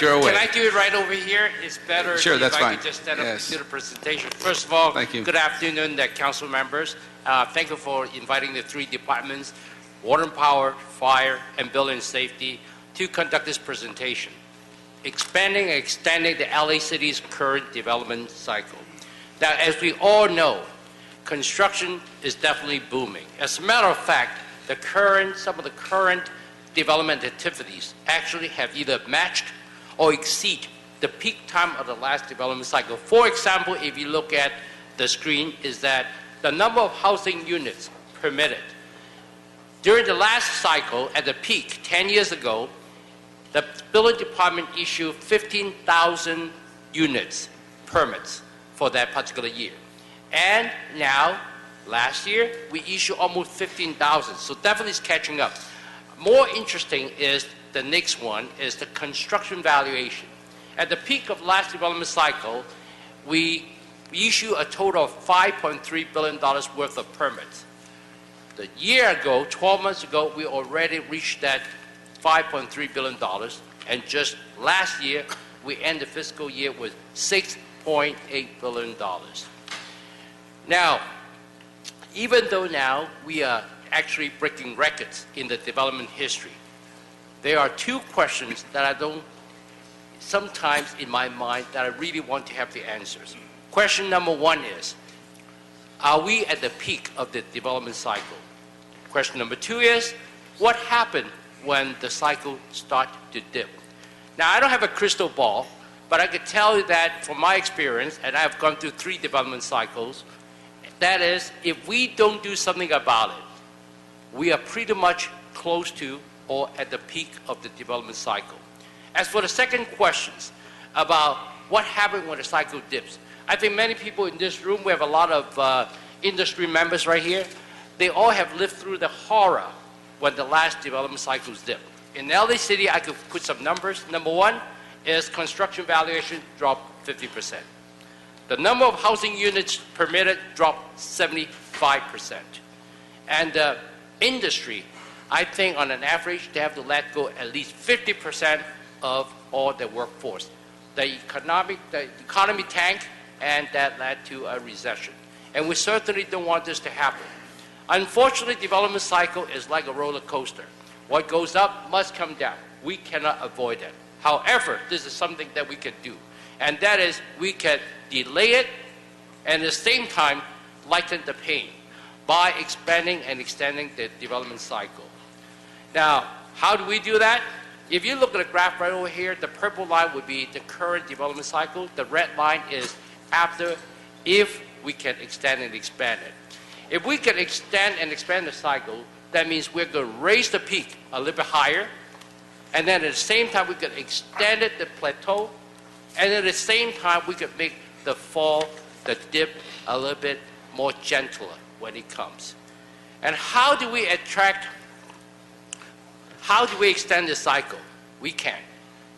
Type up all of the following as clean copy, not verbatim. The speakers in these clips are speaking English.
You're away. Can I do it right over here? It's better Sure, that's if I fine. could just stand up Yes. and do the presentation. First of all, Thank you. Good afternoon, council members. Thank you for inviting the three departments, Water and Power, Fire, and Building Safety, to conduct this presentation, expanding and extending the LA City's current development cycle. Now, as we all know, construction is definitely booming. As a matter of fact, some of the current development activities actually have either matched or exceed the peak time of the last development cycle. For example, if you look at the screen, is that the number of housing units permitted. During the last cycle, at the peak, 10 years ago, the building department issued 15,000 units, permits, for that particular year. And now, last year, we issued almost 15,000, so definitely it's catching up. More interesting is the next one, is the construction valuation. At the peak of last development cycle, we issued a total of $5.3 billion worth of permits. The year ago, 12 months ago, we already reached that $5.3 billion, and just last year, we ended the fiscal year with $6.8 billion. Now, even though now we are actually breaking records in the development history, there are two questions that I don't, sometimes in my mind, that I really want to have the answers. Question number one is, are we at the peak of the development cycle? Question number two is, what happened when the cycle started to dip? Now, I don't have a crystal ball, but I could tell you that from my experience, and I've gone through 3 development cycles, that is, if we don't do something about it, we are pretty much close to or at the peak of the development cycle. As for the second questions about what happened when the cycle dips, I think many people in this room, we have a lot of industry members right here, they all have lived through the horror when the last development cycles dipped. In LA City, I could put some numbers. Number one is construction valuation dropped 50%. The number of housing units permitted dropped 75%. And the industry, I think on an average, they have to let go at least 50% of all their workforce. The economy tanked, and that led to a recession. And we certainly don't want this to happen. Unfortunately, development cycle is like a roller coaster. What goes up must come down. We cannot avoid it. However, this is something that we can do. And that is, we can delay it and at the same time lighten the pain by expanding and extending the development cycle. Now, how do we do that? If you look at the graph right over here, the purple line would be the current development cycle. The red line is after, if we can extend and expand it. If we can extend and expand the cycle, that means we're going to raise the peak a little bit higher, and then at the same time we can extend it, the plateau, and at the same time we can make the fall, the dip, a little bit more gentler when it comes. And how do we extend the cycle? We can.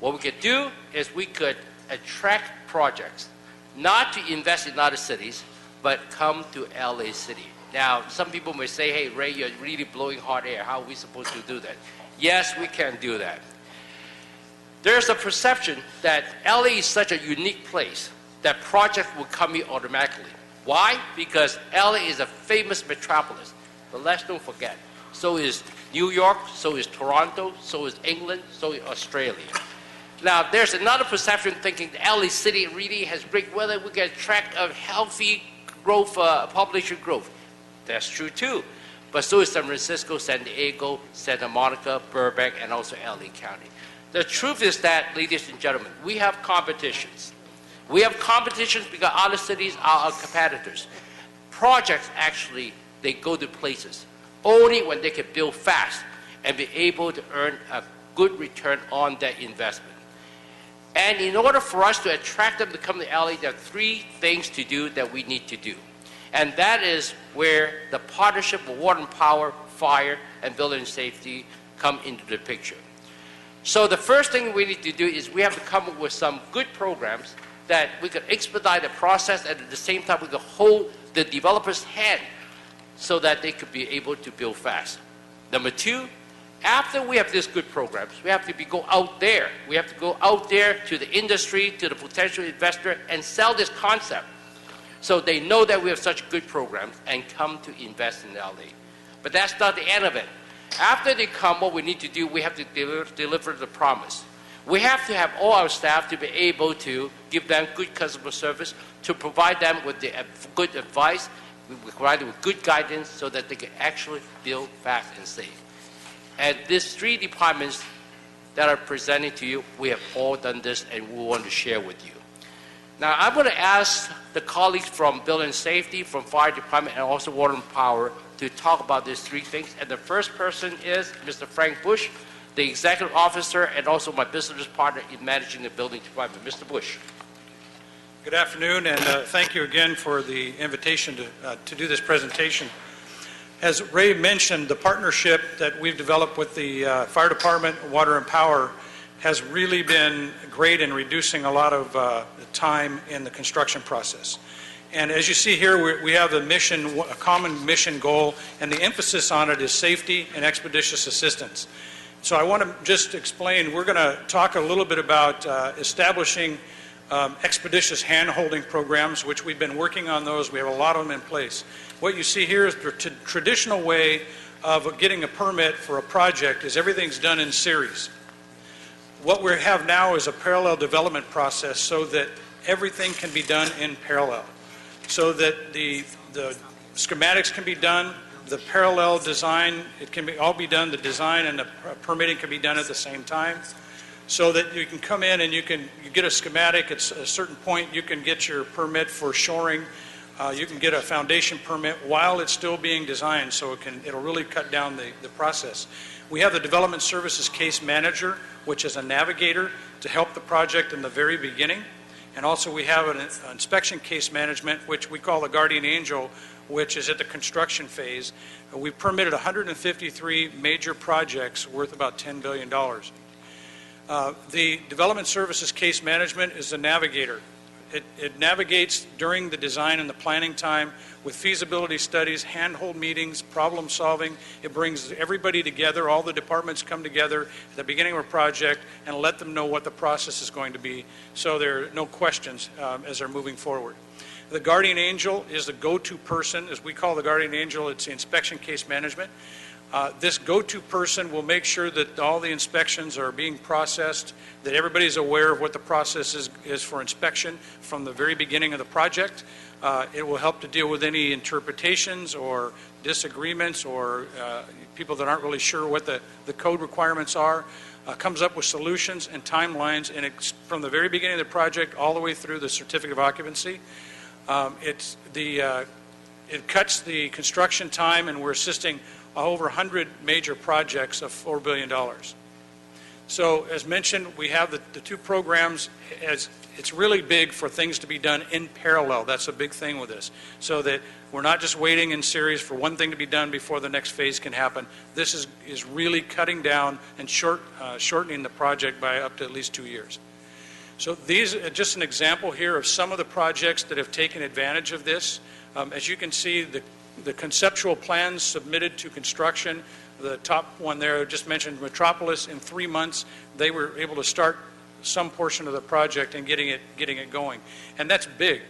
What we could do is we could attract projects, not to invest in other cities, but come to LA City. Now, some people may say, hey, Ray, you're really blowing hot air. How are we supposed to do that? Yes, we can do that. There's a perception that LA is such a unique place that projects will come here automatically. Why? Because LA is a famous metropolis. But let's don't forget, so is New York, so is Toronto, so is England, so is Australia. Now, there's another perception thinking that LA City really has great weather. We can attract a healthy growth, population growth. That's true too. But so is San Francisco, San Diego, Santa Monica, Burbank, and also LA County. The truth is that, ladies and gentlemen, we have competitions. We have competitions because other cities are our competitors. Projects actually, they go to places only when they can build fast and be able to earn a good return on their investment. And in order for us to attract them to come to LA, there are 3 things to do that we need to do. And that is where the partnership of water and power, fire, and building safety come into the picture. So the first thing we need to do is we have to come up with some good programs that we can expedite the process, and at the same time we can hold the developer's hand so that they could be able to build fast. Number 2 After we have these good programs, we have to go out there. We have to go out there to the industry, to the potential investor, and sell this concept. So they know that we have such good programs and come to invest in LA. But that's not the end of it. After they come, what we need to do, we have to deliver the promise. We have to have all our staff to be able to give them good customer service, to provide them with the good advice, we provide them with good guidance so that they can actually build fast and safe. And these three departments that are presenting to you, we have all done this and we want to share with you. Now, I'm going to ask the colleagues from Building Safety, from Fire Department, and also Water and Power to talk about these three things. And the first person is Mr. Frank Bush, the Executive Officer and also my business partner in managing the Building Department. Mr. Bush. Good afternoon, and thank you again for the invitation to do this presentation. As Ray mentioned, the partnership that we've developed with the Fire Department, Water and Power, has really been great in reducing a lot of the time in the construction process. And as you see here, we have a common mission goal, and the emphasis on it is safety and expeditious assistance. So I want to just explain, we're going to talk a little bit about establishing expeditious hand-holding programs, which we've been working on those. We have a lot of them in place. What you see here is the traditional way of getting a permit for a project is everything's done in series. What we have now is a parallel development process so that everything can be done in parallel, so that the schematics can be done, the parallel design, it can all be done, the design and the permitting can be done at the same time, so that you can come in and you get a schematic at a certain point, you can get your permit for shoring, you can get a foundation permit while it's still being designed, so it'll really cut down the process. We have the Development Services Case Manager, which is a navigator to help the project in the very beginning. And also we have an inspection case management, which we call the Guardian Angel, which is at the construction phase. We've permitted 153 major projects worth about $10 billion. The Development Services Case Management is the navigator. It navigates during the design and the planning time with feasibility studies, handhold meetings, problem solving. It brings everybody together, all the departments come together at the beginning of a project and let them know what the process is going to be so there are no questions as they're moving forward. The Guardian Angel is the go-to person, as we call the Guardian Angel, it's the inspection case management. This go-to person will make sure that all the inspections are being processed, that everybody's aware of what the process is for inspection from the very beginning of the project. It will help to deal with any interpretations or disagreements or people that aren't really sure what the code requirements are. Comes up with solutions and timelines, and it's from the very beginning of the project all the way through the certificate of occupancy. It cuts the construction time, and we're assisting over 100 major projects of $4 billion. So as mentioned, we have the two programs. It's really big for things to be done in parallel. That's a big thing with this. So that we're not just waiting in series for one thing to be done before the next phase can happen. This is really cutting down and shortening the project by up to at least 2 years. So these are just an example here of some of the projects that have taken advantage of this. As you can see, the conceptual plans submitted to construction, the top one there, I just mentioned Metropolis, in 3 months, they were able to start some portion of the project and getting it going. And that's big.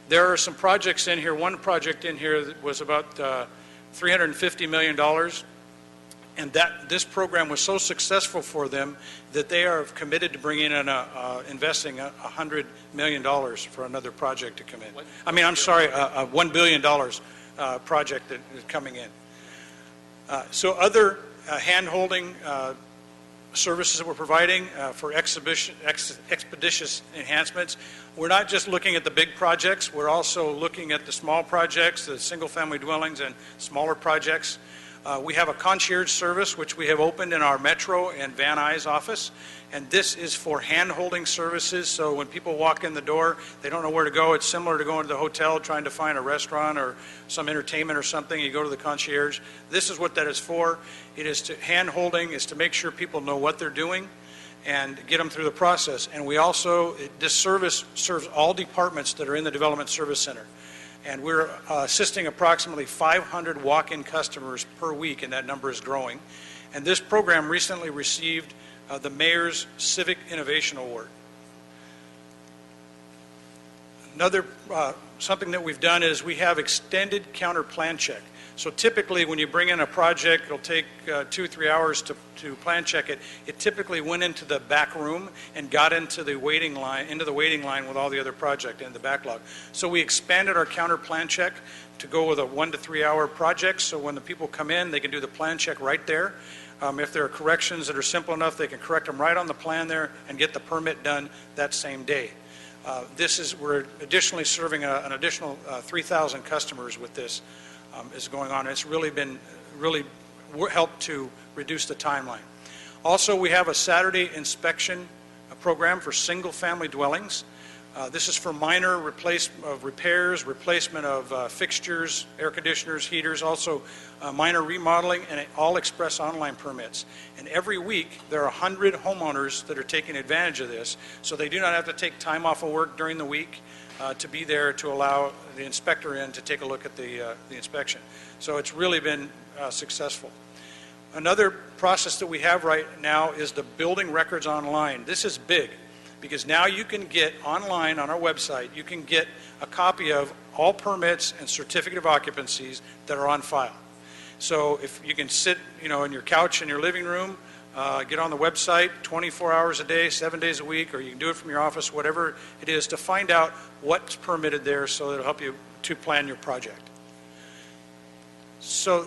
There are some projects in here. One project in here that was about $350 million. And this program was so successful for them that they are committed to bringing in investing $100 million for another project to come in. $1 billion project that is coming in. So other hand-holding services that we're providing for expeditious enhancements. We're not just looking at the big projects, we're also looking at the small projects, the single-family dwellings and smaller projects. We have a concierge service which we have opened in our Metro and Van Nuys office, and this is for hand-holding services. So when people walk in the door, they don't know where to go. It's similar to going to the hotel trying to find a restaurant or some entertainment or something. You go to the concierge. This is what that is for. It is to hand-holding is to make sure people know what they're doing and get them through the process. And we also, this service serves all departments that are in the Development Service Center. And we're assisting approximately 500 walk-in customers per week, and that number is growing. And this program recently received the Mayor's Civic Innovation Award. Another something that we've done is we have extended counter plan check. So typically when you bring in a project, it'll take 2-3 hours to plan check it. It typically went into the back room and got into the waiting line with all the other projects in the backlog. So we expanded our counter plan check to go with a 1 to 3 hour project. So when the people come in, they can do the plan check right there. If there are corrections that are simple enough, they can correct them right on the plan there and get the permit done that same day. We're additionally serving an additional 3,000 customers with this is going on. It's really helped to reduce the timeline. Also, we have a Saturday inspection program for single-family dwellings. This is for minor repairs, replacement of fixtures, air conditioners, heaters, also minor remodeling, and all express online permits. And every week, there are 100 homeowners that are taking advantage of this, so they do not have to take time off of work during the week to be there to allow the inspector in to take a look at the inspection. So it's really been successful. Another process that we have right now is the building records online. This is big because now you can get online on our website, you can get a copy of all permits and certificate of occupancies that are on file. So if you can sit, in your couch in your living room, get on the website 24 hours a day, 7 days a week, or you can do it from your office, whatever it is, to find out what's permitted there so that it'll help you to plan your project. So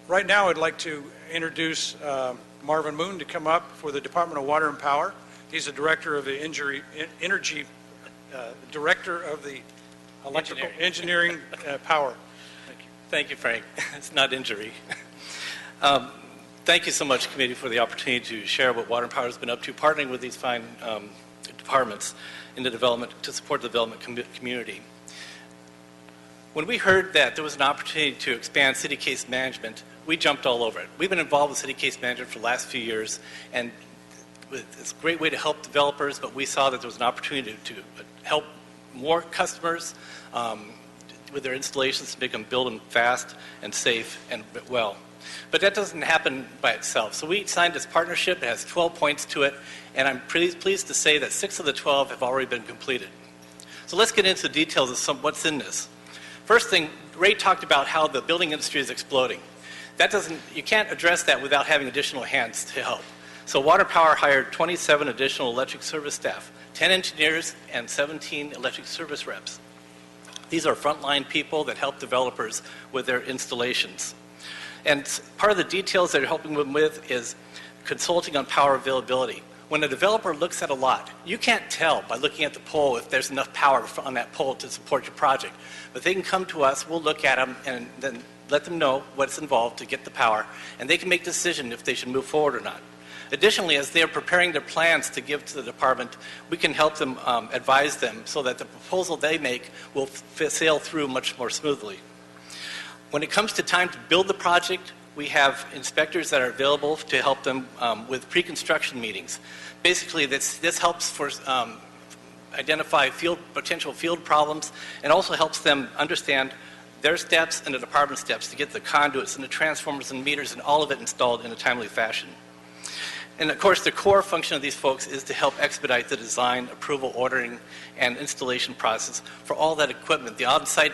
right now I'd like to introduce Marvin Moon to come up for the Department of Water and Power. He's the director of the director of the electrical engineering power. Thank you. Thank you, Frank. It's not injury. Thank you so much, committee, for the opportunity to share what Water and Power has been up to, partnering with these fine departments in the development to support the development community. When we heard that there was an opportunity to expand city case management, we jumped all over it. We've been involved with city case management for the last few years, and it's a great way to help developers, but we saw that there was an opportunity to help more customers with their installations to make them build them fast and safe and well. But that doesn't happen by itself. So we signed this partnership. It has 12 points to it, and I'm pretty pleased to say that 6 of the 12 have already been completed. So let's get into the details of what's in this. First thing, Ray talked about how the building industry is exploding. You can't address that without having additional hands to help. So Water Power hired 27 additional electric service staff, 10 engineers, and 17 electric service reps. These are frontline people that help developers with their installations. And part of the details that you're helping them with is consulting on power availability. When a developer looks at a lot, you can't tell by looking at the pole if there's enough power on that pole to support your project. But they can come to us, we'll look at them, and then let them know what's involved to get the power, and they can make a decision if they should move forward or not. Additionally, as they are preparing their plans to give to the department, we can help them advise them so that the proposal they make will sail through much more smoothly. When it comes to time to build the project, we have inspectors that are available to help them with pre-construction meetings. Basically, this helps for identify potential field problems and also helps them understand their steps and the department steps to get the conduits and the transformers and meters and all of it installed in a timely fashion. And of course, the core function of these folks is to help expedite the design, approval, ordering, and installation process for all that equipment, the on-site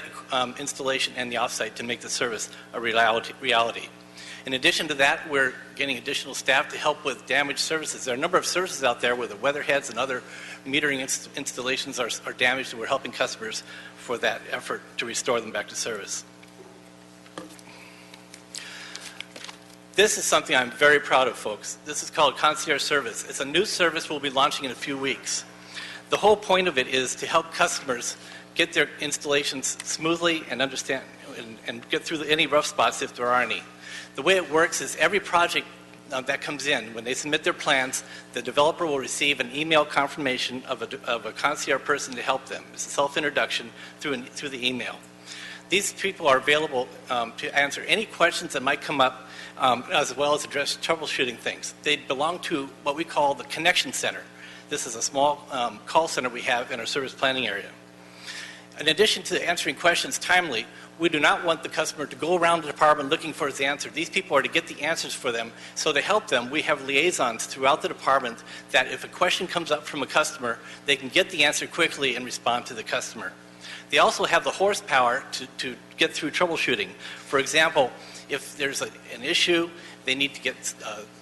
installation and the off-site, to make the service a reality. In addition to that, we're getting additional staff to help with damaged services. There are a number of services out there where the weatherheads and other metering installations are damaged, and we're helping customers for that effort to restore them back to service. This is something I'm very proud of, folks. This is called Concierge Service. It's a new service we'll be launching in a few weeks. The whole point of it is to help customers get their installations smoothly and understand and get through any rough spots if there are any. The way it works is every project that comes in, when they submit their plans, the developer will receive an email confirmation of a concierge person to help them. It's a self-introduction through the email. These people are available to answer any questions that might come up, as well as address troubleshooting things. They belong to what we call the Connection Center. This is a small call center we have in our service planning area. In addition to answering questions timely, we do not want the customer to go around the department looking for his answer. These people are to get the answers for them. So to help them, we have liaisons throughout the department that if a question comes up from a customer, they can get the answer quickly and respond to the customer. They also have the horsepower to get through troubleshooting. For example, if there's an issue, they need to get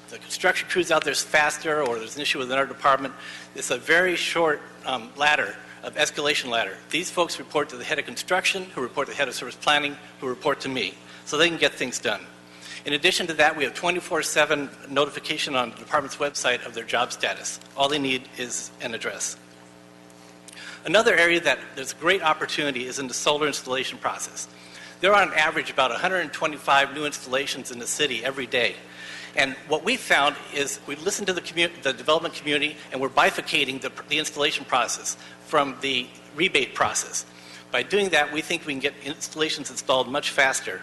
the construction crews out there faster, or there's an issue within our department. It's a very short escalation ladder. These folks report to the head of construction, who report to the head of service planning, who report to me, so they can get things done. In addition to that, we have 24/7 notification on the department's website of their job status. All they need is an address. Another area that there's great opportunity is in the solar installation process. There are on average about 125 new installations in the city every day. And what we found is we listened to the development community, and we're bifurcating the installation process from the rebate process. By doing that, we think we can get installations installed much faster.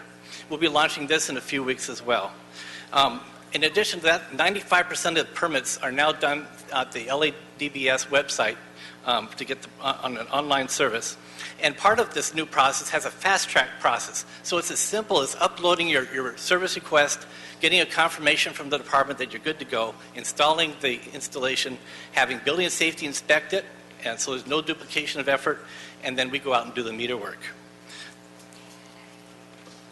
We'll be launching this in a few weeks as well. In addition to that, 95% of the permits are now done at the LADBS website to get on an online service. And part of this new process has a fast-track process. So it's as simple as uploading your service request, getting a confirmation from the department that you're good to go, installing the installation, having building and safety inspect it, and so there's no duplication of effort, and then we go out and do the meter work.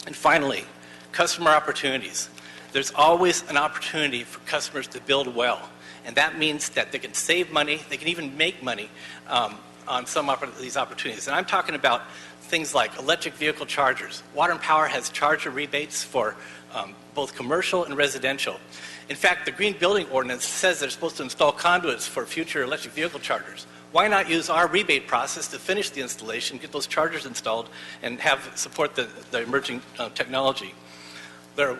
And finally, customer opportunities. There's always an opportunity for customers to build well, and that means that they can save money, they can even make money on some of these opportunities. And I'm talking about things like electric vehicle chargers. Water and Power has charger rebates for both commercial and residential. In fact, the Green Building Ordinance says they're supposed to install conduits for future electric vehicle chargers. Why not use our rebate process to finish the installation, get those chargers installed, and support the emerging technology?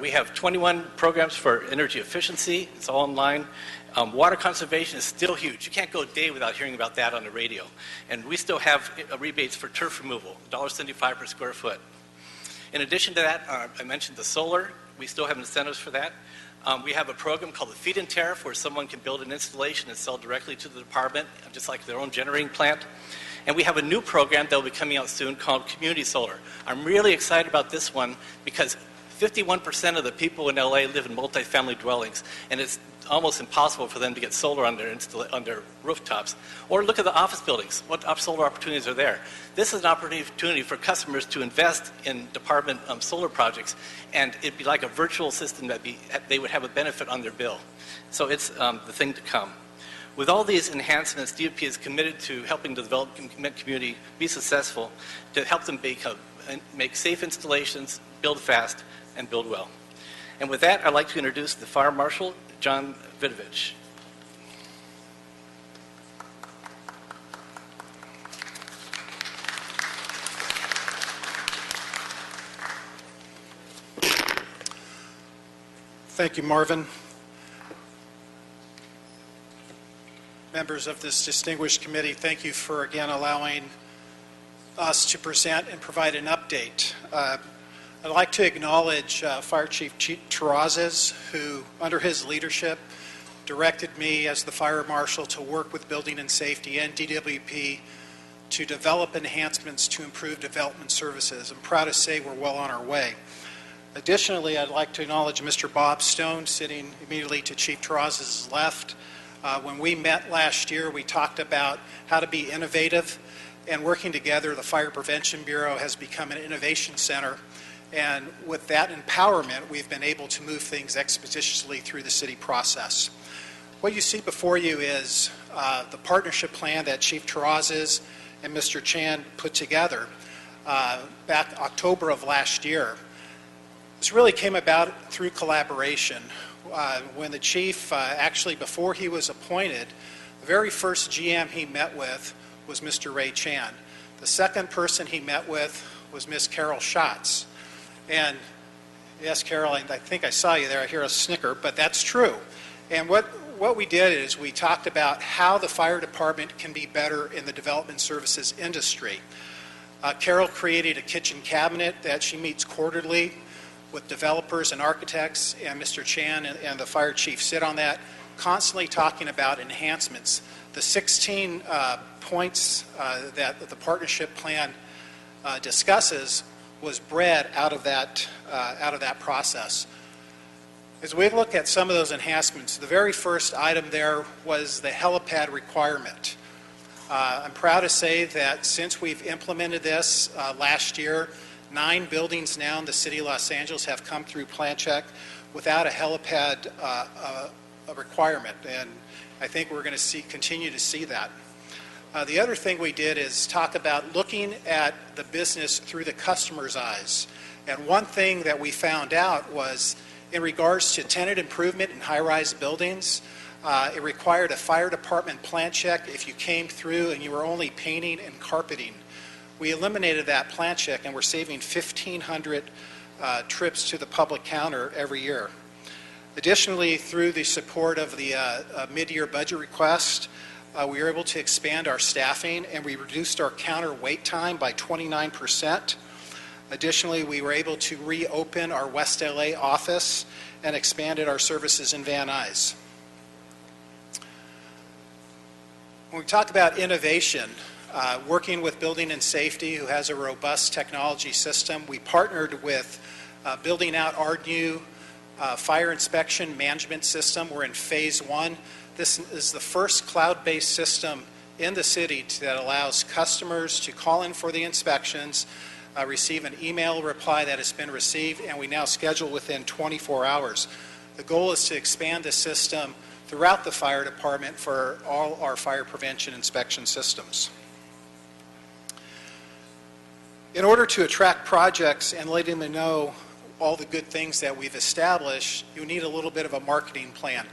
We have 21 programs for energy efficiency. It's all online. Water conservation is still huge. You can't go a day without hearing about that on the radio. And we still have rebates for turf removal, $1.75 per square foot. In addition to that, I mentioned the solar. We still have incentives for that. We have a program called the Feed-in Tariff, where someone can build an installation and sell directly to the department, just like their own generating plant. And we have a new program that will be coming out soon called Community Solar. I'm really excited about this one because 51% of the people in LA live in multifamily dwellings, and it's almost impossible for them to get solar on their rooftops. Or look at the office buildings. What solar opportunities are there? This is an opportunity for customers to invest in department solar projects, and it'd be like a virtual system that they would have a benefit on their bill. So it's the thing to come. With all these enhancements, DOP is committed to helping the development community be successful, to help them make safe installations, build fast, and build well. And with that, I'd like to introduce the Fire Marshal, John Vidovich. Thank you, Marvin. Members of this distinguished committee, thank you for again allowing us to present and provide an update. I'd like to acknowledge Fire Chief Terrazas, who, under his leadership, directed me as the Fire Marshal to work with Building and Safety and DWP to develop enhancements to improve development services. I'm proud to say we're well on our way. Additionally, I'd like to acknowledge Mr. Bob Stone, sitting immediately to Chief Terrazas' left. When we met last year, we talked about how to be innovative, and working together, the Fire Prevention Bureau has become an innovation center. And with that empowerment, we've been able to move things expeditiously through the city process. What you see before you is the partnership plan that Chief Terrazas and Mr. Chan put together back October of last year. This really came about through collaboration. When the chief, actually before he was appointed, the very first GM he met with was Mr. Ray Chan. The second person he met with was Ms. Carol Schatz. And yes, Carol, I think I saw you there. I hear a snicker, but that's true. And what we did is we talked about how the fire department can be better in the development services industry. Carol created a kitchen cabinet that she meets quarterly with developers and architects, and Mr. Chan and the fire chief sit on that, constantly talking about enhancements. The 16 points that the partnership plan discusses was bred out of that process. As we look at some of those enhancements, the very first item there was the Helipad Requirement. I'm proud to say that since we've implemented this last year, 9 buildings now in the city of Los Angeles have come through plan check without a helipad requirement, and I think we're going to continue to see that. The other thing we did is talk about looking at the business through the customer's eyes. And one thing that we found out was in regards to tenant improvement in high-rise buildings, it required a fire department plan check if you came through and you were only painting and carpeting. We eliminated that plan check and we're saving 1,500 trips to the public counter every year. Additionally, through the support of the mid-year budget request, we were able to expand our staffing and we reduced our counter wait time by 29%. Additionally, we were able to reopen our West LA office and expanded our services in Van Nuys. When we talk about innovation, working with Building and Safety, who has a robust technology system, we partnered with building out our new fire inspection management system. We're in phase 1. This is the first cloud-based system in the city that allows customers to call in for the inspections, receive an email reply that has been received, and we now schedule within 24 hours. The goal is to expand the system throughout the fire department for all our fire prevention inspection systems. In order to attract projects and let them know all the good things that we've established, you need a little bit of a marketing plan.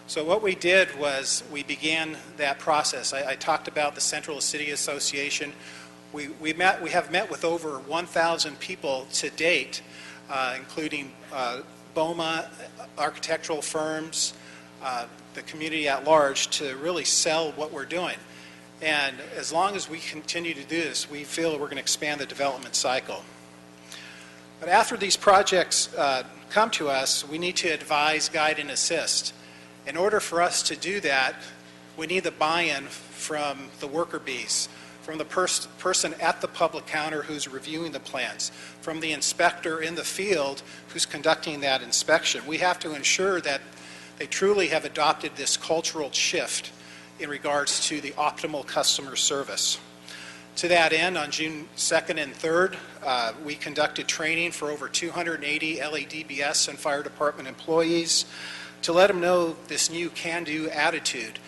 So what we did was we began that process. I talked about the Central City Association. We have met with over 1,000 people to date, including BOMA, architectural firms, the community at large, to really sell what we're doing. And as long as we continue to do this, we feel we're going to expand the development cycle. But after these projects come to us, we need to advise, guide, and assist. In order for us to do that, we need the buy-in from the worker bees, from the person at the public counter who's reviewing the plans, from the inspector in the field who's conducting that inspection. We have to ensure that they truly have adopted this cultural shift in regards to the optimal customer service. To that end, on June 2nd and 3rd, we conducted training for over 280 LADBS and fire department employees to let them know this new can-do attitude.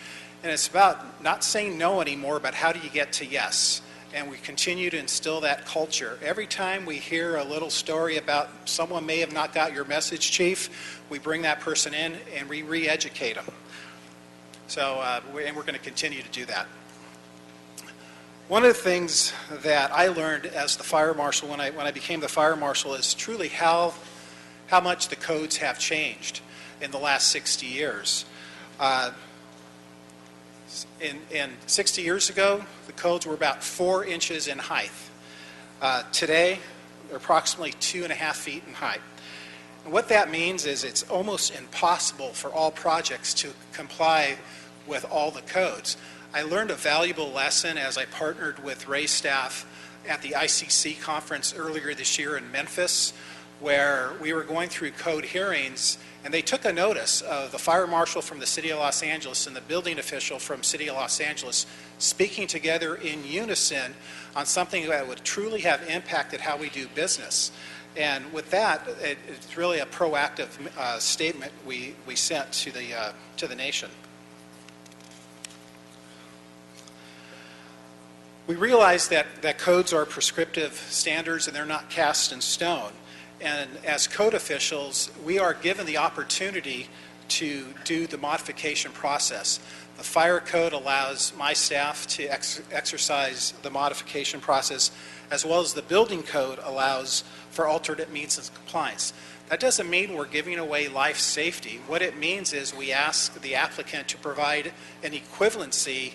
And it's about not saying no anymore, but how do you get to yes? And we continue to instill that culture. Every time we hear a little story about someone may have not got your message, Chief, we bring that person in and we re-educate them. So, and we're going to continue to do that. One of the things that I learned as the fire marshal when I became the fire marshal is truly how much the codes have changed in the last 60 years. In 60 years ago, the codes were about 4 inches in height. Today, they're approximately 2.5 feet in height. And what that means is it's almost impossible for all projects to comply with all the codes. I learned a valuable lesson as I partnered with Ray staff at the ICC conference earlier this year in Memphis, where we were going through code hearings, and they took a notice of the fire marshal from the City of Los Angeles and the building official from City of Los Angeles speaking together in unison on something that would truly have impacted how we do business. And with that, it's really a proactive statement we sent to the nation. We realize that codes are prescriptive standards and they're not cast in stone. And as code officials, we are given the opportunity to do the modification process. The fire code allows my staff to exercise the modification process, as well as the building code allows for alternate means of compliance. That doesn't mean we're giving away life safety. What it means is we ask the applicant to provide an equivalency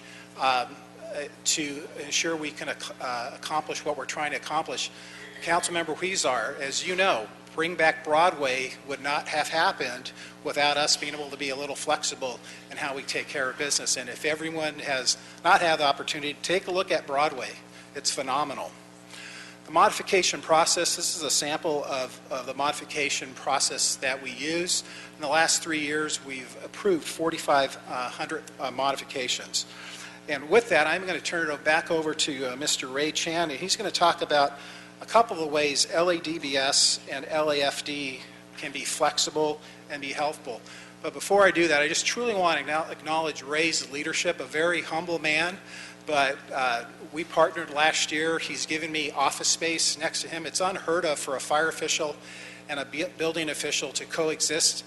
to ensure we can accomplish what we're trying to accomplish. Councilmember Huizar, as you know, Bring Back Broadway would not have happened without us being able to be a little flexible in how we take care of business. And if everyone has not had the opportunity, take a look at Broadway. It's phenomenal. The modification process, this is a sample of the modification process that we use. In the last 3 years, we've approved 4,500 modifications. And with that, I'm going to turn it back over to Mr. Ray Chan, and he's going to talk about a couple of ways LADBS and LAFD can be flexible and be helpful. But before I do that, I just truly want to acknowledge Ray's leadership, a very humble man, but we partnered last year. He's given me office space next to him. It's unheard of for a fire official and a building official to coexist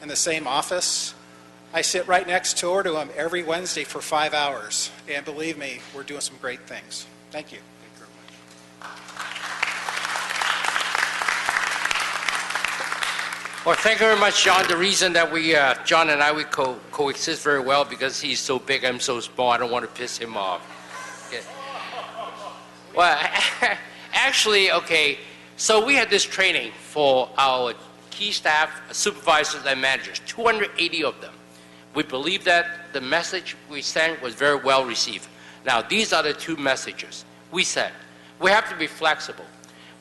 in the same office. I sit right next door to him every Wednesday for 5 hours, and believe me, we're doing some great things. Thank you. Well, thank you very much, John. The reason that John and I, we coexist very well because he's so big, I'm so small, I don't want to piss him off. Okay. Well, actually, okay, so we had this training for our key staff, supervisors, and managers, 280 of them. We believe that the message we sent was very well received. Now, these are the two messages. We said, we have to be flexible.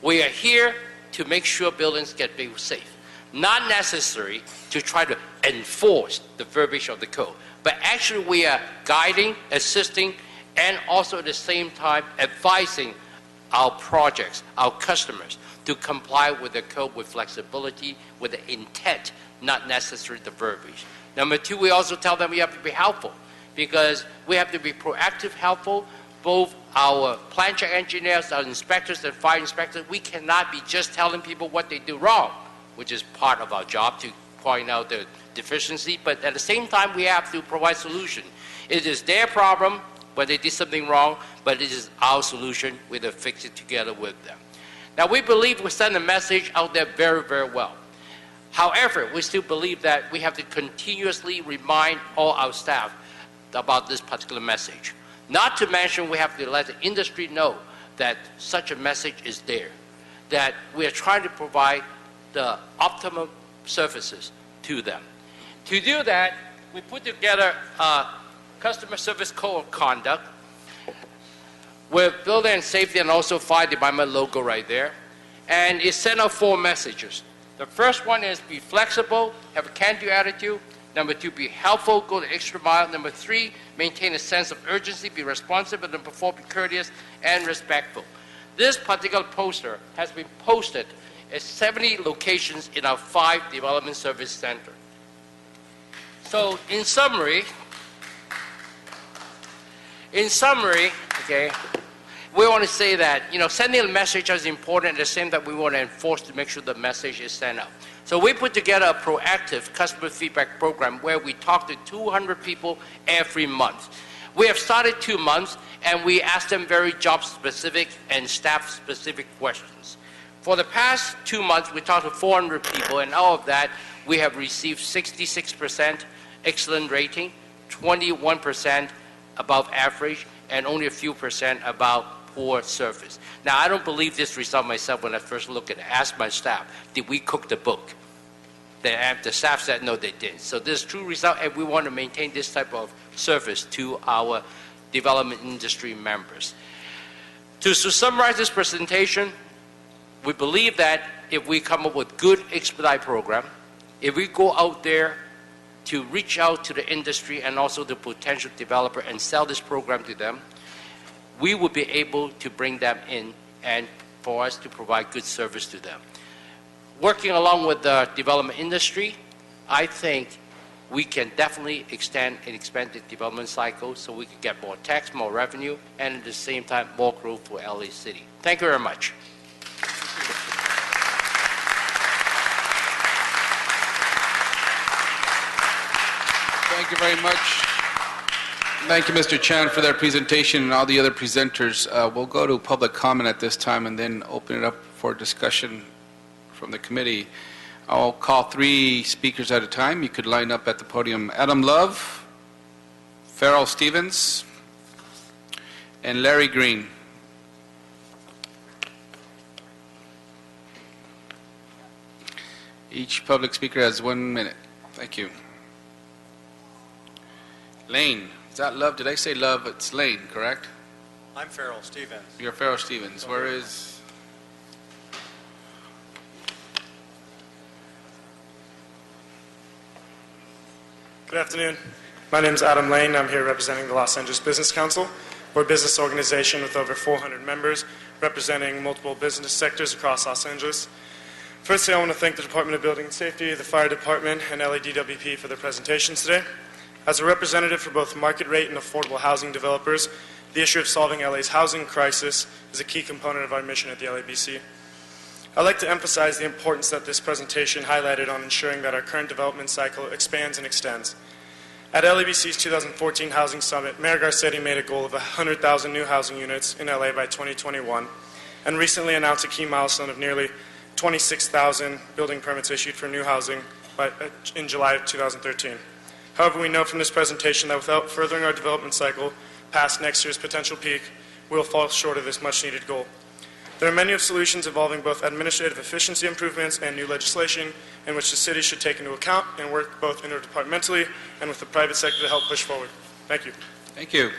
We are here to make sure buildings get built safe. Not necessary to try to enforce the verbiage of the code, but actually we are guiding, assisting, and also at the same time advising our projects, our customers, to comply with the code with flexibility, with the intent, not necessarily the verbiage. Number two, we also tell them we have to be helpful because we have to be proactive, helpful. Both our plan check engineers, our inspectors, and fire inspectors, we cannot be just telling people what they do wrong, which is part of our job to point out the deficiency, but at the same time we have to provide solution. It is their problem when they did something wrong, but it is our solution. We have to fix it together with them. Now we believe we send a message out there very, very well. However, we still believe that we have to continuously remind all our staff about this particular message. Not to mention we have to let the industry know that such a message is there, that we are trying to provide the optimum services to them. To do that, we put together a customer service code of conduct with building and safety and also fire department logo right there. And it sent out 4 messages. The first one is be flexible, have a can-do attitude. Number 2, be helpful, go the extra mile. Number 3, maintain a sense of urgency, be responsive. And number 4, be courteous and respectful. This particular poster has been posted at 70 locations in our 5 development service centers. So in summary, okay, we want to say that, sending a message is important, at the same time we want to enforce to make sure the message is sent out. So we put together a proactive customer feedback program where we talk to 200 people every month. We have started 2 months, and we ask them very job-specific and staff-specific questions. For the past 2 months, we talked to 400 people, and out of that, we have received 66% excellent rating, 21% above average, and only a few percent about poor service. Now, I don't believe this result myself when I first looked at it. I asked my staff, did we cook the book? The staff said, no, they didn't. So this is true result, and we want to maintain this type of service to our development industry members. To summarize this presentation, we believe that if we come up with good expedite program, if we go out there to reach out to the industry and also the potential developer and sell this program to them, we will be able to bring them in and for us to provide good service to them. Working along with the development industry, I think we can definitely extend and expand the development cycle so we can get more tax, more revenue, and at the same time, more growth for LA City. Thank you very much. Thank you very much. Thank you, Mr. Chan, for that presentation and all the other presenters. We'll go to public comment at this time and then open it up for discussion from the committee. I'll call 3 speakers at a time. You could line up at the podium. Adam Love, Farrell Stevens, and Larry Green. Each public speaker has 1 minute. Thank you. Lane. Is that Love? Did I say Love? It's Lane, correct? I'm Farrell Stevens. You're Farrell Stevens. Where is Good afternoon. My name is Adam Lane. I'm here representing the Los Angeles Business Council. We're a business organization with over 400 members representing multiple business sectors across Los Angeles. Firstly, I want to thank the Department of Building and Safety, the Fire Department, and LADWP for their presentations today. As a representative for both market rate and affordable housing developers, the issue of solving LA's housing crisis is a key component of our mission at the LABC. I'd like to emphasize the importance that this presentation highlighted on ensuring that our current development cycle expands and extends. At LABC's 2014 Housing Summit, Mayor Garcetti made a goal of 100,000 new housing units in LA by 2021, and recently announced a key milestone of nearly 26,000 building permits issued for new housing in July of 2013. However, we know from this presentation that without furthering our development cycle past next year's potential peak, we will fall short of this much-needed goal. There are many of solutions involving both administrative efficiency improvements and new legislation in which the city should take into account and work both interdepartmentally and with the private sector to help push forward. Thank you. Thank you.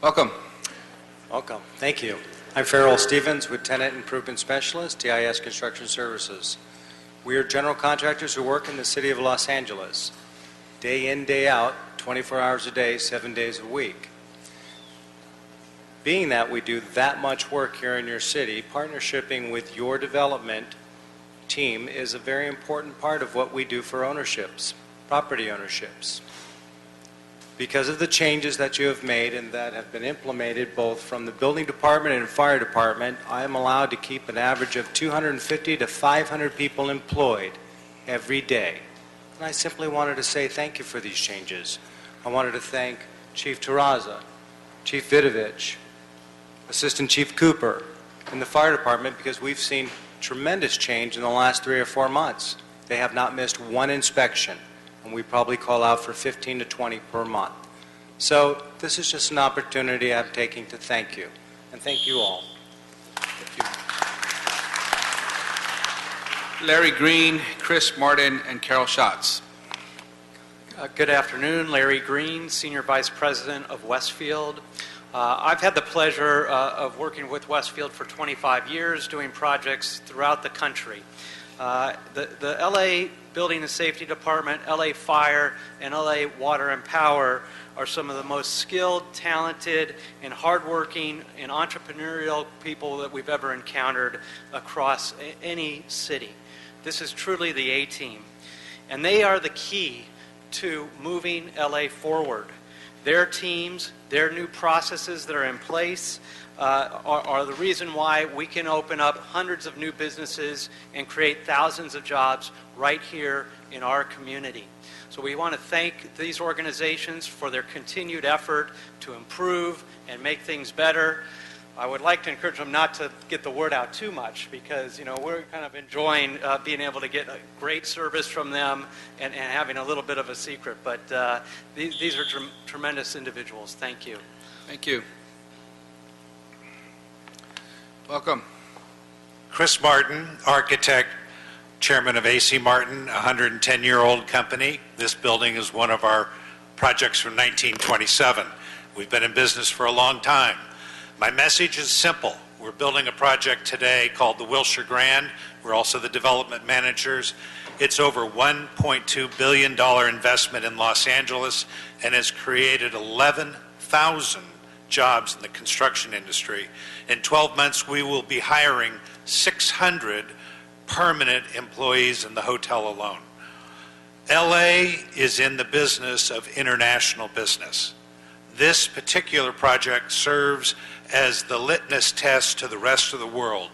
Welcome. Welcome. Thank you. I'm Farrell Stevens, with Tenant Improvement Specialist, TIS Construction Services. We are general contractors who work in the city of Los Angeles, day in, day out, 24 hours a day, 7 days a week. Being that we do that much work here in your city, partnershiping with your development team is a very important part of what we do for ownerships, property ownerships. Because of the changes that you have made and that have been implemented both from the building department and fire department, I am allowed to keep an average of 250 to 500 people employed every day. And I simply wanted to say thank you for these changes. I wanted to thank Chief Terraza, Chief Vidovich, Assistant Chief Cooper, and the fire department, because we've seen tremendous change in the last 3 or 4 months. They have not missed one inspection, and we probably call out for 15 to 20 per month. So this is just an opportunity I'm taking to thank you, and thank you all. Thank you. Larry Green, Chris Martin, and Carol Schatz. Good afternoon. Larry Green, Senior Vice President of Westfield. I've had the pleasure of working with Westfield for 25 years, doing projects throughout the country. The LA Building and Safety Department, LA Fire, and LA Water and Power are some of the most skilled, talented, and hardworking and entrepreneurial people that we've ever encountered across any city. This is truly the A-team. And they are the key to moving LA forward. Their teams, their new processes that are in place are the reason why we can open up hundreds of new businesses and create thousands of jobs right here in our community. So we want to thank these organizations for their continued effort to improve and make things better. I would like to encourage them not to get the word out too much because, you know, we're kind of enjoying being able to get a great service from them and having a little bit of a secret. But these are tremendous individuals. Thank you. Thank you. Welcome. Chris Martin, architect, chairman of AC Martin, a 110-year-old company. This building is one of our projects from 1927. We've been in business for a long time. My message is simple. We're building a project today called the Wilshire Grand. We're also the development managers. It's over $1.2 billion investment in Los Angeles and has created 11,000 jobs in the construction industry. In 12 months, we will be hiring 600 permanent employees in the hotel alone. LA is in the business of international business. This particular project serves as the litmus test to the rest of the world.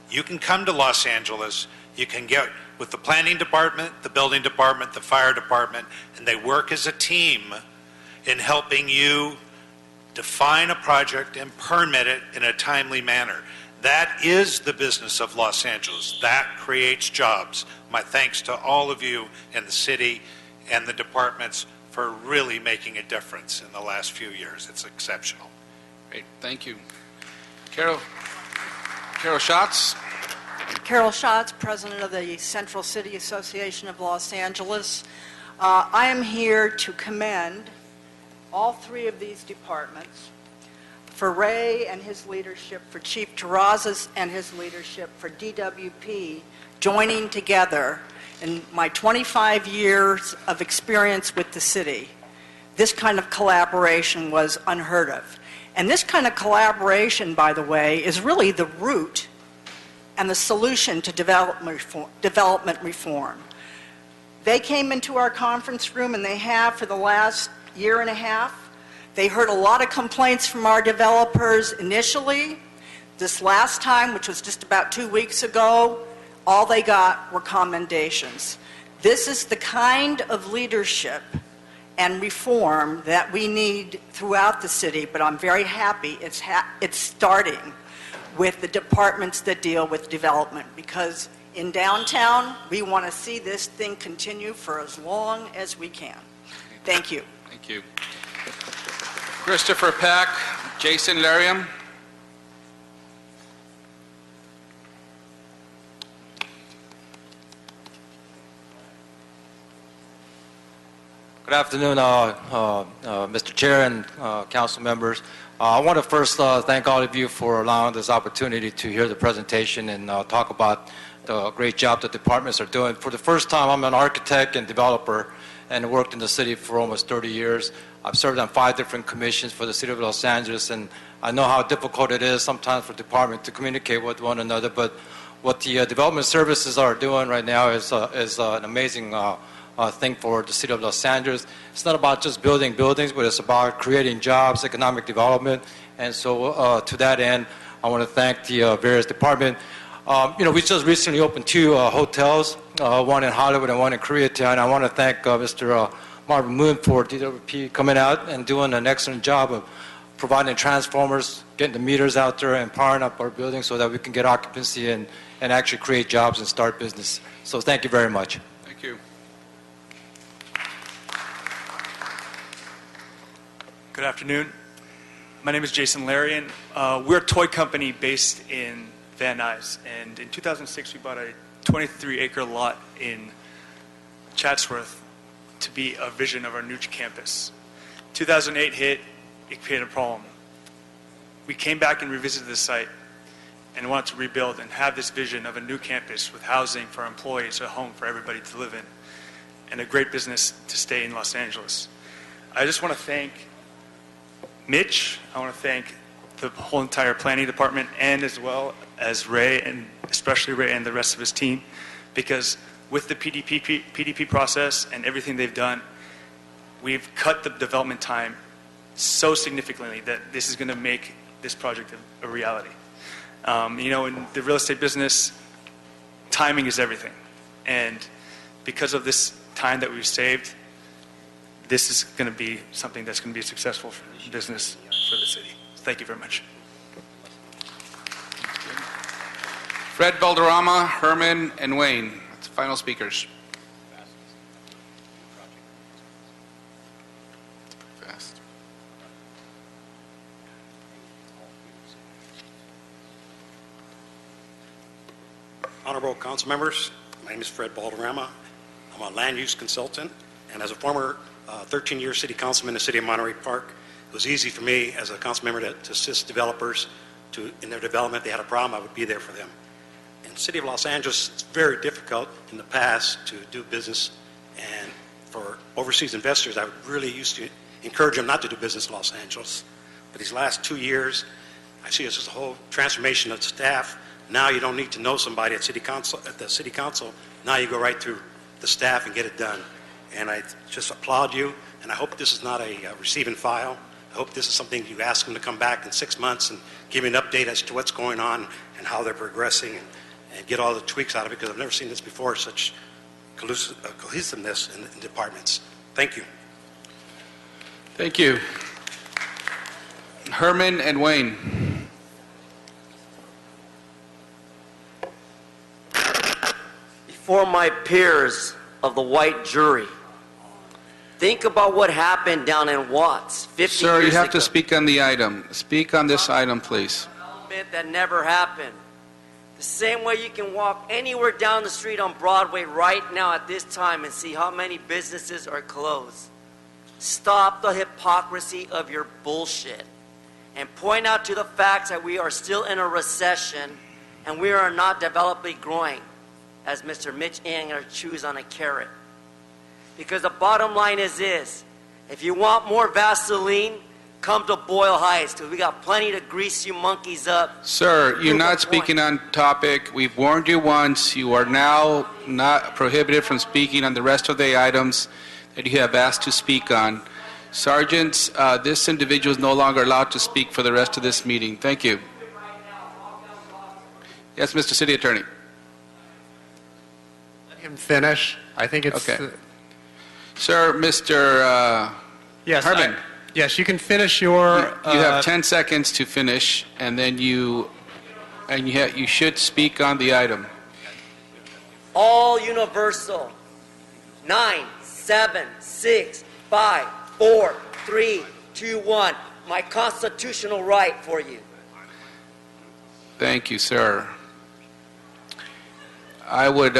You can come to Los Angeles, you can get with the planning department, the building department, the fire department, and they work as a team in helping you define a project and permit it in a timely manner. That is the business of Los Angeles. That creates jobs. My thanks to all of you in the city and the departments for really making a difference in the last few years. It's exceptional. Great, thank you. Carol Schatz. Carol Schatz, President of the Central City Association of Los Angeles. I am here to commend all three of these departments for Ray and his leadership, for Chief Terrazas and his leadership, for DWP joining together in my 25 years of experience with the city. This kind of collaboration was unheard of. And this kind of collaboration, by the way, is really the root and the solution to development reform. They came into our conference room, and they have for the last year and a half. They heard a lot of complaints from our developers initially. This last time, which was just about 2 weeks ago, all they got were commendations. This is the kind of leadership and reform that we need throughout the city, but I'm very happy it's starting with the departments that deal with development, because in downtown, we want to see this thing continue for as long as we can. Thank you. Thank you. Christopher Pack, Jason Lariam. Good afternoon, Mr. Chair and council members. I want to first thank all of you for allowing this opportunity to hear the presentation and talk about the great job the departments are doing. For the first time, I'm an architect and developer and worked in the city for almost 30 years. I've served on 5 different commissions for the city of Los Angeles, and I know how difficult it is sometimes for departments to communicate with one another, but what the development services are doing right now is an amazing thing for the city of Los Angeles. It's not about just building buildings, but it's about creating jobs, economic development. And so to that end, I want to thank the various departments. We just recently opened 2 hotels, one in Hollywood and one in Koreatown. I want to thank Mr. Marvin Moon for DWP coming out and doing an excellent job of providing transformers, getting the meters out there and powering up our buildings so that we can get occupancy and actually create jobs and start business. So thank you very much. Thank you. Good afternoon. My name is Jason Larian. We're a toy company based in Van Nuys, and in 2006 we bought a 23-acre lot in Chatsworth to be a vision of our new campus. 2008 hit, it created a problem. We came back and revisited the site and wanted to rebuild and have this vision of a new campus with housing for our employees, a home for everybody to live in, and a great business to stay in Los Angeles. I just want to thank Mitch, I want to thank the whole entire planning department, and as well as Ray, and especially Ray and the rest of his team, because with the PDP process and everything they've done, we've cut the development time so significantly that this is going to make this project a reality. In the real estate business, timing is everything. And because of this time that we've saved, this is going to be something that's going to be successful for business for the city. Thank you very much. Fred Valderrama, Herman, and Wayne. That's the final speakers. Fast. Honorable council members, my name is Fred Valderrama. I'm a land use consultant, and as a former 13-year city councilman in the city of Monterey Park, it was easy for me as a council member to assist developers in their development. If they had a problem, I would be there for them. In the city of Los Angeles, it's very difficult in the past to do business, and for overseas investors, I would really used to encourage them not to do business in Los Angeles. But these last 2 years, I see this as a whole transformation of staff. Now you don't need to know somebody at the city council. Now you go right through the staff and get it done. And I just applaud you, and I hope this is not a receive and file. I hope this is something you ask them to come back in 6 months and give me an update as to what's going on and how they're progressing, and get all the tweaks out of it, because I've never seen this before, such cohesiveness in departments. Thank you. Thank you. Herman and Wayne. Before my peers of the white jury, think about what happened down in Watts 50 years ago. Sir, you have to speak on the item. Speak on this item, please. Development that never happened. The same way you can walk anywhere down the street on Broadway right now at this time and see how many businesses are closed. Stop the hypocrisy of your bullshit and point out to the facts that we are still in a recession and we are not developing growing, as Mr. Mitch Anger chews on a carrot. Because the bottom line is this: if you want more Vaseline, come to Boyle Heights, because we got plenty to grease you monkeys up. Sir, you're not speaking on topic. We've warned you once. You are now not prohibited from speaking on the rest of the items that you have asked to speak on. Sergeants, this individual is no longer allowed to speak for the rest of this meeting. Thank you. Yes, Mr. City Attorney. Let him finish. I think it's... Okay. Sir, Mr. Yes, Herman. yes, you can finish your... You have 10 seconds to finish, and then you should speak on the item. All universal. 9, 7, 6, 5, 4, 3, 2, 1. My constitutional right for you. Thank you, sir. I would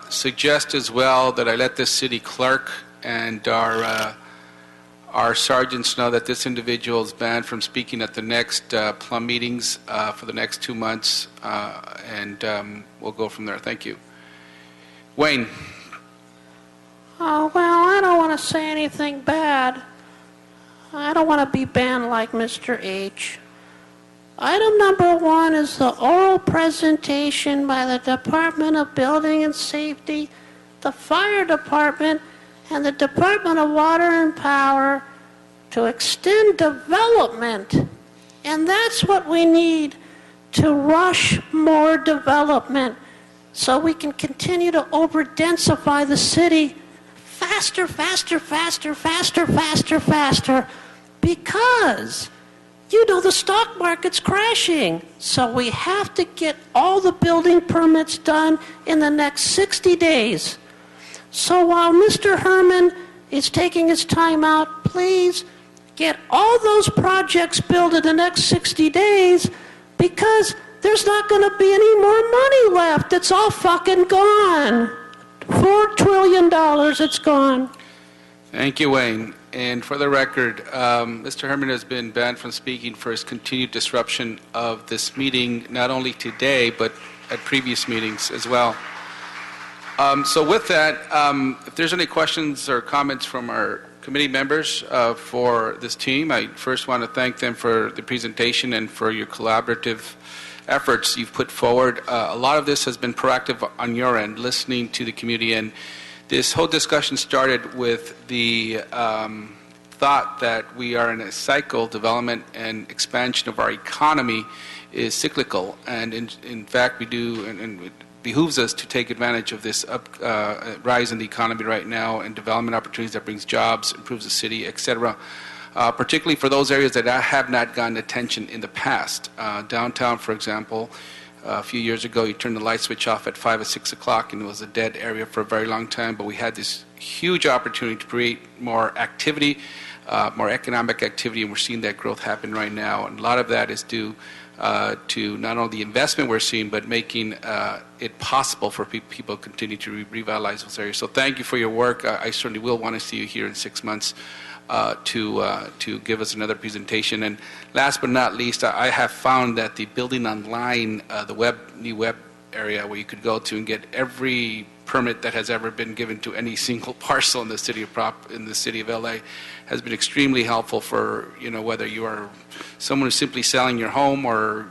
suggest as well that I let the city clerk and our sergeants know that this individual is banned from speaking at the next plum meetings for the next 2 months, and we'll go from there. Thank you. Wayne. Oh, well, I don't want to say anything bad. I don't want to be banned like Mr. H. Item number 1 is the oral presentation by the Department of Building and Safety, the Fire Department, and the Department of Water and Power to extend development. And that's what we need, to rush more development so we can continue to over-densify the city faster, faster, faster, faster, faster, faster, because you know the stock market's crashing. So we have to get all the building permits done in the next 60 days. So while Mr. Herman is taking his time out, please get all those projects built in the next 60 days, because there's not going to be any more money left. It's all fucking gone. $4 trillion, it's gone. Thank you, Wayne. And for the record, Mr. Herman has been banned from speaking for his continued disruption of this meeting, not only today, but at previous meetings as well. So with that, if there's any questions or comments from our committee members for this team, I first want to thank them for the presentation and for your collaborative efforts you've put forward. A lot of this has been proactive on your end, listening to the community, and this whole discussion started with the thought that we are in a cycle. Development and expansion of our economy is cyclical, and in fact we do, and it behooves us to take advantage of this rise in the economy right now and development opportunities that brings jobs, improves the city, etc. Particularly for those areas that have not gotten attention in the past. Downtown, for example, a few years ago, you turned the light switch off at 5 or 6 o'clock, and it was a dead area for a very long time. But we had this huge opportunity to create more activity, more economic activity, and we're seeing that growth happen right now. And a lot of that is due to not only the investment we're seeing, but making it possible for people to continue to revitalize those areas. So thank you for your work. I certainly will want to see you here in 6 months to give us another presentation. And last but not least, I have found that the building online, the new web area where you could go to and get every permit that has ever been given to any single parcel in the city of LA has been extremely helpful for, whether you are someone who's simply selling your home or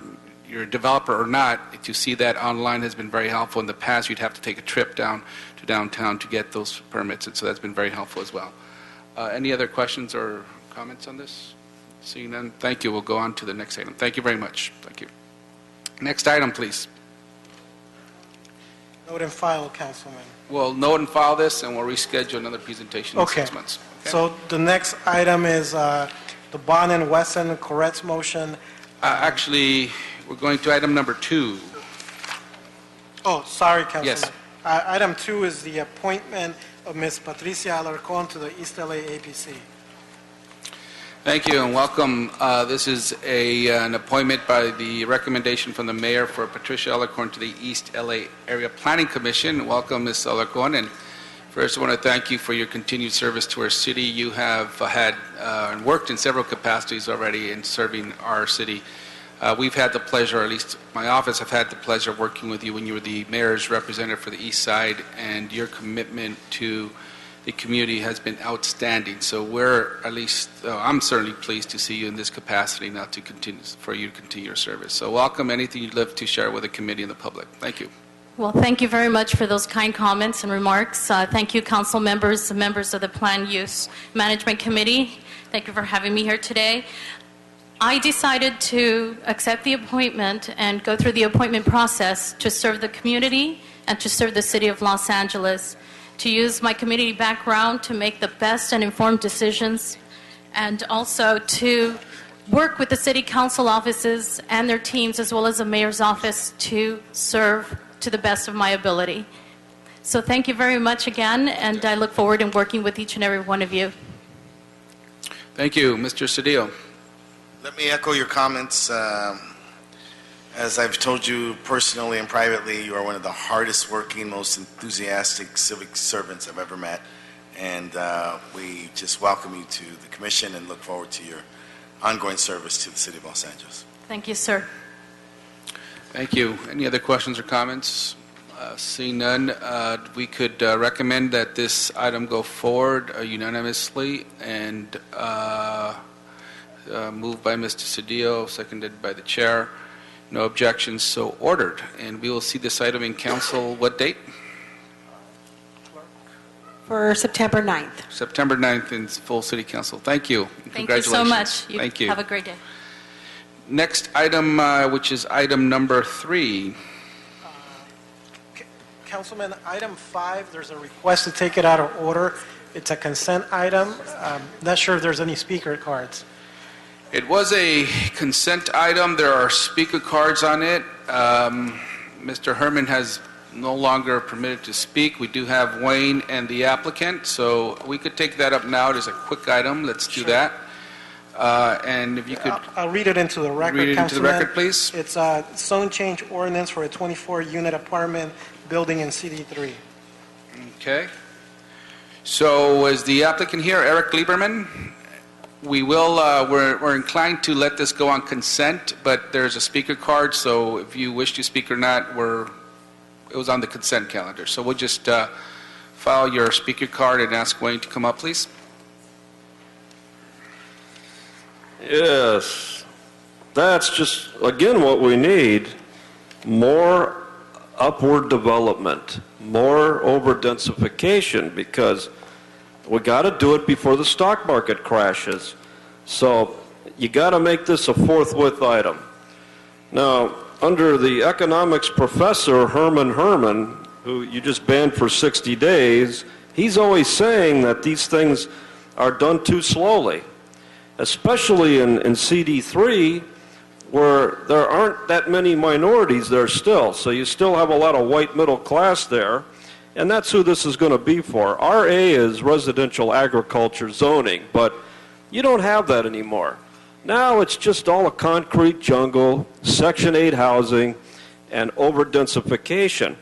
you're a developer or not. To see that online has been very helpful. In the past, you'd have to take a trip down to downtown to get those permits, and so that's been very helpful as well. Any other questions or comments on this? Seeing none, thank you. We'll go on to the next item. Thank you very much. Thank you. Next item, please. Note and file, Councilman. We'll note and file this, and we'll reschedule another presentation in 6 months. Okay. So the next item is the Bond and Wesson Corretz motion. Actually, we're going to item number 2. Oh, sorry, Councilman. Yes. Item 2 is the appointment of Ms. Patricia Alarcon to the East LA ABC. Thank you and welcome. This is an appointment by the recommendation from the mayor for Patricia Alarcon to the East LA Area Planning Commission. Welcome, Ms. Alarcon. And First, I want to thank you for your continued service to our city. You have had and worked in several capacities already in serving our city. We've had the pleasure, or at least my office have had the pleasure of working with you when you were the mayor's representative for the East Side, and your commitment to the community has been outstanding. So we're, at least, I'm certainly pleased to see you in this capacity now to continue, for you to continue your service. So welcome. Anything you'd love to share with the committee and the public. Thank you. Well, thank you very much for those kind comments and remarks. Thank you, council members, the members of the Plan Use Management Committee. Thank you for having me here today. I decided to accept the appointment and go through the appointment process to serve the community and to serve the city of Los Angeles, to use my community background to make the best and informed decisions, and also to work with the city council offices and their teams, as well as the mayor's office, to serve to the best of my ability. So thank you very much again, and I look forward to working with each and every one of you. Thank you. Mr. Cedillo. Let me echo your comments. As I've told you personally and privately, you are one of the hardest working, most enthusiastic civic servants I've ever met. And we just welcome you to the commission and look forward to your ongoing service to the city of Los Angeles. Thank you, sir. Thank you. Any other questions or comments? Seeing none, we could recommend that this item go forward unanimously, and moved by Mr. Cedillo, seconded by the chair. No objections, so ordered. And we will see this item in council, what date? For September 9th. September 9th in full city council. Thank you. Thank you so much. Thank you. Have a great day. Next item, which is item number 3. Councilman, item 5, there's a request to take it out of order. It's a consent item. Not sure if there's any speaker cards. It was a consent item. There are speaker cards on it. Mr. Herman has no longer permitted to speak. We do have Wayne and the applicant, so we could take that up now. It is a quick item. Let's do that. And if you could... I'll read it into the record, read it into the Councilman. record, please. It's a zone change ordinance for a 24-unit apartment building in CD3. Okay. So is the applicant here, Eric Lieberman? We will, we're inclined to let this go on consent, but there's a speaker card, so if you wish to speak or not, it was on the consent calendar. So we'll just file your speaker card and ask Wayne to come up, please. Yes, that's just, again, what we need. More upward development, more over-densification, because we got to do it before the stock market crashes. So you got to make this a forthwith item. Now, under the economics professor, Herman, who you just banned for 60 days, he's always saying that these things are done too slowly, especially in CD3, where there aren't that many minorities there still. So you still have a lot of white middle class there. And that's who this is going to be for. RA is residential agriculture zoning, but you don't have that anymore. Now it's just all a concrete jungle, Section 8 housing, and over-densification.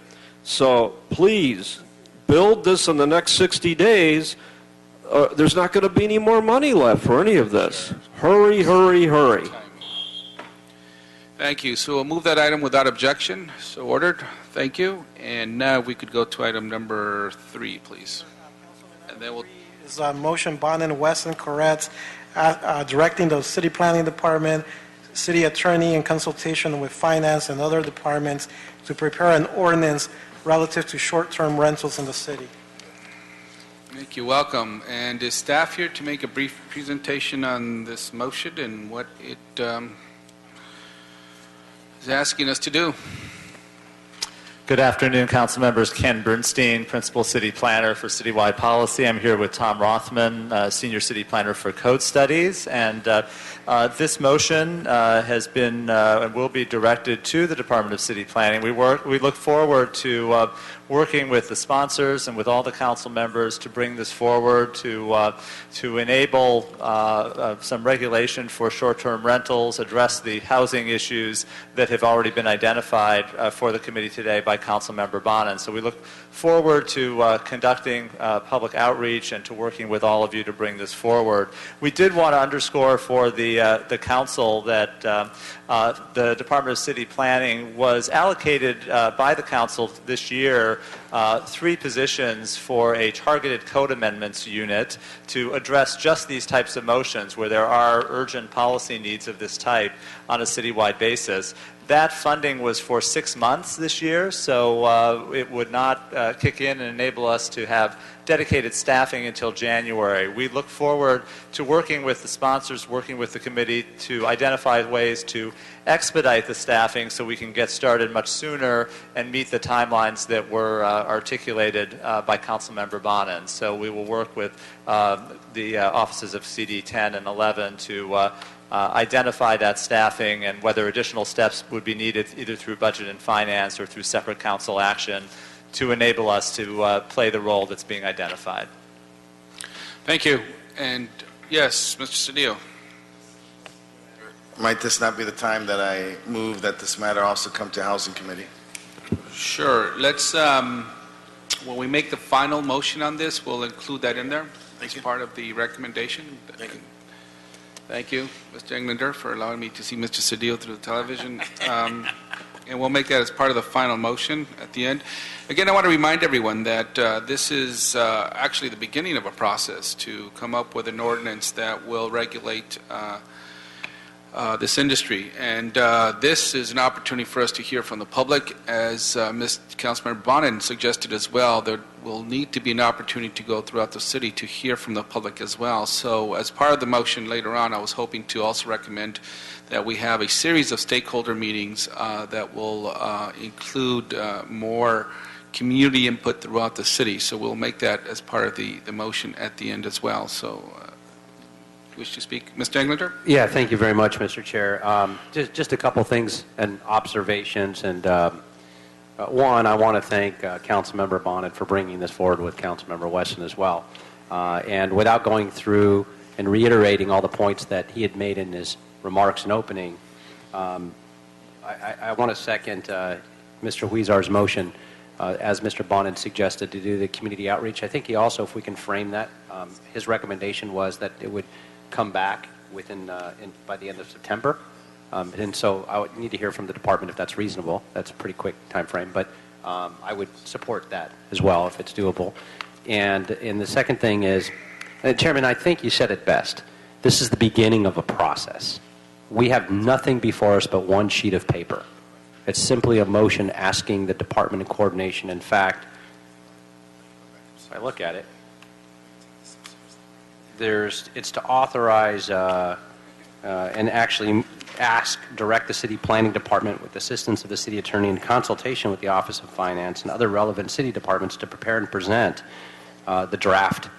So please, build this in the next 60 days. There's not going to be any more money left for any of this. Hurry, hurry, hurry. Thank you. So we'll move that item without objection. So ordered. Thank you. And now we could go to item number 3, please. And then we'll... Is a motion bonding West and Koretz, directing the city planning department, city attorney in consultation with finance and other departments to prepare an ordinance relative to short-term rentals in the city. Thank you. Welcome. And is staff here to make a brief presentation on this motion and what it is asking us to do? Good afternoon, council members. Ken Bernstein, Principal City Planner for Citywide Policy. I'm here with Tom Rothman, Senior City Planner for Code Studies. And this motion has been and will be directed to the Department of City Planning. We look forward to working with the sponsors and with all the council members to bring this forward to enable some regulation for short-term rentals, address the housing issues that have already been identified for the committee today by Councilmember Bonin. So we look forward to conducting public outreach and to working with all of you to bring this forward. We did want to underscore for the council that the Department of City Planning was allocated by the council this year 3 positions for a targeted code amendments unit to address just these types of motions where there are urgent policy needs of this type on a citywide basis. That funding was for 6 months this year, so it would not kick in and enable us to have dedicated staffing until January. We look forward to working with the sponsors, working with the committee to identify ways to expedite the staffing so we can get started much sooner and meet the timelines that were articulated by Councilmember Bonin. So we will work with the offices of CD 10 and 11 to identify that staffing and whether additional steps would be needed either through budget and finance or through separate council action to enable us to play the role that's being identified. Thank you. And yes, Mr. Cedillo. Might this not be the time that I move that this matter also come to Housing Committee? Sure. Let's, when we make the final motion on this, we'll include that in there as part of the recommendation. Thank you. Thank you, Mr. Englander, for allowing me to see Mr. Cedillo through the television. And we'll make that as part of the final motion at the end. Again, I want to remind everyone that this is actually the beginning of a process to come up with an ordinance that will regulate this industry. And this is an opportunity for us to hear from the public. As Ms. Councilmember Bonin suggested as well, there will need to be an opportunity to go throughout the city to hear from the public as well. So as part of the motion later on, I was hoping to also recommend that we have a series of stakeholder meetings that will include more community input throughout the city. So we'll make that as part of the motion at the end as well. So wish to speak? Mr. Englander? Yeah, thank you very much, Mr. Chair. Just a couple things and observations. And one, I want to thank Councilmember Bonin for bringing this forward with Councilmember Weston as well. And without going through and reiterating all the points that he had made in his remarks and opening, I want to second Mr. Huizar's motion, as Mr. Bonin suggested, to do the community outreach. I think he also, if we can frame that, his recommendation was that it would come back within by the end of September. And so I would need to hear from the department if that's reasonable. That's a pretty quick time frame, but I would support that as well if it's doable. And the second thing is, Chairman, I think you said it best. This is the beginning of a process. We have nothing before us but one sheet of paper. It's simply a motion asking the Department of Coordination. In fact, if I look at it, it's to authorize and actually direct the City Planning Department with assistance of the City Attorney in consultation with the Office of Finance and other relevant city departments to prepare and present the draft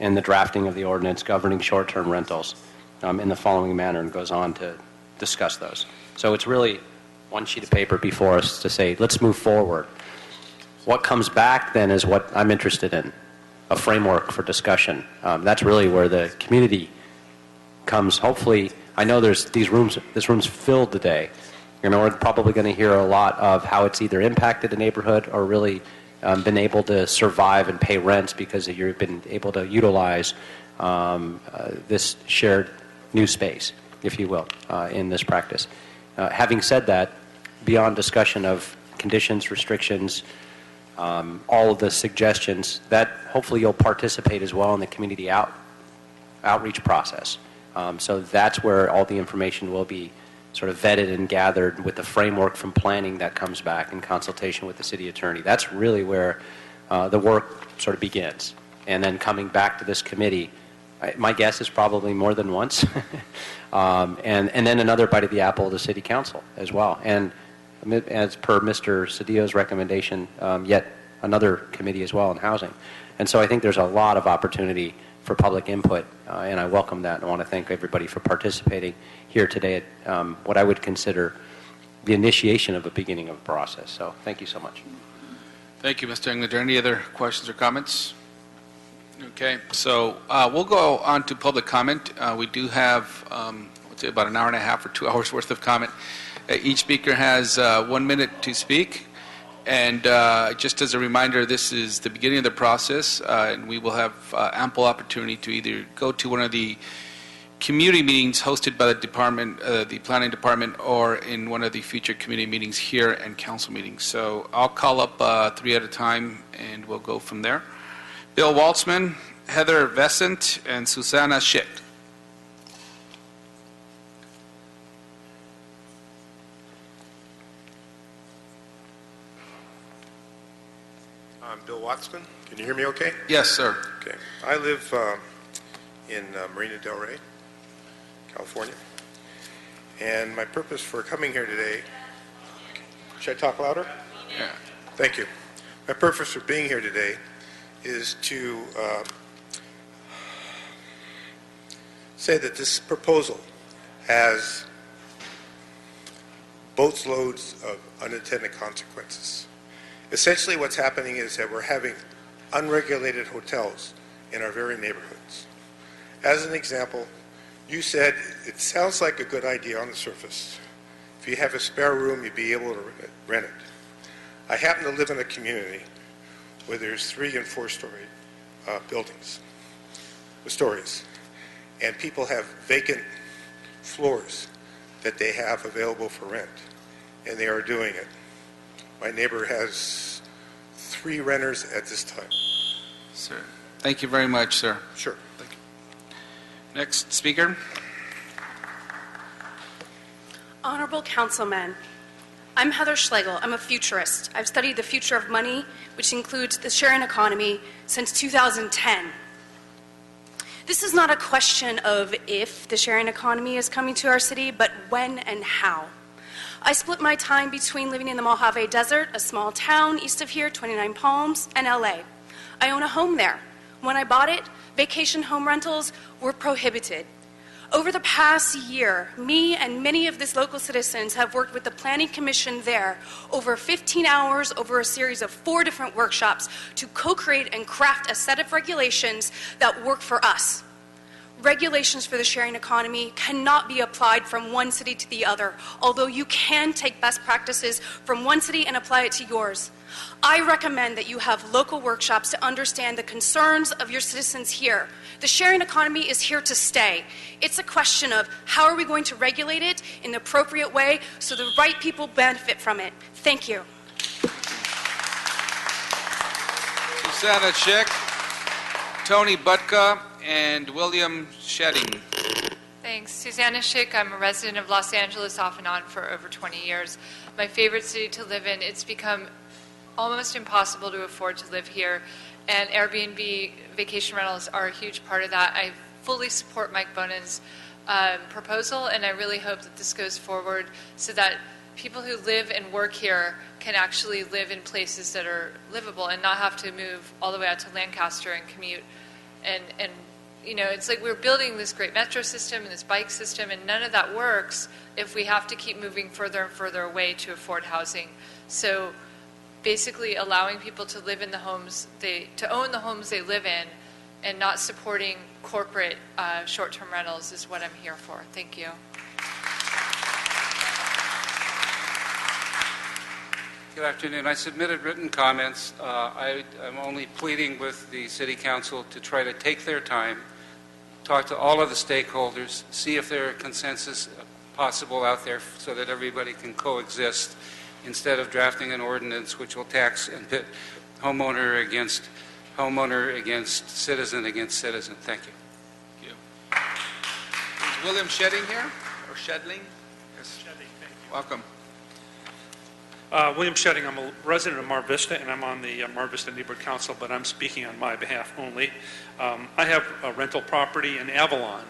and the drafting of the ordinance governing short-term rentals in the following manner, and goes on to discuss those. So it's really one sheet of paper before us to say, let's move forward. What comes back then is what I'm interested in, a framework for discussion. That's really where the community comes. Hopefully, I know this room's filled today. We're probably going to hear a lot of how it's either impacted the neighborhood or really been able to survive and pay rents because you've been able to utilize this shared new space, if you will, in this practice. Having said that, beyond discussion of conditions, restrictions, all of the suggestions, that hopefully you'll participate as well in the community outreach process. So that's where all the information will be sort of vetted and gathered with the framework from planning that comes back in consultation with the city attorney. That's really where the work sort of begins. And then coming back to this committee, my guess is probably more than once. And then another bite of the apple of the city council as well. And as per Mr. Cedillo's recommendation, yet another committee as well in housing. And so I think there's a lot of opportunity for public input, and I welcome that, and I want to thank everybody for participating here today at what I would consider the initiation of a beginning of a process. So thank you so much. Thank you, Mr. Englander. Any other questions or comments? Okay, so we'll go on to public comment. We do have, let's say, about an hour and a half or 2 hours worth of comment. Each speaker has 1 minute to speak, And just as a reminder, this is the beginning of the process, and we will have ample opportunity to either go to one of the community meetings hosted by the department, the planning department, or in one of the future community meetings here and council meetings. So I'll call up 3 at a time, and we'll go from there. Bill Waltzman, Heather Vescent, and Susanna Schick. I'm Bill Wattsman. Can you hear me okay? Yes, sir. Okay. I live in Marina Del Rey, California. And my purpose for coming here today, should I talk louder? Yeah. Thank you. My purpose for being here today is to say that this proposal has boatloads of unintended consequences. Essentially what's happening is that we're having unregulated hotels in our very neighborhoods. As an example, you said it sounds like a good idea on the surface. If you have a spare room, you'd be able to rent it. I happen to live in a community where there's 3- and 4-story buildings with stories, and people have vacant floors that they have available for rent, and they are doing it. My neighbor has 3 renters at this time. Sir, thank you very much, sir. Sure. Thank you. Next speaker. Honorable Councilman, I'm Heather Schlegel. I'm a futurist. I've studied the future of money, which includes the sharing economy, since 2010. This is not a question of if the sharing economy is coming to our city, but when and how. I split my time between living in the Mojave Desert, a small town east of here, 29 Palms, and LA. I own a home there. When I bought it, vacation home rentals were prohibited. Over the past year, me and many of these local citizens have worked with the Planning Commission there over 15 hours over a series of 4 different workshops to co-create and craft a set of regulations that work for us. Regulations for the sharing economy cannot be applied from one city to the other, although you can take best practices from one city and apply it to yours. I recommend that you have local workshops to understand the concerns of your citizens here. The sharing economy is here to stay. It's a question of how are we going to regulate it in the appropriate way so the right people benefit from it. Thank you. Susanna Schick, Tony Butka, and William Shedding. Thanks. Susanna Schick. I'm a resident of Los Angeles off and on for over 20 years. My favorite city to live in. It's become almost impossible to afford to live here, and Airbnb vacation rentals are a huge part of that. I fully support Mike Bonan's proposal, and I really hope that this goes forward so that people who live and work here can actually live in places that are livable and not have to move all the way out to Lancaster and commute. And you know, it's like we're building this great metro system and this bike system, and none of that works if we have to keep moving further and further away to afford housing. So basically allowing people to live in the homes, to own the homes they live in, and not supporting corporate short-term rentals is what I'm here for. Thank you. Good afternoon. I submitted written comments. I'm only pleading with the City Council to try to take their time, talk to all of the stakeholders, see if there are consensus possible out there so that everybody can coexist instead of drafting an ordinance which will tax and pit homeowner against citizen against citizen. Thank you. Is William Shedding here? Or Shedling? Yes. Shedding, thank you. Welcome. William Shedding, I'm a resident of Mar Vista, and I'm on the Mar Vista Neighborhood Council, but I'm speaking on my behalf only. I have a rental property in Avalon,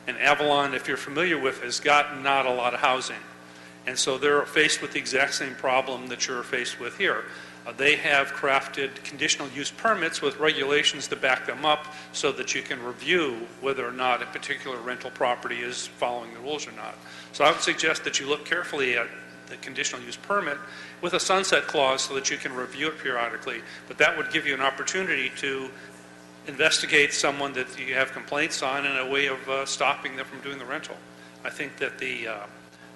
and Avalon, if you're familiar with, has got not a lot of housing. And so they're faced with the exact same problem that you're faced with here. They have crafted conditional use permits with regulations to back them up so that you can review whether or not a particular rental property is following the rules or not. So I would suggest that you look carefully at the conditional use permit with a sunset clause so that you can review it periodically. But that would give you an opportunity to investigate someone that you have complaints on in a way of stopping them from doing the rental. I think that the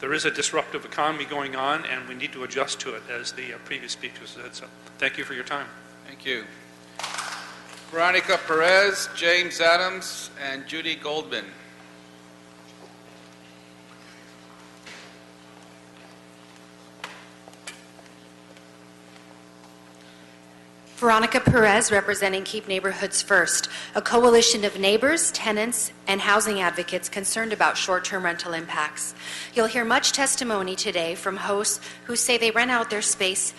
there is a disruptive economy going on, and we need to adjust to it, as the previous speaker said. So thank you for your time. Thank you. Veronica Perez, James Adams, and Judy Goldman. Veronica Perez, representing Keep Neighborhoods First, a coalition of neighbors, tenants, and housing advocates concerned about short-term rental impacts. You'll hear much testimony today from hosts who say they rent out their space,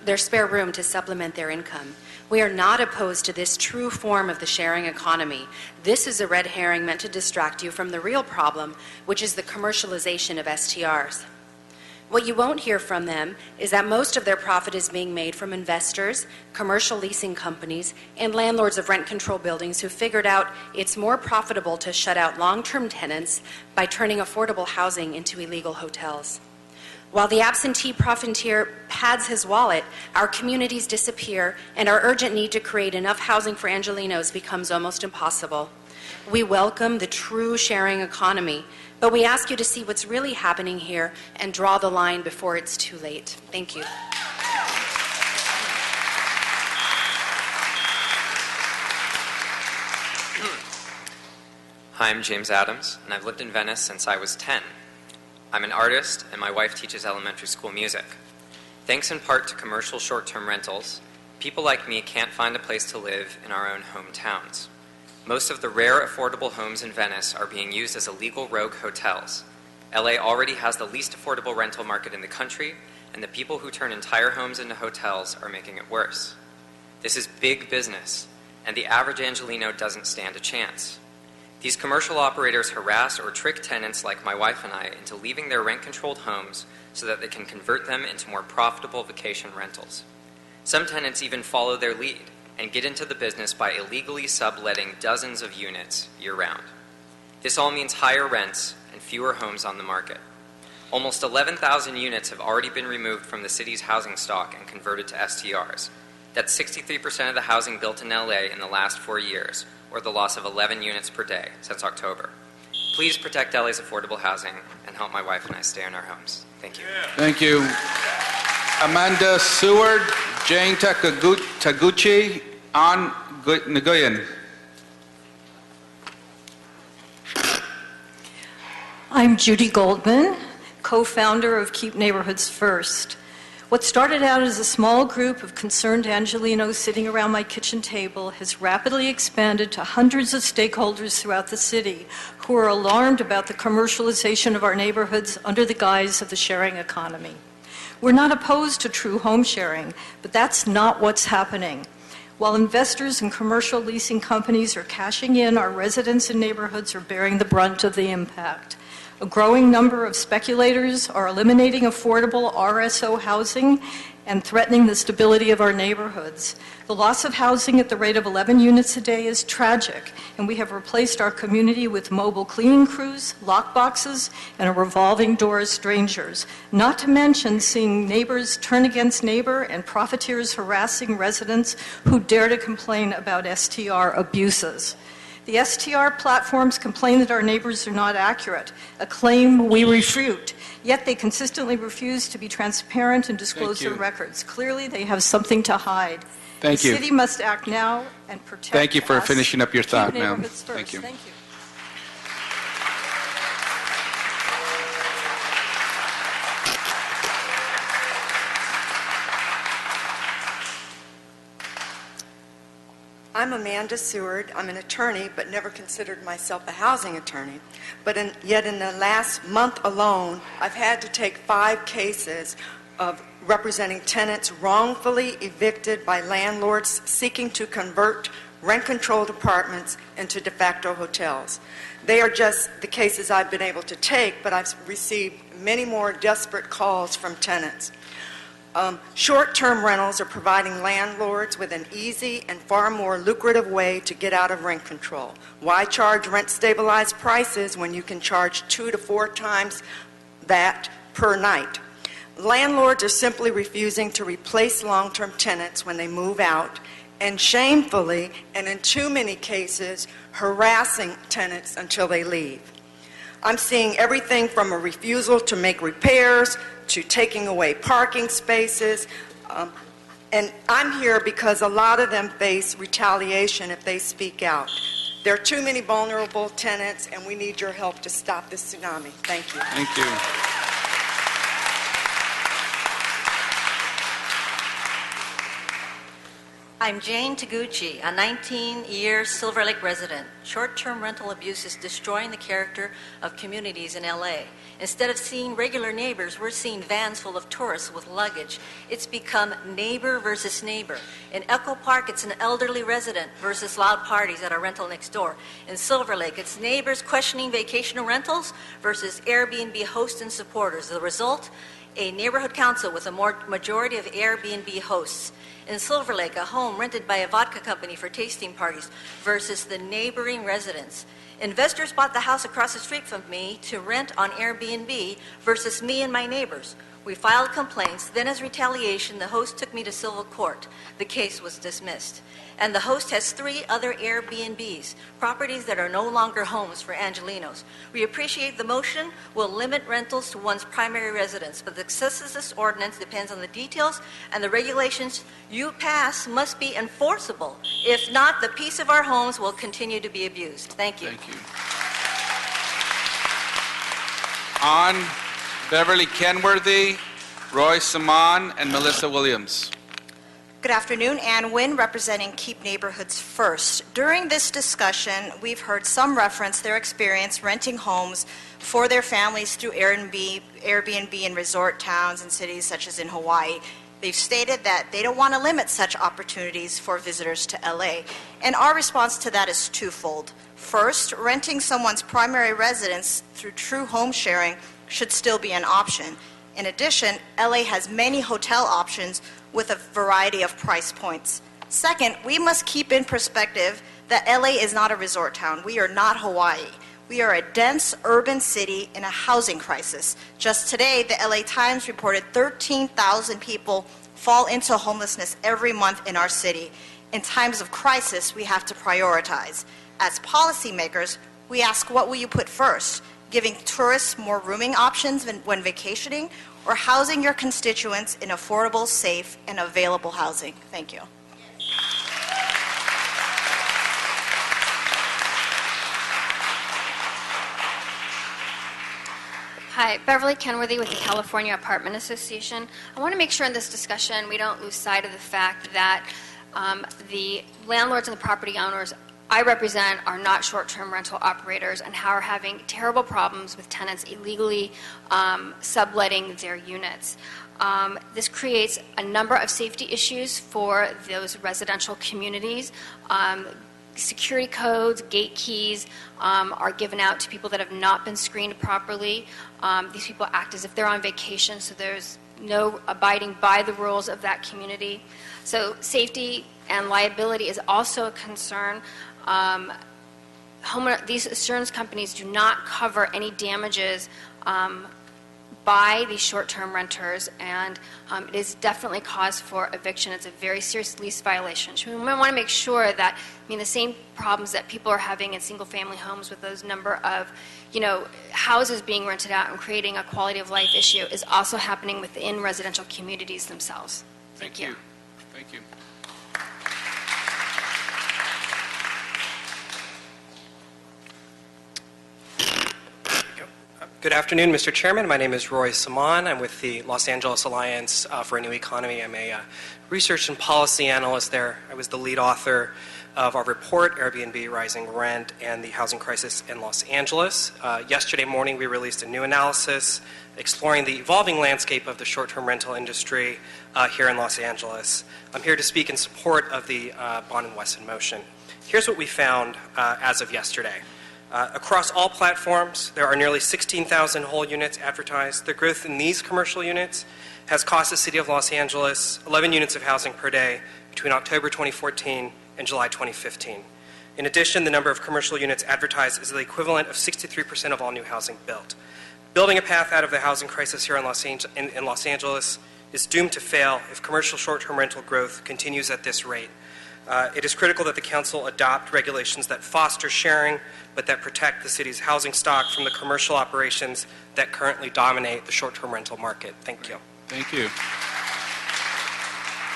their spare room to supplement their income. We are not opposed to this true form of the sharing economy. This is a red herring meant to distract you from the real problem, which is the commercialization of STRs. What you won't hear from them is that most of their profit is being made from investors, commercial leasing companies, and landlords of rent-control buildings who figured out it's more profitable to shut out long-term tenants by turning affordable housing into illegal hotels. While the absentee profiteer pads his wallet, our communities disappear, and our urgent need to create enough housing for Angelenos becomes almost impossible. We welcome the true sharing economy, but we ask you to see what's really happening here and draw the line before it's too late. Thank you. Hi, I'm James Adams, and I've lived in Venice since I was 10. I'm an artist, and my wife teaches elementary school music. Thanks in part to commercial short-term rentals, people like me can't find a place to live in our own hometowns. Most of the rare affordable homes in Venice are being used as illegal rogue hotels. LA already has the least affordable rental market in the country, and the people who turn entire homes into hotels are making it worse. This is big business, and the average Angeleno doesn't stand a chance. These commercial operators harass or trick tenants like my wife and I into leaving their rent-controlled homes so that they can convert them into more profitable vacation rentals. Some tenants even follow their lead and get into the business by illegally subletting dozens of units year-round. This all means higher rents and fewer homes on the market. Almost 11,000 units have already been removed from the city's housing stock and converted to STRs. That's 63% of the housing built in LA in the last 4 years, or the loss of 11 units per day since October. Please protect LA's affordable housing and help my wife and I stay in our homes. Thank you. Thank you. Amanda Seward, Jane Taguchi, An Nguyen. I'm Judy Goldman, co-founder of Keep Neighborhoods First. What started out as a small group of concerned Angelenos sitting around my kitchen table has rapidly expanded to hundreds of stakeholders throughout the city who are alarmed about the commercialization of our neighborhoods under the guise of the sharing economy. We're not opposed to true home sharing, but that's not what's happening. While investors and commercial leasing companies are cashing in, our residents and neighborhoods are bearing the brunt of the impact. A growing number of speculators are eliminating affordable RSO housing and threatening the stability of our neighborhoods. The loss of housing at the rate of 11 units a day is tragic, and we have replaced our community with mobile cleaning crews, lockboxes, and a revolving door of strangers, not to mention seeing neighbors turn against neighbor and profiteers harassing residents who dare to complain about STR abuses. The STR platforms complain that our neighbors are not accurate, a claim we refute, yet they consistently refuse to be transparent and disclose their records. Clearly, they have something to hide. Thank you. The city must act now and protect Thank you for us. finishing up your thought, Keep ma'am. neighborhoods first. Thank you. Thank you. I'm Amanda Seward. I'm an attorney, but never considered myself a housing attorney. But yet in the last month alone, I've had to take 5 cases of representing tenants wrongfully evicted by landlords seeking to convert rent-controlled apartments into de facto hotels. They are just the cases I've been able to take, but I've received many more desperate calls from tenants. Short-term rentals are providing landlords with an easy and far more lucrative way to get out of rent control. Why charge rent-stabilized prices when you can charge 2 to 4 times that per night? Landlords are simply refusing to replace long-term tenants when they move out, and shamefully, and in too many cases, harassing tenants until they leave. I'm seeing everything from a refusal to make repairs to taking away parking spaces. And I'm here because a lot of them face retaliation if they speak out. There are too many vulnerable tenants, and we need your help to stop this tsunami. Thank you. Thank you. I'm Jane Taguchi, a 19-year Silver Lake resident. Short-term rental abuse is destroying the character of communities in LA. Instead of seeing regular neighbors, we're seeing vans full of tourists with luggage. It's become neighbor versus neighbor. In Echo Park, it's an elderly resident versus loud parties at a rental next door. In Silver Lake, it's neighbors questioning vacation rentals versus Airbnb hosts and supporters. The result? A neighborhood council with a majority of Airbnb hosts. In Silver Lake, a home rented by a vodka company for tasting parties versus the neighboring residents. Investors bought the house across the street from me to rent on Airbnb versus me and my neighbors. We filed complaints. Then as retaliation, the host took me to civil court. The case was dismissed. And the host has 3 other Airbnbs, properties that are no longer homes for Angelenos. We appreciate the motion will limit rentals to one's primary residence, but the success of this ordinance depends on the details, and the regulations you pass must be enforceable. If not, the peace of our homes will continue to be abused. Thank you. Thank you. On Beverly Kenworthy, Roy Saman, and Melissa Williams. Good afternoon, Ann Wynn, representing Keep Neighborhoods First. During this discussion, we've heard some reference their experience renting homes for their families through Airbnb in resort towns and cities such as in Hawaii. They've stated that they don't want to limit such opportunities for visitors to LA. And our response to that is twofold. First, renting someone's primary residence through true home sharing should still be an option. In addition, LA has many hotel options with a variety of price points. Second, we must keep in perspective that LA is not a resort town. We are not Hawaii. We are a dense urban city in a housing crisis. Just today, the LA Times reported 13,000 people fall into homelessness every month in our city. In times of crisis, we have to prioritize. As policymakers, we ask, what will you put first? Giving tourists more rooming options when vacationing, or housing your constituents in affordable, safe, and available housing? Thank you. Hi, Beverly Kenworthy with the California Apartment Association. I want to make sure in this discussion we don't lose sight of the fact that the landlords and the property owners I represent are not short-term rental operators and are having terrible problems with tenants illegally subletting their units. This creates a number of safety issues for those residential communities. Security codes, gate keys are given out to people that have not been screened properly. These people act as if they're on vacation, so there's no abiding by the rules of that community. So safety and liability is also a concern. These insurance companies do not cover any damages by these short-term renters, and it is definitely cause for eviction. It's a very serious lease violation. So we want to make sure that, the same problems that people are having in single-family homes with those number of, houses being rented out and creating a quality of life issue is also happening within residential communities themselves. Thank you. Thank you. Good afternoon, Mr. Chairman. My name is Roy Saman. I'm with the Los Angeles Alliance for a New Economy. I'm a research and policy analyst there. I was the lead author of our report, Airbnb Rising Rent and the Housing Crisis in Los Angeles. Yesterday morning, we released a new analysis exploring the evolving landscape of the short-term rental industry here in Los Angeles. I'm here to speak in support of the Bond and Wesson motion. Here's what we found as of yesterday. Across all platforms, there are nearly 16,000 whole units advertised. The growth in these commercial units has cost the City of Los Angeles 11 units of housing per day between October 2014 and July 2015. In addition, the number of commercial units advertised is the equivalent of 63% of all new housing built. Building a path out of the housing crisis here in Los Angeles is doomed to fail if commercial short-term rental growth continues at this rate. It is critical that the council adopt regulations that foster sharing, but that protect the city's housing stock from the commercial operations that currently dominate the short-term rental market. Thank you. Thank you.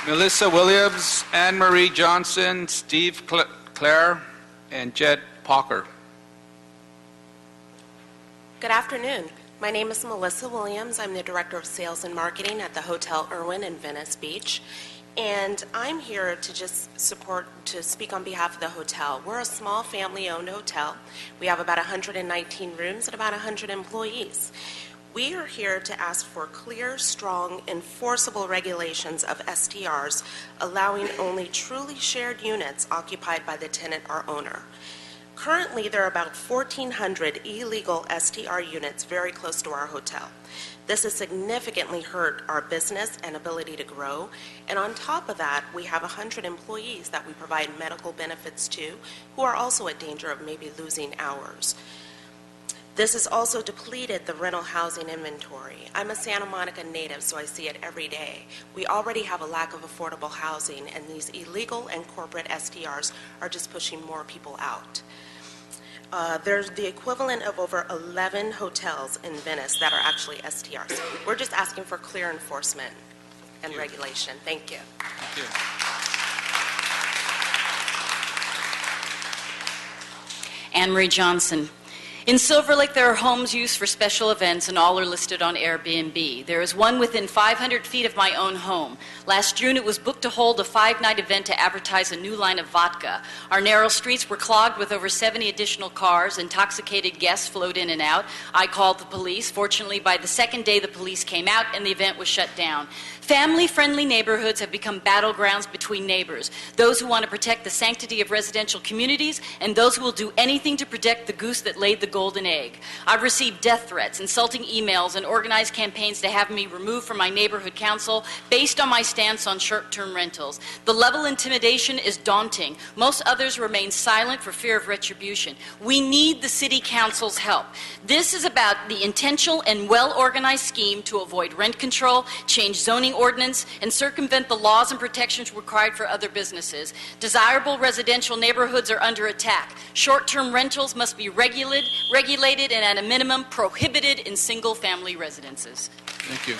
Melissa Williams, Anne Marie Johnson, Steve Clare, and Jed Pocker. Good afternoon. My name is Melissa Williams. I'm the Director of Sales and Marketing at the Hotel Irwin in Venice Beach. And I'm here to just speak on behalf of the hotel. We're a small family-owned hotel. We have about 119 rooms and about 100 employees. We are here to ask for clear, strong, enforceable regulations of STRs, allowing only truly shared units occupied by the tenant or owner. Currently, there are about 1,400 illegal STR units very close to our hotel. This has significantly hurt our business and ability to grow. And on top of that, we have 100 employees that we provide medical benefits to who are also at danger of maybe losing hours. This has also depleted the rental housing inventory. I'm a Santa Monica native, so I see it every day. We already have a lack of affordable housing, and these illegal and corporate STRs are just pushing more people out. There's the equivalent of over 11 hotels in Venice that are actually STRs. We're just asking for clear enforcement and regulation. Thank you. Thank you. Anne Marie Johnson. In Silver Lake, there are homes used for special events, and all are listed on Airbnb. There is one within 500 feet of my own home. Last June, it was booked to hold a 5-night event to advertise a new line of vodka. Our narrow streets were clogged with over 70 additional cars. Intoxicated guests flowed in and out. I called the police. Fortunately, by the second day, the police came out, and the event was shut down. Family-friendly neighborhoods have become battlegrounds between neighbors, those who want to protect the sanctity of residential communities and those who will do anything to protect the goose that laid the golden egg. I've received death threats, insulting emails, and organized campaigns to have me removed from my neighborhood council based on my stance on short-term rentals. The level of intimidation is daunting. Most others remain silent for fear of retribution. We need the city council's help. This is about the intentional and well-organized scheme to avoid rent control, change zoning ordinance, and circumvent the laws and protections required for other businesses. Desirable residential neighborhoods are under attack. Short-term rentals must be regulated and at a minimum prohibited in single-family residences. Thank you.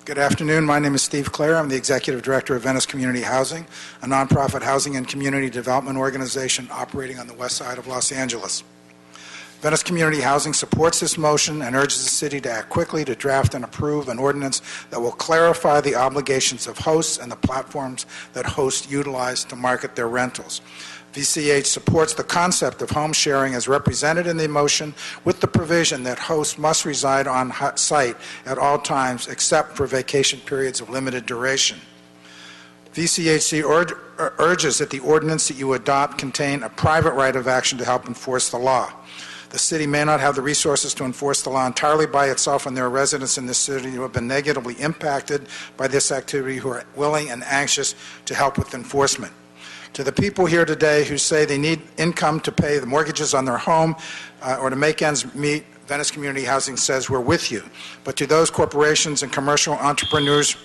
Good afternoon. My name is Steve Clare. I'm the Executive Director of Venice Community Housing, a nonprofit housing and community development organization operating on the west side of Los Angeles. Venice Community Housing supports this motion and urges the city to act quickly to draft and approve an ordinance that will clarify the obligations of hosts and the platforms that hosts utilize to market their rentals. VCH supports the concept of home sharing as represented in the motion, with the provision that hosts must reside on site at all times except for vacation periods of limited duration. VCHC urges that the ordinance that you adopt contain a private right of action to help enforce the law. The city may not have the resources to enforce the law entirely by itself, and there are residents in this city who have been negatively impacted by this activity who are willing and anxious to help with enforcement. To the people here today who say they need income to pay the mortgages on their home or to make ends meet, Venice Community Housing says we're with you. But to those corporations and commercial entrepreneurs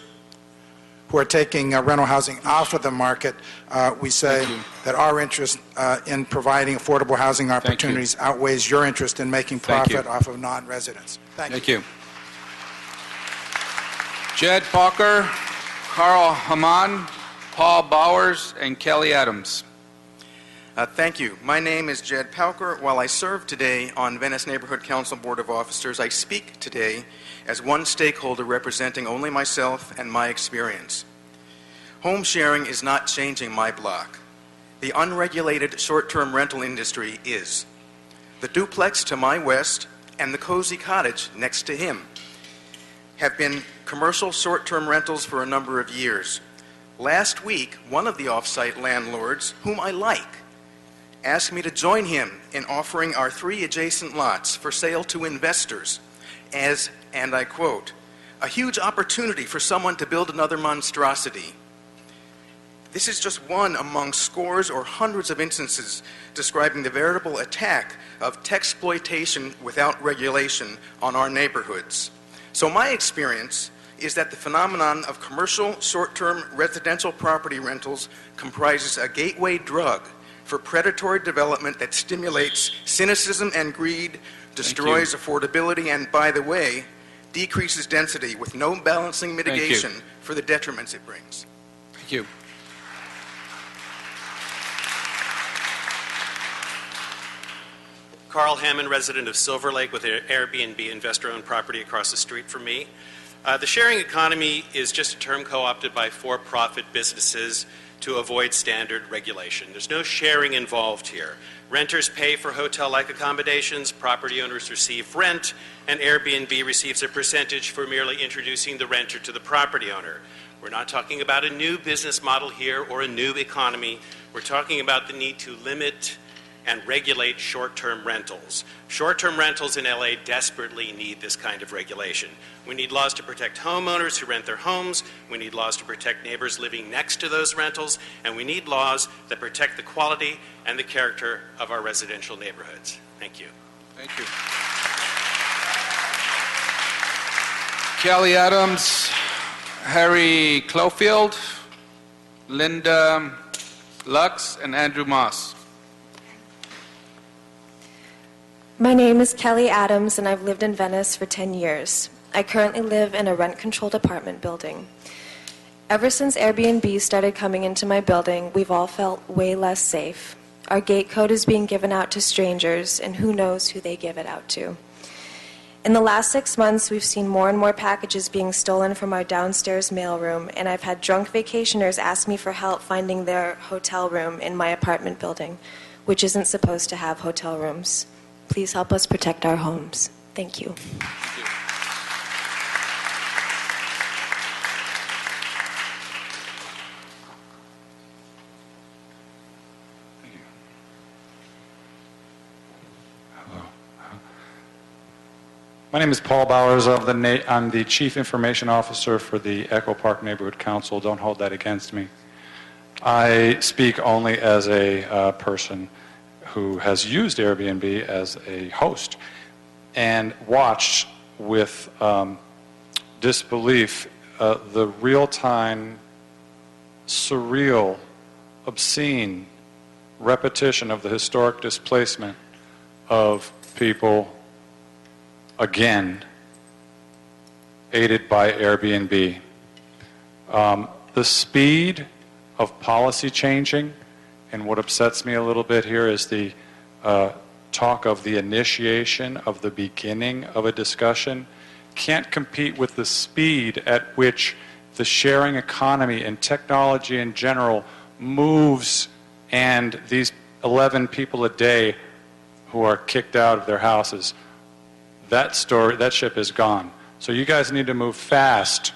who are taking rental housing off of the market, we say that our interest in providing affordable housing opportunities outweighs your interest in making profit off of non-residents. Thank you. Jed Pocker, Carl Hamann, Paul Bowers, and Kelly Adams. Thank you. My name is Jed Pauker. While I serve today on Venice Neighborhood Council Board of Officers, I speak today as one stakeholder representing only myself and my experience. Home sharing is not changing my block. The unregulated short-term rental industry is. The duplex to my west and the cozy cottage next to him have been commercial short-term rentals for a number of years. Last week, one of the off-site landlords, whom I like, asked me to join him in offering our 3 adjacent lots for sale to investors as, and I quote, a huge opportunity for someone to build another monstrosity. This is just one among scores or hundreds of instances describing the veritable attack of techsploitation without regulation on our neighborhoods. So my experience is that the phenomenon of commercial short-term residential property rentals comprises a gateway drug for predatory development that stimulates cynicism and greed, destroys affordability, and, by the way, decreases density with no balancing mitigation for the detriments it brings. Thank you. Carl Hammond, resident of Silver Lake with an Airbnb investor-owned property across the street from me. The sharing economy is just a term co-opted by for-profit businesses to avoid standard regulation. There's no sharing involved here. Renters pay for hotel-like accommodations, property owners receive rent, and Airbnb receives a percentage for merely introducing the renter to the property owner. We're not talking about a new business model here or a new economy. We're talking about the need to limit and regulate short-term rentals. Short-term rentals in LA desperately need this kind of regulation. We need laws to protect homeowners who rent their homes, we need laws to protect neighbors living next to those rentals, and we need laws that protect the quality and the character of our residential neighborhoods. Thank you. Thank you. Kelly Adams, Harry Clofield, Linda Lux, and Andrew Moss. My name is Kelly Adams, and I've lived in Venice for 10 years. I currently live in a rent-controlled apartment building. Ever since Airbnb started coming into my building, we've all felt way less safe. Our gate code is being given out to strangers, and who knows who they give it out to. In the last 6 months, we've seen more and more packages being stolen from our downstairs mailroom, and I've had drunk vacationers ask me for help finding their hotel room in my apartment building, which isn't supposed to have hotel rooms. Please help us protect our homes. Thank you. Thank you. Hello. My name is Paul Bowers. I'm the Chief Information Officer for the Echo Park Neighborhood Council. Don't hold that against me. I speak only as a person who has used Airbnb as a host and watched with disbelief the real-time, surreal, obscene repetition of the historic displacement of people, again, aided by Airbnb. The speed of policy changing, and what upsets me a little bit here is the talk of the initiation of the beginning of a discussion can't compete with the speed at which the sharing economy and technology in general moves, and these 11 people a day who are kicked out of their houses, that ship is gone. So you guys need to move fast.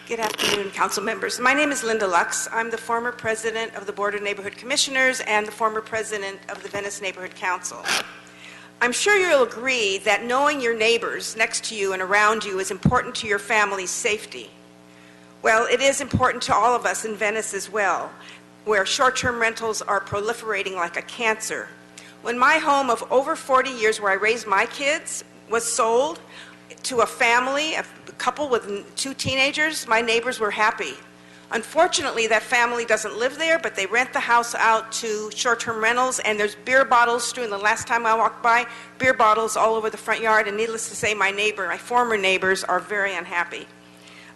Good afternoon, council members. My name is Linda Lux. I'm the former president of the Board of Neighborhood Commissioners and the former president of the Venice Neighborhood Council. I'm sure you'll agree that knowing your neighbors next to you and around you is important to your family's safety. Well, it is important to all of us in Venice as well, where short-term rentals are proliferating like a cancer. When my home of over 40 years where I raised my kids was sold to a family, a couple with 2 teenagers, my neighbors were happy. Unfortunately, that family doesn't live there, but they rent the house out to short-term rentals, and there's beer bottles strewn. The last time I walked by, beer bottles all over the front yard, and needless to say, my former neighbors are very unhappy.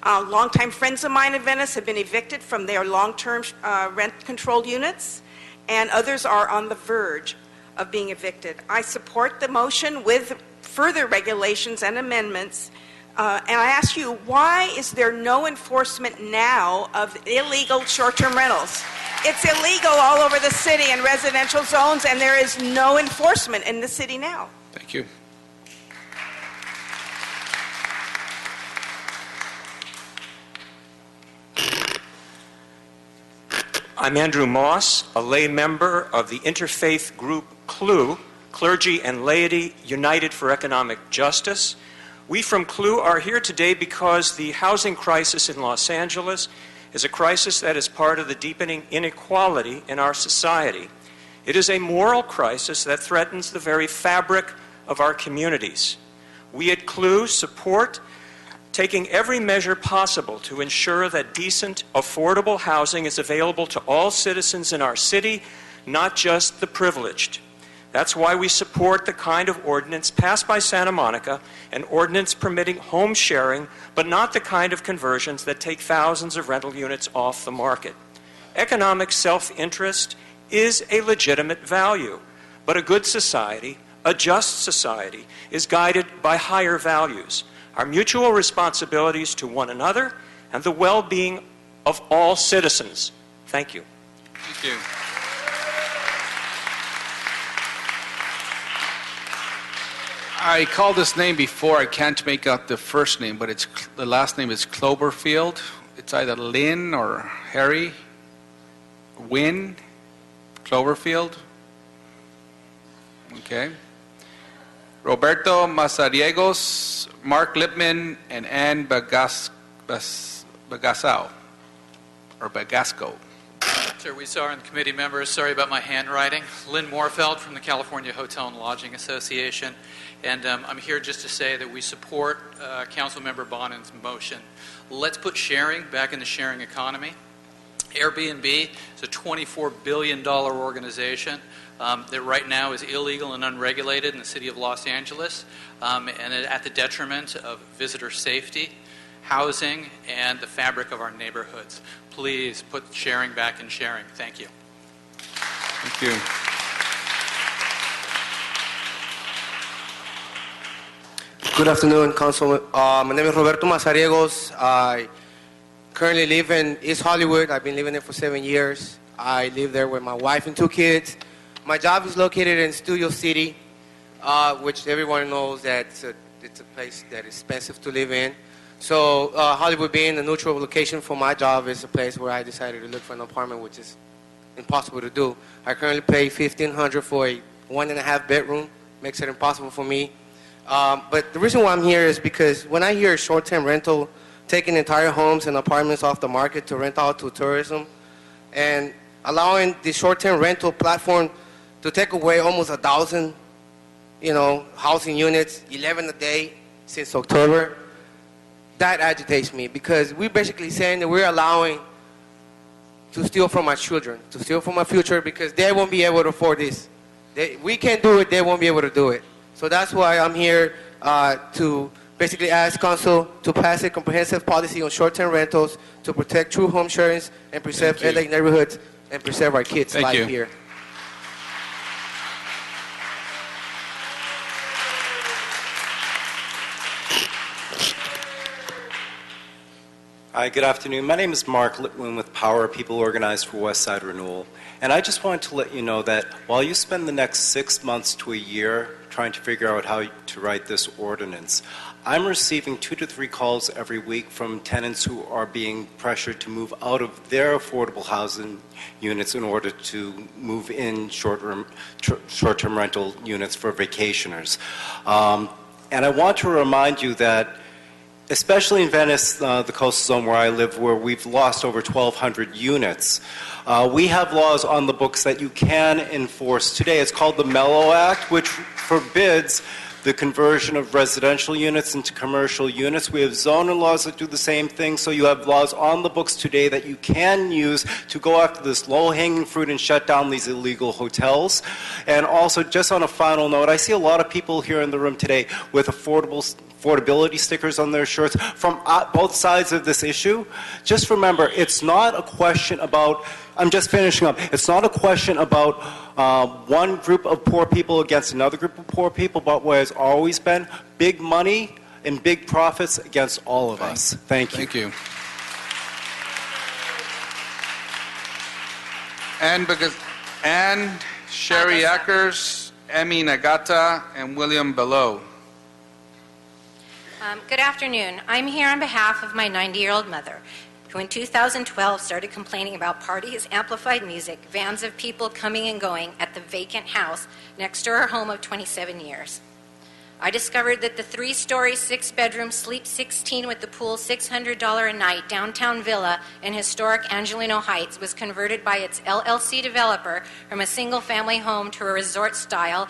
Longtime friends of mine in Venice have been evicted from their long-term rent-controlled units, and others are on the verge of being evicted. I support the motion with further regulations and amendments. And I ask you, why is there no enforcement now of illegal short-term rentals? It's illegal all over the city in residential zones, and there is no enforcement in the city now. Thank you. I'm Andrew Moss, a lay member of the interfaith group CLU, Clergy and Laity United for Economic Justice. We from CLU are here today because the housing crisis in Los Angeles is a crisis that is part of the deepening inequality in our society. It is a moral crisis that threatens the very fabric of our communities. We at CLU support taking every measure possible to ensure that decent, affordable housing is available to all citizens in our city, not just the privileged. That's why we support the kind of ordinance passed by Santa Monica, an ordinance permitting home sharing, but not the kind of conversions that take thousands of rental units off the market. Economic self-interest is a legitimate value, but a good society, a just society, is guided by higher values, our mutual responsibilities to one another, and the well-being of all citizens. Thank you. Thank you. I called this name before. I can't make out the first name, but the last name is Cloverfield. It's either Lynn or Harry. Wynn. Cloverfield. Okay. Roberto Mazariegos, Mark Lipman, and Ann Bagasao. Or Bagasco. Sir, we saw in committee members, sorry about my handwriting. Lynn Moorfeld from the California Hotel and Lodging Association. And I'm here just to say that we support Councilmember Bonin's motion. Let's put sharing back in the sharing economy. Airbnb is a $24 billion organization that right now is illegal and unregulated in the city of Los Angeles, and at the detriment of visitor safety, housing, and the fabric of our neighborhoods. Please put sharing back in sharing. Thank you. Thank you. Good afternoon, Council. My name is Roberto Mazariegos. I currently live in East Hollywood. I've been living there for 7 years. I live there with my wife and 2 kids. My job is located in Studio City, which everyone knows that it's a place that is expensive to live in. So Hollywood being a neutral location for my job is a place where I decided to look for an apartment, which is impossible to do. I currently pay $1,500 for a 1.5 bedroom. Makes it impossible for me. But the reason why I'm here is because when I hear short-term rental, taking entire homes and apartments off the market to rent out to tourism, and allowing the short-term rental platform to take away almost 1,000, housing units, 11 a day since October, that agitates me because we're basically saying that we're allowing to steal from our children, to steal from our future because they won't be able to afford this. We can't do it, they won't be able to do it. So that's why I'm here to basically ask Council to pass a comprehensive policy on short-term rentals to protect true home sharings and preserve LA neighborhoods and preserve our kids' life here. Hi, good afternoon. My name is Mark Litwin with Power People Organized for Westside Renewal. And I just wanted to let you know that while you spend the next 6 months to a year trying to figure out how to write this ordinance, I'm receiving 2 to 3 calls every week from tenants who are being pressured to move out of their affordable housing units in order to move in short-term rental units for vacationers. And I want to remind you that especially in Venice, the coastal zone where I live, where we've lost over 1,200 units, we have laws on the books that you can enforce today. It's called the Mellow Act, which forbids the conversion of residential units into commercial units. We have zoning laws that do the same thing, so you have laws on the books today that you can use to go after this low-hanging fruit and shut down these illegal hotels. And also, just on a final note, I see a lot of people here in the room today with affordability stickers on their shirts from both sides of this issue. Just remember, it's not a question about, I'm just finishing up, it's not a question about one group of poor people against another group of poor people, but what has always been big money and big profits against all of us. Thank you. Thank you. Ann Sherry Ackers, Emmy Nagata, and William Below. Good afternoon. I'm here on behalf of my 90-year-old mother, who in 2012 started complaining about parties, amplified music, vans of people coming and going at the vacant house next to her home of 27 years. I discovered that the 3-story, 6-bedroom, sleep 16 with the pool, $600 a night downtown villa in historic Angelino Heights was converted by its LLC developer from a single-family home to a resort-style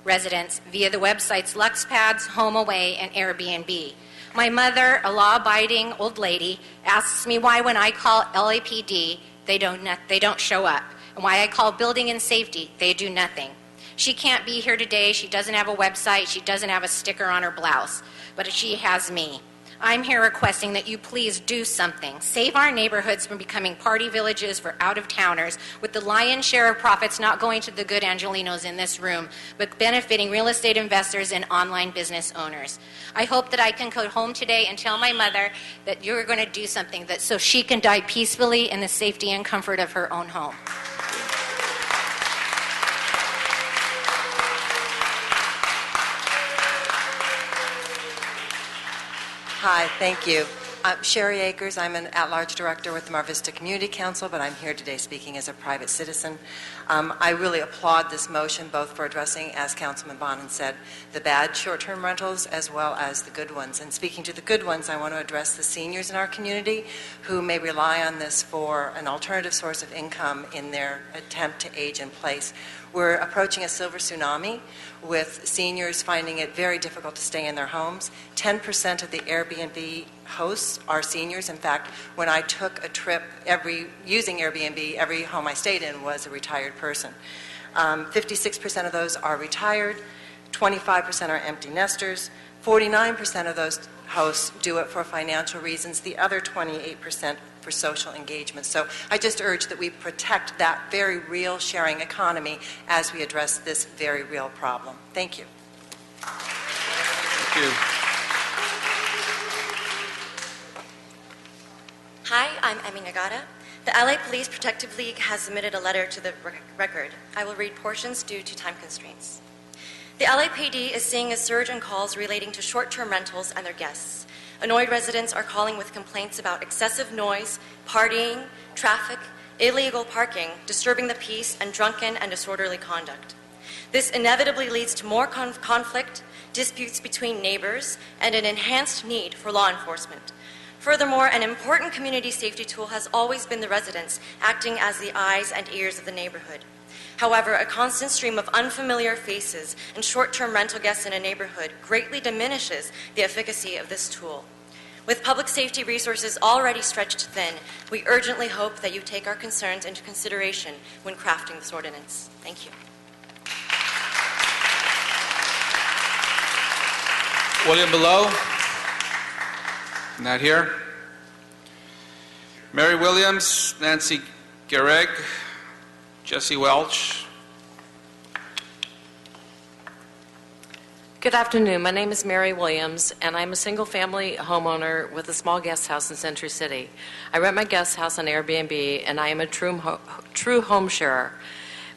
residence via the websites LuxPads, HomeAway, and Airbnb. My mother, a law-abiding old lady, asks me why when I call LAPD, they don't show up, and why I call building and safety, they do nothing. She can't be here today. She doesn't have a website. She doesn't have a sticker on her blouse. But she has me. I'm here requesting that you please do something. Save our neighborhoods from becoming party villages for out-of-towners, with the lion's share of profits not going to the good Angelinos in this room, but benefiting real estate investors and online business owners. I hope that I can go home today and tell my mother that you're going to do something so she can die peacefully in the safety and comfort of her own home. Hi, thank you. I'm Sherry Akers. I'm an at-large director with the Mar Vista Community Council, but I'm here today speaking as a private citizen. I really applaud this motion, both for addressing, as Councilman Bonin said, the bad short-term rentals as well as the good ones. And speaking to the good ones, I want to address the seniors in our community who may rely on this for an alternative source of income in their attempt to age in place. We're approaching a silver tsunami with seniors finding it very difficult to stay in their homes. 10% of the Airbnb hosts are seniors. In fact, when I took a trip using Airbnb, every home I stayed in was a retired person. 56% of those are retired, 25% are empty nesters, 49% of those hosts do it for financial reasons, the other 28% for social engagement. So I just urge that we protect that very real sharing economy as we address this very real problem. Thank you. Thank you. Hi, I'm Emmy Nagata. The LA Police Protective League has submitted a letter to the record. I will read portions due to time constraints. The LAPD is seeing a surge in calls relating to short-term rentals and their guests. Annoyed residents are calling with complaints about excessive noise, partying, traffic, illegal parking, disturbing the peace, and drunken and disorderly conduct. This inevitably leads to more conflict, disputes between neighbors, and an enhanced need for law enforcement. Furthermore, an important community safety tool has always been the residents, acting as the eyes and ears of the neighborhood. However, a constant stream of unfamiliar faces and short-term rental guests in a neighborhood greatly diminishes the efficacy of this tool. With public safety resources already stretched thin, we urgently hope that you take our concerns into consideration when crafting this ordinance. Thank you. William Below? Not here. Mary Williams, Nancy Gareg, Jesse Welch. Good afternoon. My name is Mary Williams, and I'm a single-family homeowner with a small guest house in Century City. I rent my guest house on Airbnb, and I am a true home sharer.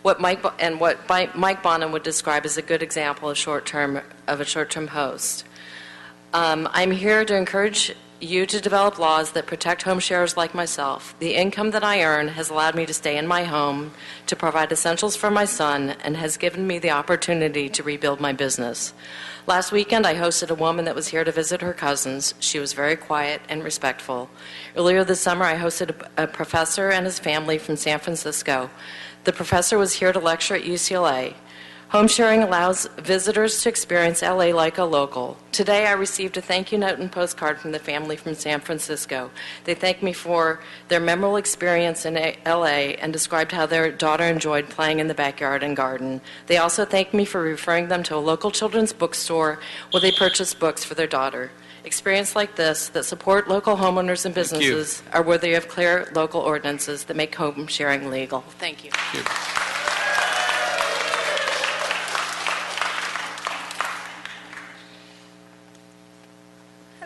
What Mike Bonin would describe as a good example of a short-term host. I'm here to encourage you to develop laws that protect home sharers like myself. The income that I earn has allowed me to stay in my home, to provide essentials for my son, and has given me the opportunity to rebuild my business. Last weekend, I hosted a woman that was here to visit her cousins. She was very quiet and respectful. Earlier this summer, I hosted a professor and his family from San Francisco. The professor was here to lecture at UCLA. Home sharing allows visitors to experience LA like a local. Today I received a thank you note and postcard from the family from San Francisco. They thanked me for their memorable experience in LA and described how their daughter enjoyed playing in the backyard and garden. They also thanked me for referring them to a local children's bookstore where they purchased books for their daughter. Experience like this that support local homeowners and businesses are worthy of clear local ordinances that make home sharing legal. Thank you. Thank you.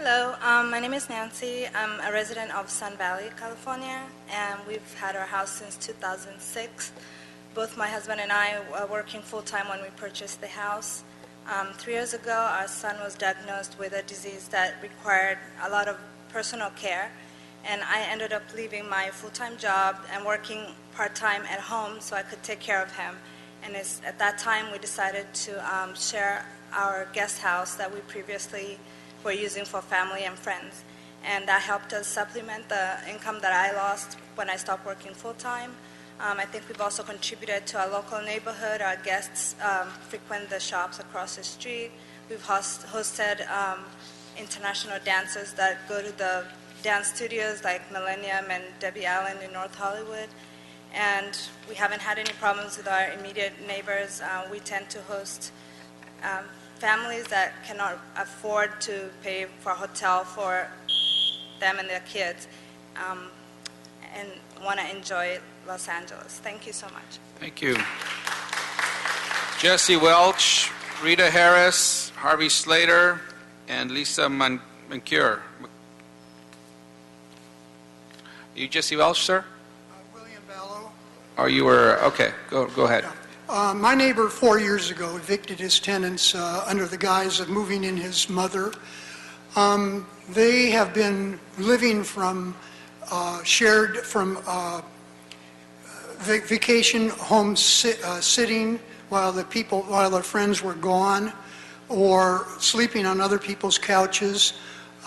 Hello, my name is Nancy. I'm a resident of Sun Valley, California, and we've had our house since 2006. Both my husband and I were working full-time when we purchased the house. 3 years ago, our son was diagnosed with a disease that required a lot of personal care, and I ended up leaving my full-time job and working part-time at home so I could take care of him. And at that time, we decided to share our guest house that we previously were using for family and friends. And that helped us supplement the income that I lost when I stopped working full-time. I think we've also contributed to our local neighborhood. Our guests frequent the shops across the street. We've hosted international dancers that go to the dance studios like Millennium and Debbie Allen in North Hollywood. And we haven't had any problems with our immediate neighbors. We tend to host families that cannot afford to pay for a hotel for them and their kids and want to enjoy Los Angeles. Thank you so much. Thank you. Jesse Welch, Rita Harris, Harvey Slater, and Lisa Mancure. Are you Jesse Welch, sir? William Ballo. Oh, you were, okay, go ahead. My neighbor 4 years ago evicted his tenants under the guise of moving in his mother. They have been living from vacation home sitting while their friends were gone, or sleeping on other people's couches.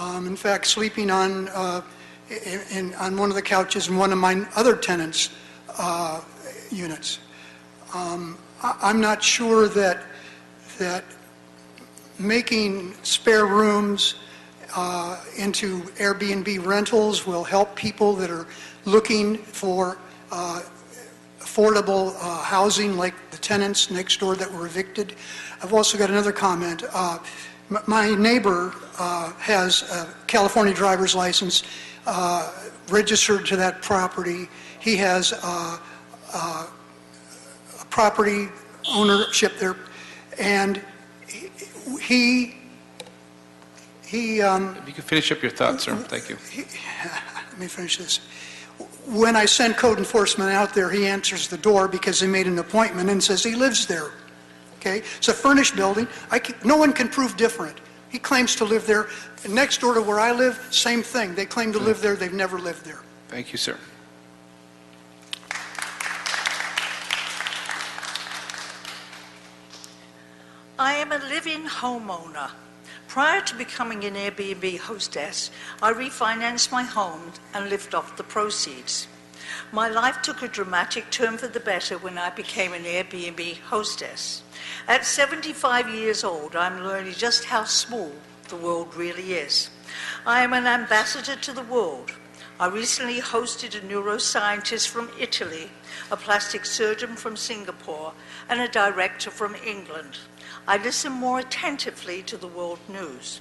In fact, sleeping on one of the couches in one of my other tenants' units. I'm not sure that making spare rooms into Airbnb rentals will help people that are looking for affordable housing, like the tenants next door that were evicted. I've also got another comment. My neighbor has a California driver's license registered to that property. He has property ownership there, and he if you could finish up your thoughts, sir. Thank you. Let me finish this. When I send code enforcement out there, he answers the door because they made an appointment and says he lives there. Okay, it's a furnished building. No one can prove different. He claims to live there. And next door to where I live, same thing. They claim to live there. They've never lived there. Thank you, sir. I am a living homeowner. Prior to becoming an Airbnb hostess, I refinanced my home and lived off the proceeds. My life took a dramatic turn for the better when I became an Airbnb hostess. At 75 years old, I'm learning just how small the world really is. I am an ambassador to the world. I recently hosted a neuroscientist from Italy, a plastic surgeon from Singapore, and a director from England. I listen more attentively to the world news.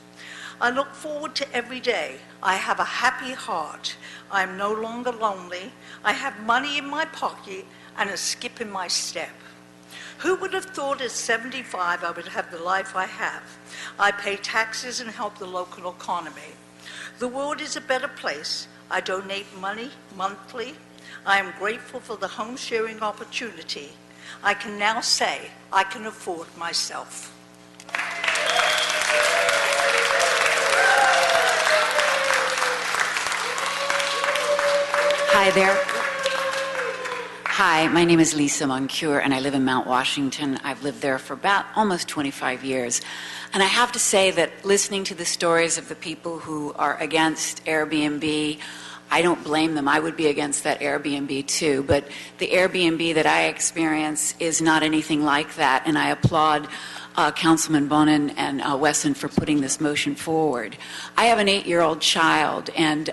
I look forward to every day. I have a happy heart. I am no longer lonely. I have money in my pocket and a skip in my step. Who would have thought at 75 I would have the life I have? I pay taxes and help the local economy. The world is a better place. I donate money monthly. I am grateful for the home sharing opportunity. I can now say I can afford myself. Hi there. Hi, my name is Lisa Mancure, and I live in Mount Washington. I've lived there for about almost 25 years. And I have to say that listening to the stories of the people who are against Airbnb, I don't blame them. I would be against that Airbnb too. But the Airbnb that I experience is not anything like that. And I applaud Councilman Bonin and Wesson for putting this motion forward. I have an 8-year-old child, and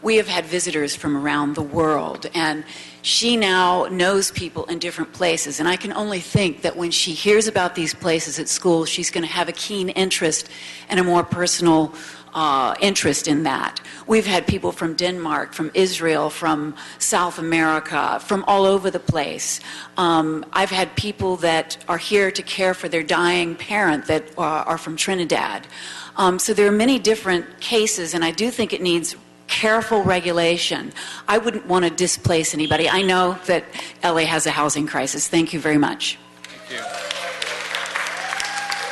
we have had visitors from around the world. And she now knows people in different places. And I can only think that when she hears about these places at school, she's going to have a keen interest and a more personal interest in that. We've had people from Denmark, from Israel, from South America, from all over the place. I've had people that are here to care for their dying parent that are from Trinidad. So there are many different cases, and I do think it needs careful regulation. I wouldn't want to displace anybody. I know that LA has a housing crisis. Thank you very much. Thank you.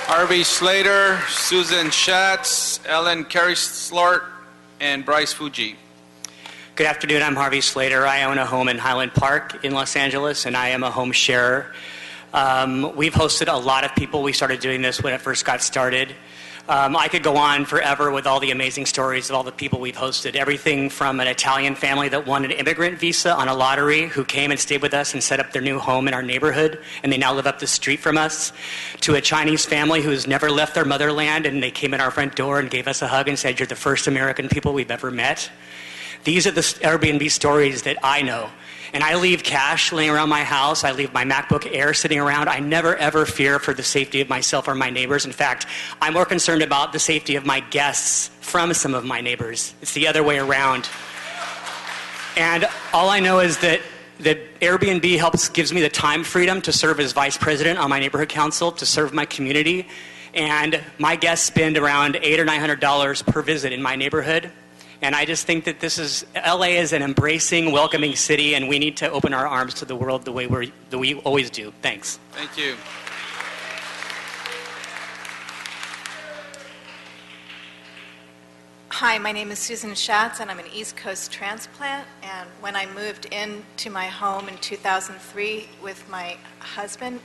Harvey Slater, Susan Schatz, Ellen Karisfort, and Bryce Fuji. Good afternoon, I'm Harvey Slater. I own a home in Highland Park in Los Angeles, and I am a home sharer. We've hosted a lot of people. We started doing this when it first got started. I could go on forever with all the amazing stories of all the people we've hosted. Everything from an Italian family that won an immigrant visa on a lottery who came and stayed with us and set up their new home in our neighborhood, and they now live up the street from us, to a Chinese family who's never left their motherland, and they came in our front door and gave us a hug and said, "You're the first American people we've ever met." These are the Airbnb stories that I know. And I leave cash laying around my house. I leave my MacBook Air sitting around. I never, ever fear for the safety of myself or my neighbors. In fact, I'm more concerned about the safety of my guests from some of my neighbors. It's the other way around. And all I know is that Airbnb gives me the time freedom to serve as vice president on my neighborhood council, to serve my community. And my guests spend around $800 or $900 per visit in my neighborhood. And I just think that LA is an embracing, welcoming city, and we need to open our arms to the world the way we always do. Thanks. Thank you. Hi, my name is Susan Schatz, and I'm an East Coast transplant. And when I moved into my home in 2003 with my husband,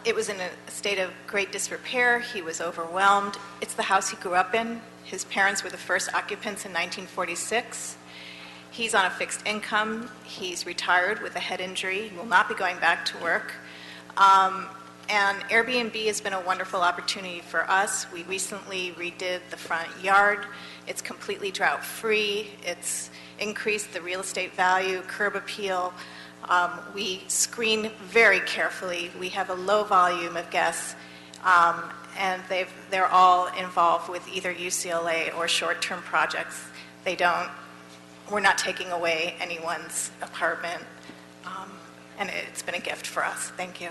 it was in a state of great disrepair. He was overwhelmed. It's the house he grew up in. His parents were the first occupants in 1946. He's on a fixed income. He's retired with a head injury. He will not be going back to work. And Airbnb has been a wonderful opportunity for us. We recently redid the front yard. It's completely drought-free. It's increased the real estate value, curb appeal. We screen very carefully. We have a low volume of guests. And they're all involved with either UCLA or short-term projects. We're not taking away anyone's apartment, and it's been a gift for us. Thank you.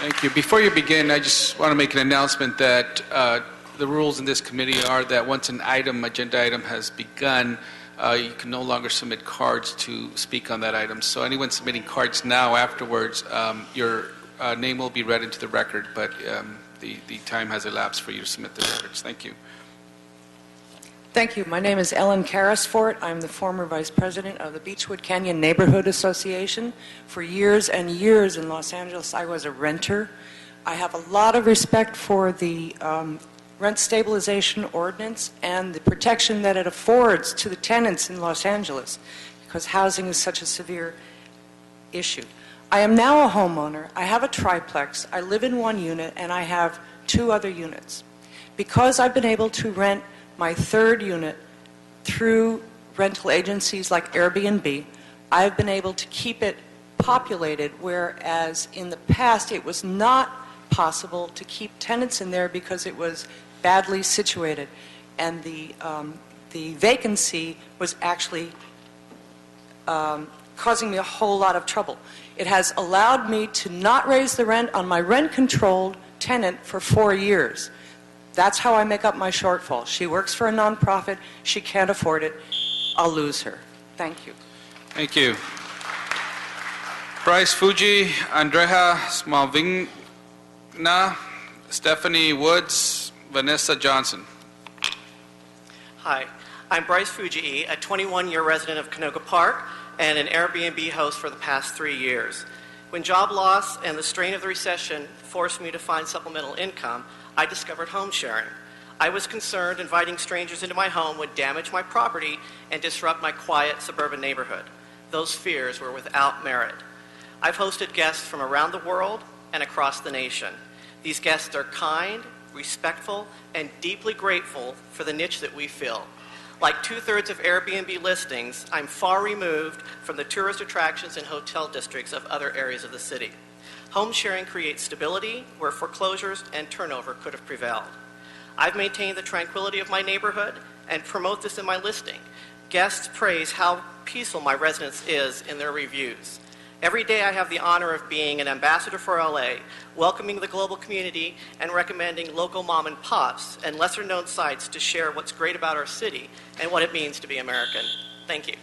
Thank you. Before you begin, I just want to make an announcement that the rules in this committee are that once an agenda item has begun, you can no longer submit cards to speak on that item. So anyone submitting cards now afterwards, your name will be read into the record, but the time has elapsed for you to submit the records. Thank you. Thank you. My name is Ellen Karisfort. I'm the former vice president of the Beechwood Canyon Neighborhood Association. For years and years in Los Angeles, I was a renter. I have a lot of respect for the rent stabilization ordinance and the protection that it affords to the tenants in Los Angeles, because housing is such a severe issue. I am now a homeowner. I have a triplex. I live in one unit, and I have 2 other units. Because I've been able to rent my 3rd unit through rental agencies like Airbnb, I've been able to keep it populated, whereas in the past it was not possible to keep tenants in there because it was badly situated, and the vacancy was actually causing me a whole lot of trouble. It has allowed me to not raise the rent on my rent-controlled tenant for 4 years. That's how I make up my shortfall. She works for a nonprofit. She can't afford it. I'll lose her. Thank you. Thank you. Bryce Fuji, Andreas Mcvina, Stephanie Woods, Vanessa Johnson. Hi, I'm Bryce Fuji, a 21-year resident of Canoga Park and an Airbnb host for the past 3 years. When job loss and the strain of the recession forced me to find supplemental income, I discovered home sharing. I was concerned inviting strangers into my home would damage my property and disrupt my quiet suburban neighborhood. Those fears were without merit. I've hosted guests from around the world and across the nation. These guests are kind, respectful, and deeply grateful for the niche that we fill. Like 2/3 of Airbnb listings, I'm far removed from the tourist attractions and hotel districts of other areas of the city. Home sharing creates stability where foreclosures and turnover could have prevailed. I've maintained the tranquility of my neighborhood and promote this in my listing. Guests praise how peaceful my residence is in their reviews. Every day I have the honor of being an ambassador for LA, welcoming the global community and recommending local mom and pops and lesser known sites to share what's great about our city and what it means to be American. Thank you.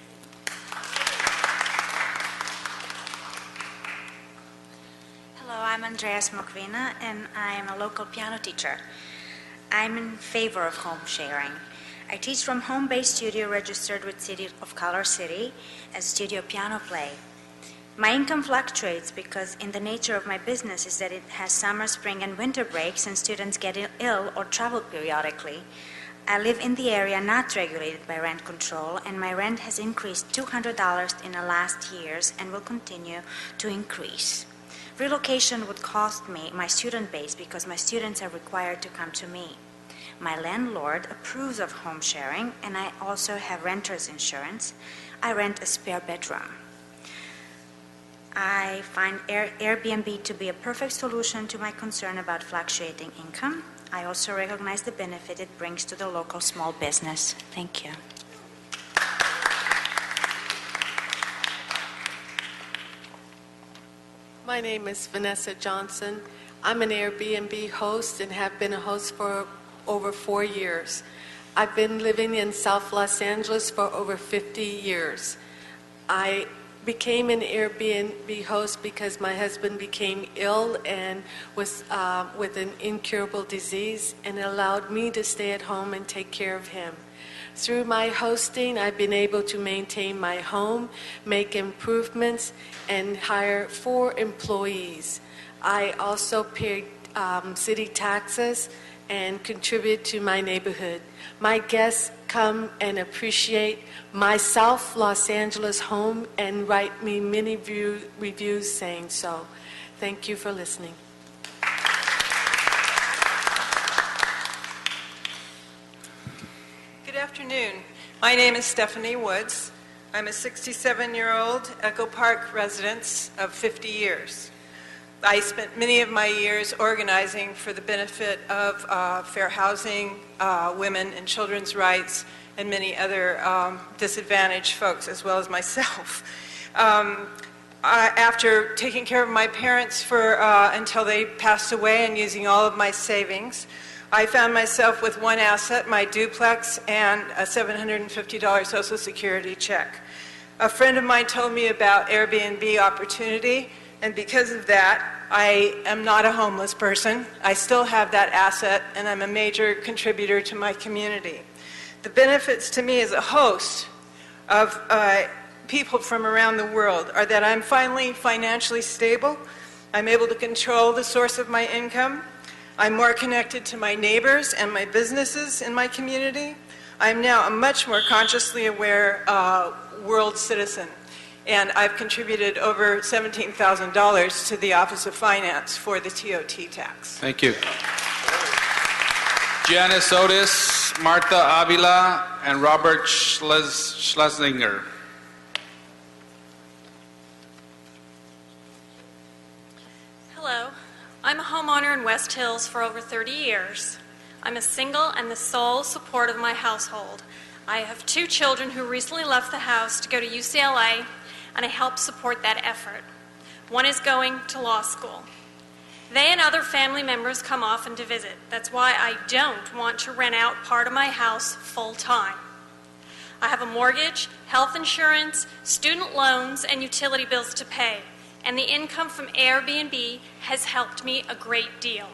Hello, I'm Andreas Mcvina and I am a local piano teacher. I'm in favor of home sharing. I teach from home-based studio registered with City of Color City as studio piano play. My income fluctuates because in the nature of my business is that it has summer, spring, and winter breaks and students get ill or travel periodically. I live in the area not regulated by rent control, and my rent has increased $200 in the last years and will continue to increase. Relocation would cost me my student base because my students are required to come to me. My landlord approves of home sharing, and I also have renter's insurance. I rent a spare bedroom. I find Airbnb to be a perfect solution to my concern about fluctuating income. I also recognize the benefit it brings to the local small business. Thank you. My name is Vanessa Johnson. I'm an Airbnb host and have been a host for over 4 years. I've been living in South Los Angeles for over 50 years. I became an Airbnb host because my husband became ill and was with an incurable disease, and it allowed me to stay at home and take care of him. Through my hosting, I've been able to maintain my home, make improvements, and hire 4 employees. I also pay city taxes and contribute to my neighborhood. My guests come and appreciate my South Los Angeles home and write me many reviews saying so. Thank you for listening. Good afternoon. My name is Stephanie Woods. I'm a 67-year-old Echo Park resident of 50 years. I spent many of my years organizing for the benefit of fair housing, women and children's rights, and many other disadvantaged folks, as well as myself. After taking care of my parents until they passed away and using all of my savings, I found myself with one asset, my duplex, and a $750 Social Security check. A friend of mine told me about Airbnb opportunity, and because of that, I am not a homeless person. I still have that asset, and I'm a major contributor to my community. The benefits to me as a host of people from around the world are that I'm finally financially stable. I'm able to control the source of my income. I'm more connected to my neighbors and my businesses in my community. I'm now a much more consciously aware world citizen. And I've contributed over $17,000 to the Office of Finance for the TOT tax. Thank you. Janice Otis, Martha Avila, and Robert Schlesinger. Hello. I'm a homeowner in West Hills for over 30 years. I'm a single and the sole support of my household. I have 2 children who recently left the house to go to UCLA, and I help support that effort. One is going to law school. They and other family members come often to visit. That's why I don't want to rent out part of my house full-time. I have a mortgage, health insurance, student loans, and utility bills to pay, and the income from Airbnb has helped me a great deal.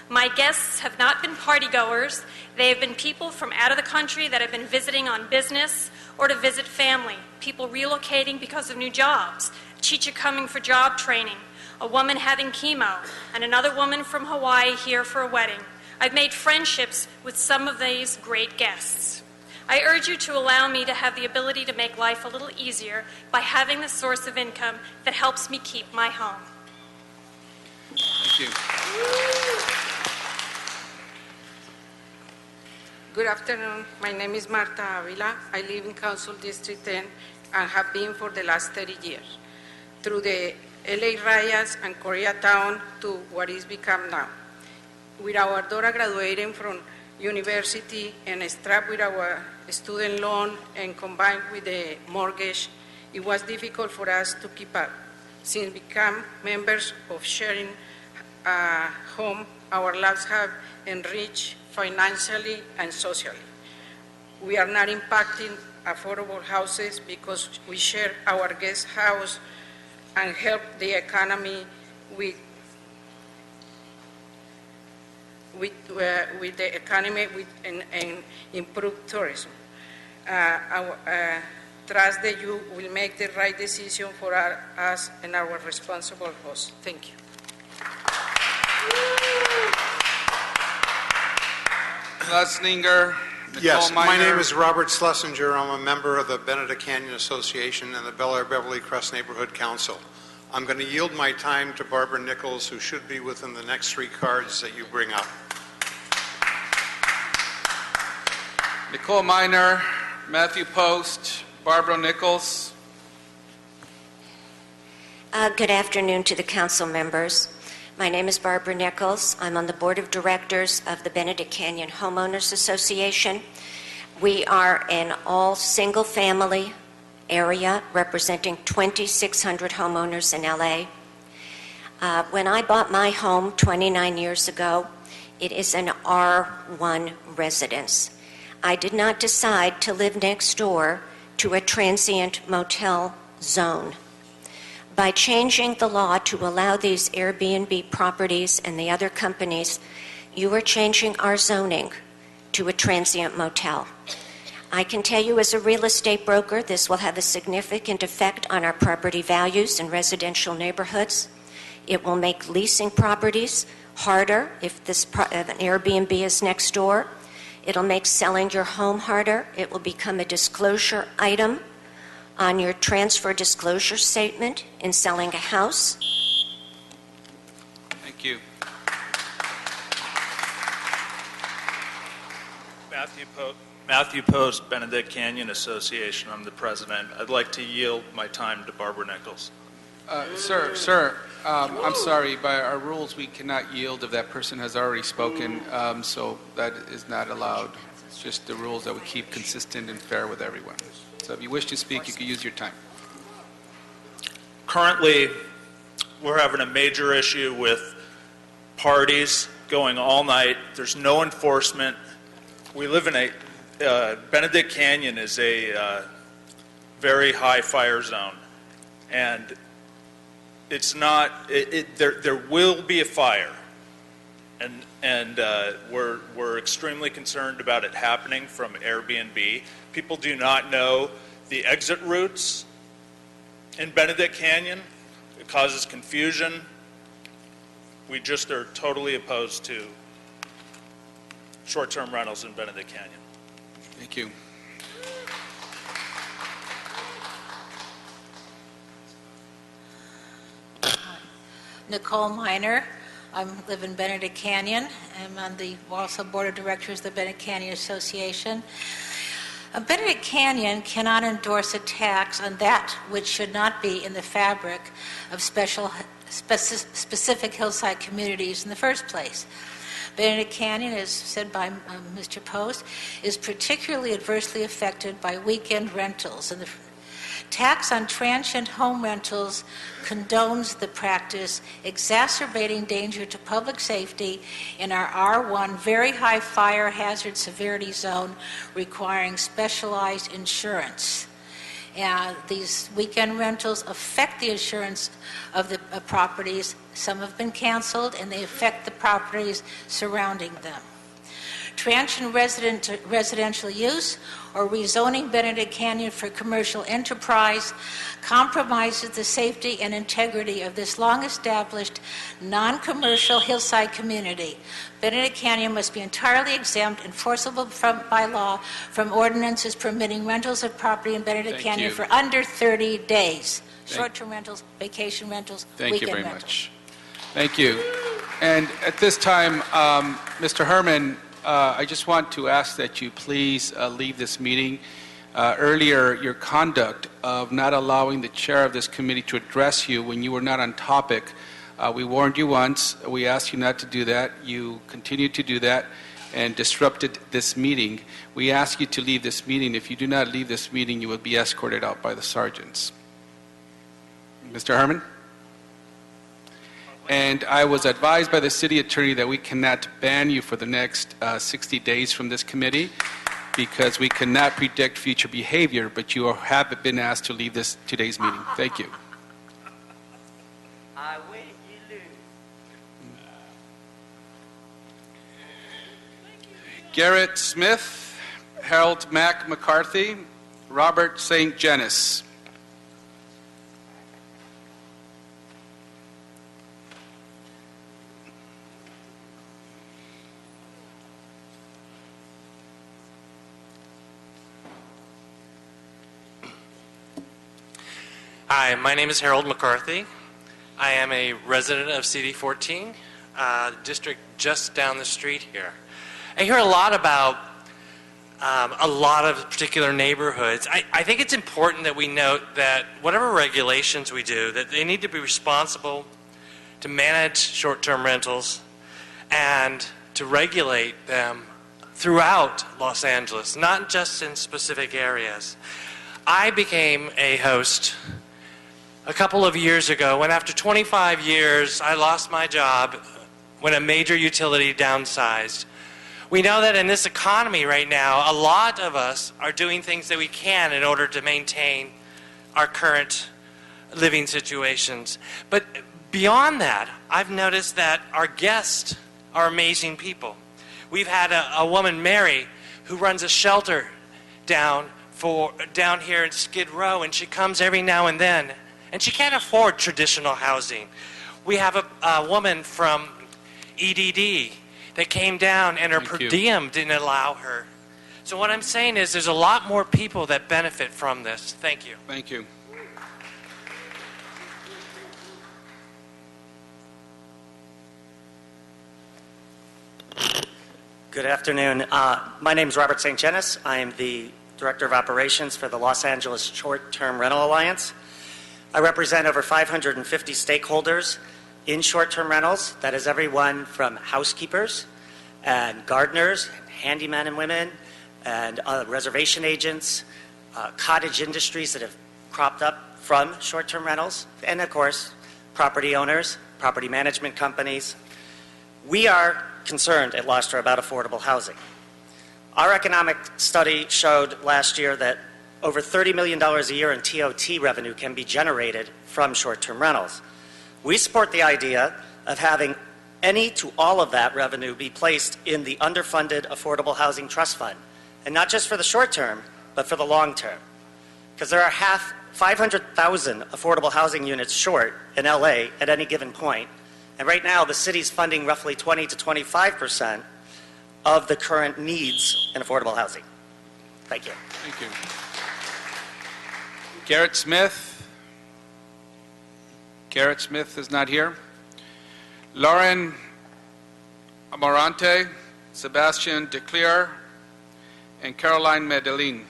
My guests have not been partygoers. They have been people from out of the country that have been visiting on business or to visit family, people relocating because of new jobs, a teacher coming for job training, a woman having chemo, and another woman from Hawaii here for a wedding. I've made friendships with some of these great guests. I urge you to allow me to have the ability to make life a little easier by having the source of income that helps me keep my home. Thank you. Good afternoon. My name is Marta Avila. I live in Council District 10 and have been for the last 30 years, through the LA riots and Koreatown to what is become now. With our daughter graduating from university and strapped with our student loan and combined with the mortgage, it was difficult for us to keep up. Since become members of sharing a home, our lives have enriched financially and socially. We are not impacting affordable houses because we share our guest house and help the economy with with the economy and improve tourism. I trust that you will make the right decision for us and our responsible hosts. Thank you. Schlesinger. Yes, Nicole my Miner. name is Robert Schlesinger. I'm a member of the Benedict Canyon Association and the Bel Air Beverly Crest Neighborhood Council. I'm going to yield my time to Barbara Nichols, who should be within the next 3 cards that you bring up. Nicole Miner, Matthew Post, Barbara Nichols. Good afternoon to the council members. My name is Barbara Nichols. I'm on the board of directors of the Benedict Canyon Homeowners Association. We are an all single-family area representing 2,600 homeowners in LA. When I bought my home 29 years ago, it is an R1 residence. I did not decide to live next door to a transient motel zone. By changing the law to allow these Airbnb properties and the other companies, you are changing our zoning to a transient motel. I can tell you as a real estate broker, this will have a significant effect on our property values in residential neighborhoods. It will make leasing properties harder if an Airbnb is next door. It'll make selling your home harder. It will become a disclosure item on your transfer disclosure statement in selling a house. Thank you. Matthew Post, Benedict Canyon Association. I'm the president. I'd like to yield my time to Barbara Nichols. Sir, I'm sorry. By our rules, we cannot yield if that person has already spoken, so that is not allowed. It's just the rules that we keep consistent and fair with everyone. So if you wish to speak, you can use your time. Currently, we're having a major issue with parties going all night. There's no enforcement. We live in Benedict Canyon is a very high fire zone, and it's not. There will be a fire, and we're extremely concerned about it happening from Airbnb. People do not know the exit routes in Benedict Canyon. It causes confusion. We just are totally opposed to short-term rentals in Benedict Canyon. Thank you. Nicole Miner. I live in Benedict Canyon. I'm on the also board of directors of the Benedict Canyon Association. Benedict Canyon cannot endorse a tax on that which should not be in the fabric of specific hillside communities in the first place. Benedict Canyon, as said by Mr. Post, is particularly adversely affected by weekend rentals, and the tax on transient home rentals condones the practice, exacerbating danger to public safety in our R1 very high fire hazard severity zone requiring specialized insurance. These weekend rentals affect the insurance of the properties. Some have been canceled, and they affect the properties surrounding them. Transient residential use or rezoning Benedict Canyon for commercial enterprise compromises the safety and integrity of this long-established, non-commercial hillside community. Benedict Canyon must be entirely exempt, enforceable by law, from ordinances permitting rentals of property in Benedict Canyon for under 30 days. Short-term rentals, vacation rentals, Thank you weekend very rentals. much. Thank you. And at this time, Mr. Herman, I just want to ask that you please leave this meeting. Earlier, your conduct of not allowing the chair of this committee to address you when you were not on topic, we warned you once. We asked you not to do that. You continued to do that and disrupted this meeting. We ask you to leave this meeting. If you do not leave this meeting, you will be escorted out by the sergeants. Mr. Herman? And I was advised by the city attorney that we cannot ban you for the next 60 days from this committee because we cannot predict future behavior, but you have been asked to leave today's meeting. Thank you. Garrett Smith, Harold Mack McCarthy, Robert St. Jennis. Hi, my name is Harold McCarthy. I am a resident of CD14, district just down the street here. I hear a lot about a lot of particular neighborhoods. I think it's important that we note that whatever regulations we do, that they need to be responsible to manage short-term rentals and to regulate them throughout Los Angeles, not just in specific areas. I became a host a couple of years ago when after 25 years I lost my job when a major utility downsized. We know that in this economy right now, a lot of us are doing things that we can in order to maintain our current living situations. But beyond that, I've noticed that our guests are amazing people. We've had a woman, Mary, who runs a shelter down here in Skid Row, and she comes every now and then, and she can't afford traditional housing. We have a woman from EDD that came down, and her per diem didn't allow her. So what I'm saying is there's a lot more people that benefit from this. Thank you. Thank you. Good afternoon. My name is Robert St. Jennis. I am the Director of Operations for the Los Angeles Short-Term Rental Alliance. I represent over 550 stakeholders in short-term rentals. That is everyone from housekeepers and gardeners, handymen and women, and reservation agents, cottage industries that have cropped up from short-term rentals, and of course, property owners, property management companies. We are concerned at Lostra about affordable housing. Our economic study showed last year that over $30 million a year in TOT revenue can be generated from short-term rentals. We support the idea of having any to all of that revenue be placed in the underfunded Affordable Housing Trust Fund, and not just for the short term, but for the long term. Because there are 500,000 affordable housing units short in LA at any given point, and right now the city's funding roughly 20 to 25% of the current needs in affordable housing. Thank you. Thank you. Garrett Smith. Garrett Smith is not here. Lauren Amarante, Sebastian Leclear, and Caroline Medellin.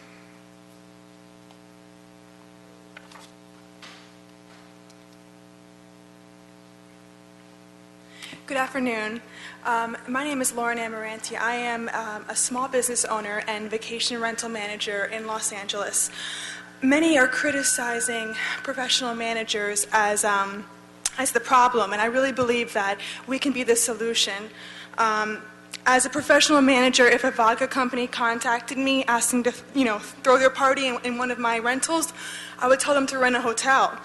Good afternoon. My name is Lauren Amarante. I am a small business owner and vacation rental manager in Los Angeles. Many are criticizing professional managers as the problem, and I really believe that we can be the solution. As a professional manager, if a vodka company contacted me asking to, throw their party in one of my rentals, I would tell them to rent a hotel.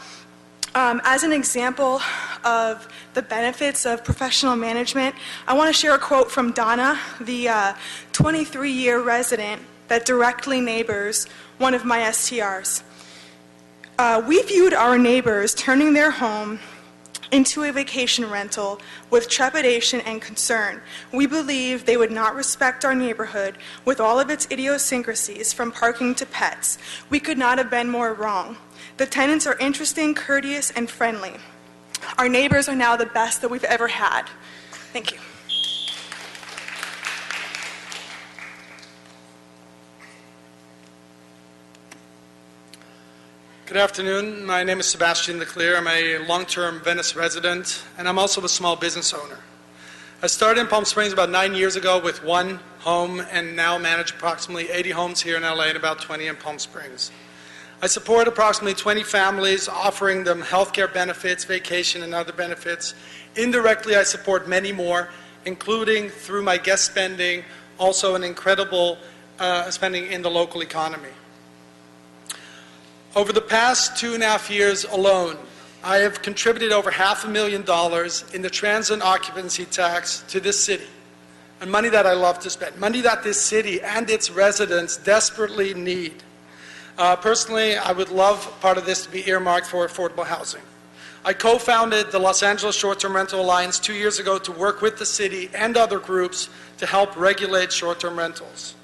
As an example of the benefits of professional management, I want to share a quote from Donna, the 23-year resident that directly neighbors one of my STRs. We viewed our neighbors turning their home into a vacation rental with trepidation and concern. We believe they would not respect our neighborhood with all of its idiosyncrasies, from parking to pets. We could not have been more wrong. The tenants are interesting, courteous, and friendly. Our neighbors are now the best that we've ever had. Thank you. Good afternoon. My name is Sebastian Leclear. I'm a long-term Venice resident, and I'm also a small business owner. I started in Palm Springs about 9 years ago with one home, and now manage approximately 80 homes here in LA and about 20 in Palm Springs. I support approximately 20 families, offering them healthcare benefits, vacation, and other benefits. Indirectly, I support many more, including through my guest spending, also an incredible spending in the local economy. Over the past 2.5 years alone, I have contributed over $500,000 in the transient occupancy tax to this city. and money that I love to spend, money that this city and its residents desperately need. Personally, I would love part of this to be earmarked for affordable housing. I co-founded the Los Angeles Short-Term Rental Alliance 2 years ago to work with the city and other groups to help regulate short-term rentals.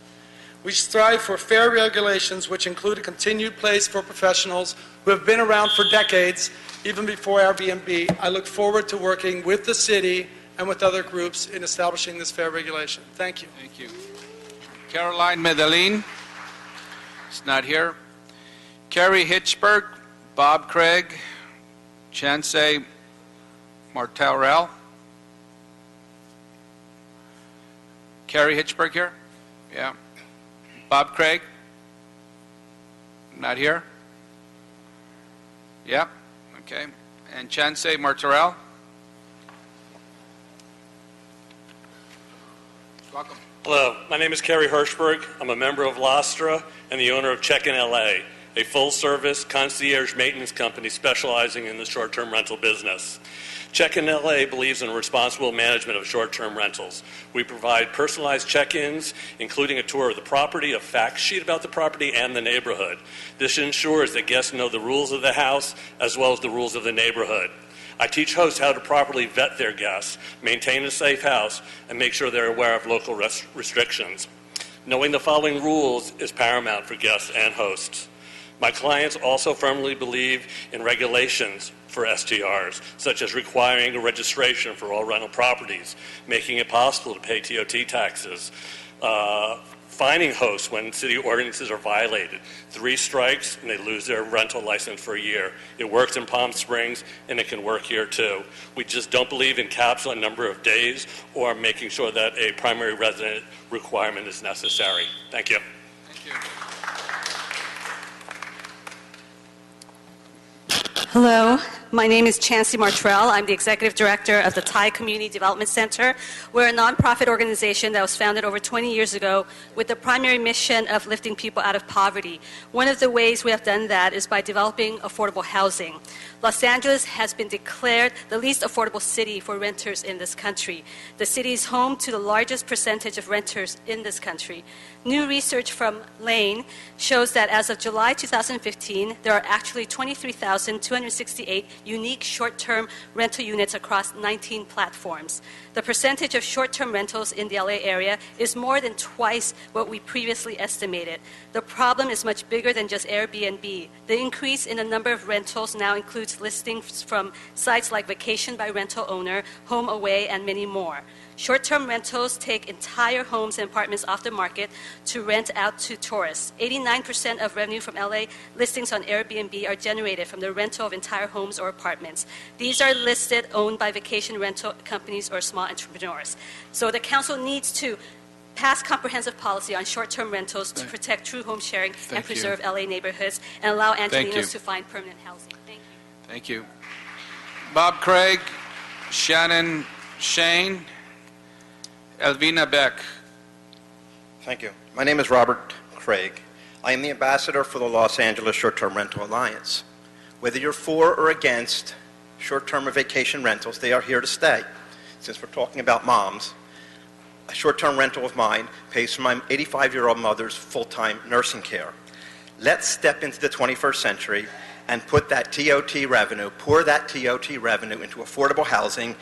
We strive for fair regulations which include a continued place for professionals who have been around for decades, even before Airbnb. I look forward to working with the city and with other groups in establishing this fair regulation. Thank you. Thank you. Caroline Medellin is not here. Carrie Hitchberg, Bob Craig, Chance Martorell. Carrie Hitchberg here? Yeah. Bob Craig? Not here? Yeah, okay. And Chance Martorell? Welcome. Hello, my name is Kerry Hirschberg. I'm a member of Lastra and the owner of Check-in LA, a full-service concierge maintenance company specializing in the short-term rental business. Check-in LA believes in responsible management of short-term rentals. We provide personalized check-ins, including a tour of the property, a fact sheet about the property, and the neighborhood. This ensures that guests know the rules of the house as well as the rules of the neighborhood. I teach hosts how to properly vet their guests, maintain a safe house, and make sure they're aware of local restrictions. Knowing the following rules is paramount for guests and hosts. My clients also firmly believe in regulations for STRs, such as requiring a registration for all rental properties, making it possible to pay TOT taxes, fining hosts when city ordinances are violated. 3 strikes and they lose their rental license for a year. It works in Palm Springs and it can work here too. We just don't believe in caps on number of days or making sure that a primary resident requirement is necessary. Thank you. Thank you. Hello, my name is Chancey Martrell. I'm the Executive Director of the Thai Community Development Center. We're a nonprofit organization that was founded over 20 years ago with the primary mission of lifting people out of poverty. One of the ways we have done that is by developing affordable housing. Los Angeles has been declared the least affordable city for renters in this country. The city is home to the largest percentage of renters in this country. New research from Lane shows that as of July 2015, there are actually 23,268 unique short-term rental units across 19 platforms. The percentage of short-term rentals in the LA area is more than twice what we previously estimated. The problem is much bigger than just Airbnb. The increase in the number of rentals now includes listings from sites like Vacation by Rental Owner, Home Away, and many more. Short-term rentals take entire homes and apartments off the market to rent out to tourists. 89% of revenue from LA listings on Airbnb are generated from the rental of entire homes or apartments. These are listed, owned by vacation rental companies or small entrepreneurs. So the council needs to pass comprehensive policy on short-term rentals to protect true home sharing and preserve LA neighborhoods and allow Angelenos to find permanent housing. Thank you. Thank you. Bob Craig, Shannon Shane, Elvina Beck. Thank you. My name is Robert Craig. I am the ambassador for the Los Angeles Short-Term Rental Alliance. Whether you're for or against short-term or vacation rentals, they are here to stay. Since we're talking about moms, a short-term rental of mine pays for my 85-year-old mother's full-time nursing care. Let's step into the 21st century and put that TOT revenue, pour that TOT revenue into affordable housing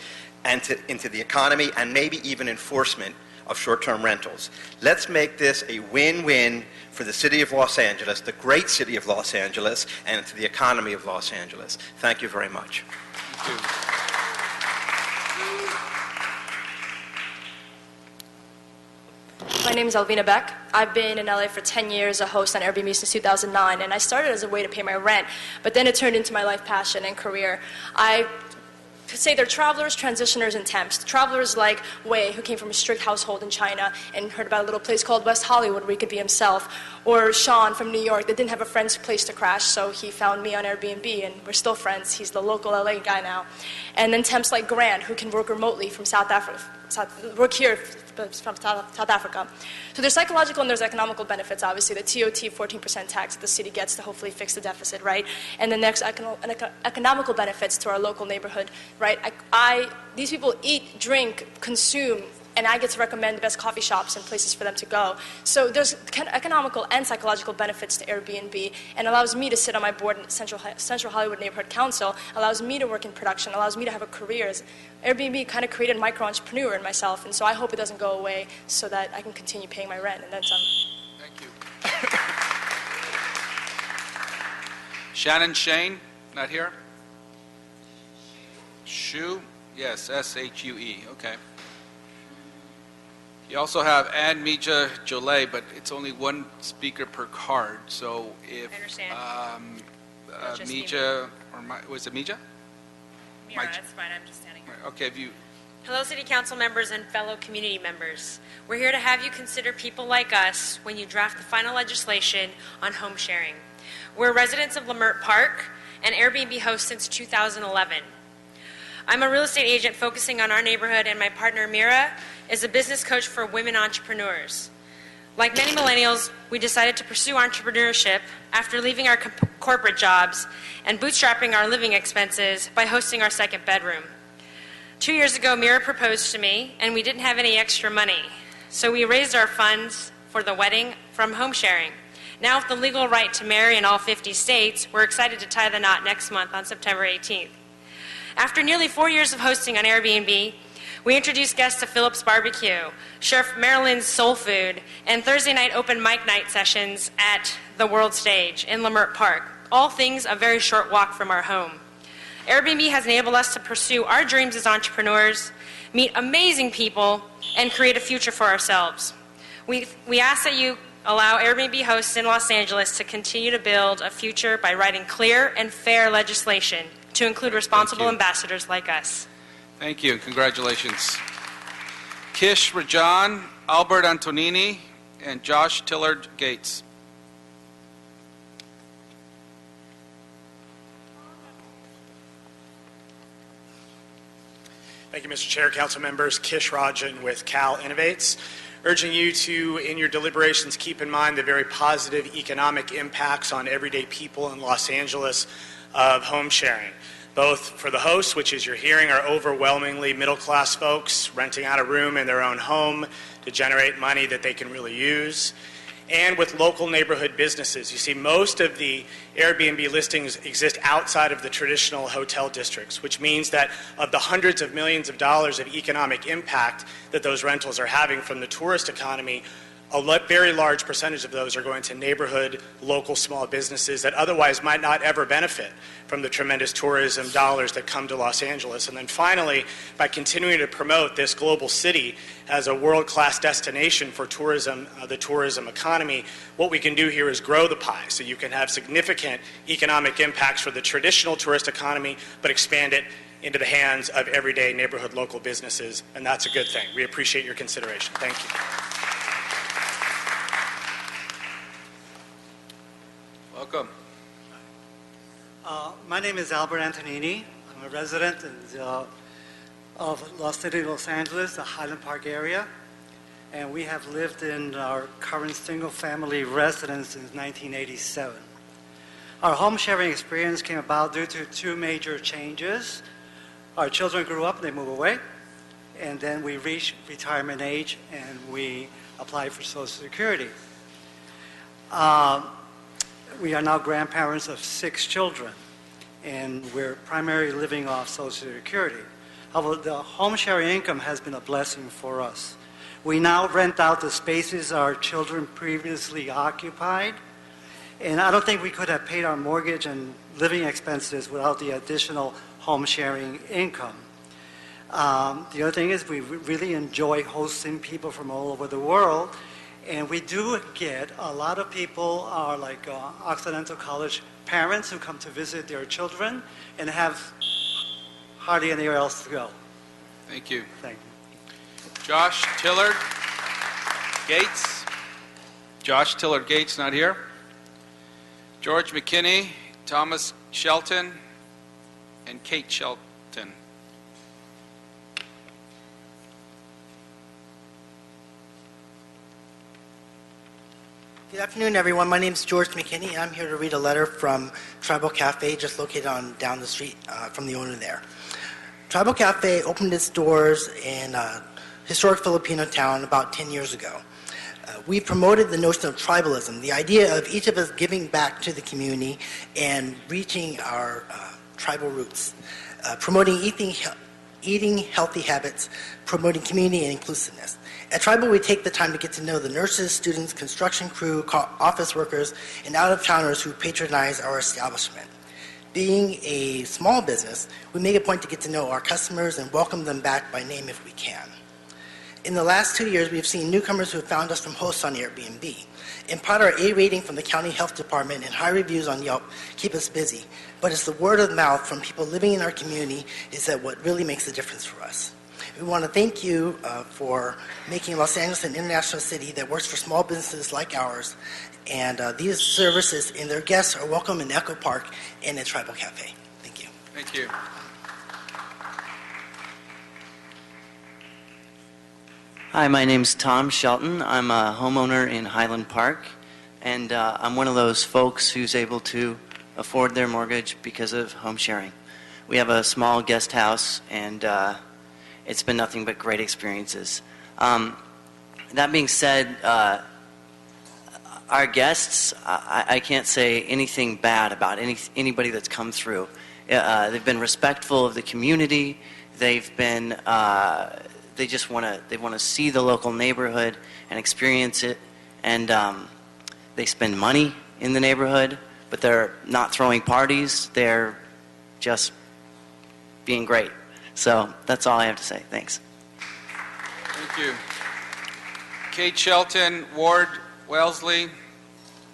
and into the economy and maybe even enforcement of short-term rentals. Let's make this a win-win for the city of Los Angeles, the great city of Los Angeles, and to the economy of Los Angeles. Thank you very much. Thank you. My name is Alvina Beck. I've been in LA for 10 years, a host on Airbnb since 2009, and I started as a way to pay my rent, but then it turned into my life passion and career. I could say they're travelers, transitioners, and temps. Travelers like Wei, who came from a strict household in China and heard about a little place called West Hollywood where he could be himself. Or Sean from New York that didn't have a friend's place to crash, so he found me on Airbnb, and we're still friends. He's the local LA guy now. And then temps like Grant, who can work remotely from South Africa, work here from South Africa. So there's psychological and there's economical benefits, obviously. The TOT 14% tax that the city gets to hopefully fix the deficit, right? And then there's economical benefits to our local neighborhood, right? These people eat, drink, consume and I get to recommend the best coffee shops and places for them to go. So there's kind of economical and psychological benefits to Airbnb, and allows me to sit on my board in Central Hollywood Neighborhood Council, allows me to work in production, allows me to have a career. Airbnb kind of created micro-entrepreneur in myself, and so I hope it doesn't go away so that I can continue paying my rent and then some. Thank you. Shannon Shane, not here? Shue? Yes, S-H-U-E, okay. You also have Ann Mija Jolet, but it's only one speaker per card, so if... I understand. Mija, was it Mija? Mira, that's fine, I'm just standing here. Okay, if you... Hello, City Council members and fellow community members. We're here to have you consider people like us when you draft the final legislation on home sharing. We're residents of Leimert Park and Airbnb hosts since 2011. I'm a real estate agent focusing on our neighborhood, and my partner Mira is a business coach for women entrepreneurs. Like many millennials, we decided to pursue entrepreneurship after leaving our corporate jobs and bootstrapping our living expenses by hosting our second bedroom. 2 years ago, Mira proposed to me, and we didn't have any extra money. So we raised our funds for the wedding from home sharing. Now with the legal right to marry in all 50 states, we're excited to tie the knot next month on September 18th. After nearly 4 years of hosting on Airbnb, we introduced guests to Phillips Barbecue, Chef Marilyn's Soul Food, and Thursday night open mic night sessions at the World Stage in Leimert Park, all things a very short walk from our home. Airbnb has enabled us to pursue our dreams as entrepreneurs, meet amazing people, and create a future for ourselves. We ask that you allow Airbnb hosts in Los Angeles to continue to build a future by writing clear and fair legislation to include responsible ambassadors like us. Thank you. Congratulations. Kish Rajan, Albert Antonini, and Josh Tillard Gates. Thank you, Mr. Chair, Council members. Kish Rajan with Cal Innovates. Urging you to, in your deliberations, keep in mind the very positive economic impacts on everyday people in Los Angeles of home sharing. Both for the hosts, which as you're hearing are overwhelmingly middle-class folks renting out a room in their own home to generate money that they can really use, and with local neighborhood businesses. You see, most of the Airbnb listings exist outside of the traditional hotel districts, which means that of the hundreds of millions of dollars of economic impact that those rentals are having from the tourist economy, a very large percentage of those are going to neighborhood, local small businesses that otherwise might not ever benefit from the tremendous tourism dollars that come to Los Angeles. And then finally, by continuing to promote this global city as a world-class destination for tourism, the tourism economy, what we can do here is grow the pie so you can have significant economic impacts for the traditional tourist economy, but expand it into the hands of everyday neighborhood local businesses, and that's a good thing. We appreciate your consideration. Thank you. Welcome. My name is Albert Antonini. I'm a resident of Los Angeles, the Highland Park area, and we have lived in our current single-family residence since 1987. Our home sharing experience came about due to two major changes. Our children grew up, they moved away, and then we reached retirement age and we applied for Social Security. We are now grandparents of 6 children, and we're primarily living off Social Security. However, the home sharing income has been a blessing for us. We now rent out the spaces our children previously occupied, and I don't think we could have paid our mortgage and living expenses without the additional home sharing income. The other thing is we really enjoy hosting people from all over the world. And we do get a lot of people are like Occidental College parents who come to visit their children and have hardly anywhere else to go. Thank you. Thank you. Josh Tillard Gates. Josh Tillard Gates, not here. George McKinney, Thomas Shelton, and Kate Shelton. Good afternoon, everyone. My name is George McKinney, and I'm here to read a letter from Tribal Cafe, just located on down the street from the owner there. Tribal Cafe opened its doors in historic Filipino town about 10 years ago. We promoted the notion of tribalism, the idea of each of us giving back to the community and reaching our tribal roots, promoting eating healthy habits, promoting community and inclusiveness. At Tribal, we take the time to get to know the nurses, students, construction crew, office workers, and out-of-towners who patronize our establishment. Being a small business, we make a point to get to know our customers and welcome them back by name if we can. In the last 2 years, we've seen newcomers who have found us from hosts on Airbnb. In part, our A rating from the county health department and high reviews on Yelp keep us busy, but it's the word of mouth from people living in our community is that what really makes a difference for us. We want to thank you for making Los Angeles an international city that works for small businesses like ours, and these services and their guests are welcome in Echo Park and at Tribal Cafe. Thank you. Thank you. Hi, my name's Tom Shelton. I'm a homeowner in Highland Park, and I'm one of those folks who's able to afford their mortgage because of home sharing. We have a small guest house, and it's been nothing but great experiences. That being said, our guests, I can't say anything bad about anybody that's come through. They've been respectful of the community. They've been they just want to see the local neighborhood and experience it, and they spend money in the neighborhood, but they're not throwing parties. They're just being great. So that's all I have to say. Thanks. Thank you. Kate Shelton, Ward Wellesley,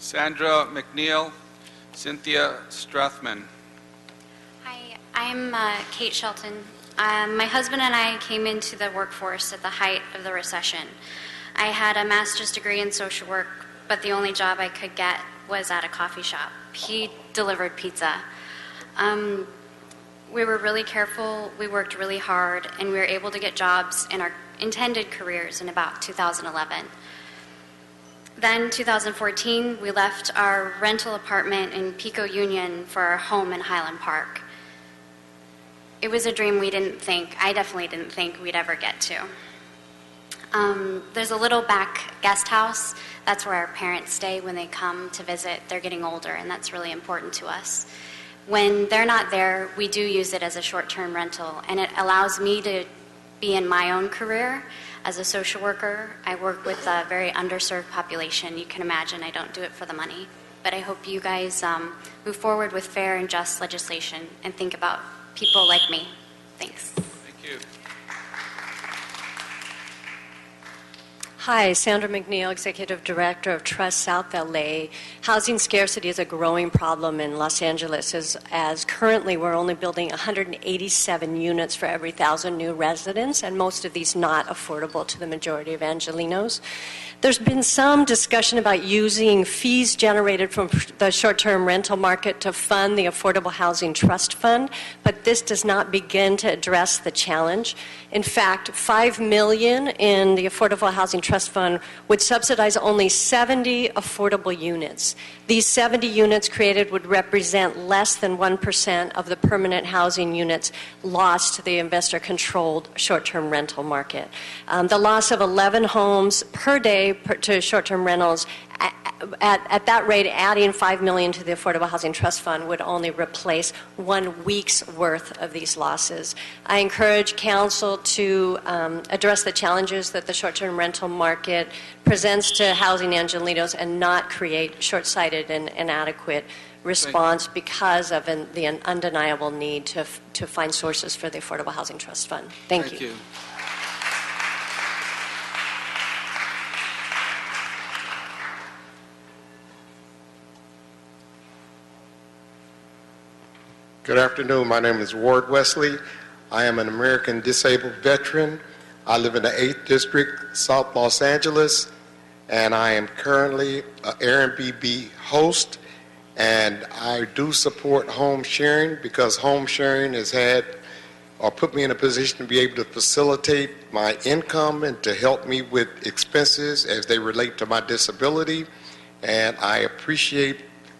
Sandra McNeil, Cynthia Strachman. Hi, I'm Kate Shelton. My husband and I came into the workforce at the height of the recession. I had a master's degree in social work, but the only job I could get was at a coffee shop. He delivered pizza. We were really careful, we worked really hard, and we were able to get jobs in our intended careers in about 2011. Then, 2014, we left our rental apartment in Pico Union for our home in Highland Park. It was a dream I definitely didn't think we'd ever get to. There's a little back guest house. That's where our parents stay when they come to visit. They're getting older, and that's really important to us. When they're not there, we do use it as a short-term rental, and it allows me to be in my own career as a social worker. I work with a very underserved population. You can imagine I don't do it for the money. But I hope you guys move forward with fair and just legislation and think about people like me. Thanks. Thank you. Hi, Sandra McNeil, Executive Director of Trust South LA. Housing scarcity is a growing problem in Los Angeles as currently we're only building 187 units for every 1,000 new residents, and most of these not affordable to the majority of Angelenos. There's been some discussion about using fees generated from the short-term rental market to fund the Affordable Housing Trust Fund, but this does not begin to address the challenge. In fact, $5 million in the Affordable Housing Trust Fund would subsidize only 70 affordable units. These 70 units created would represent less than 1% of the permanent housing units lost to the investor-controlled short-term rental market. The loss of 11 homes per day to short-term rentals, at that rate, adding $5 million to the Affordable Housing Trust Fund would only replace 1 week's worth of these losses. I encourage Council to address the challenges that the short-term rental market presents to housing Angelenos and not create short-sighted and inadequate response because of the undeniable need to find sources for the Affordable Housing Trust Fund. Thank you. Good afternoon. My name is Ward Wesley. I am an American disabled veteran. I live in the 8th District, South Los Angeles, and I am currently an Airbnb host, and I do support home sharing because home sharing has put me in a position to be able to facilitate my income and to help me with expenses as they relate to my disability, and I appreciate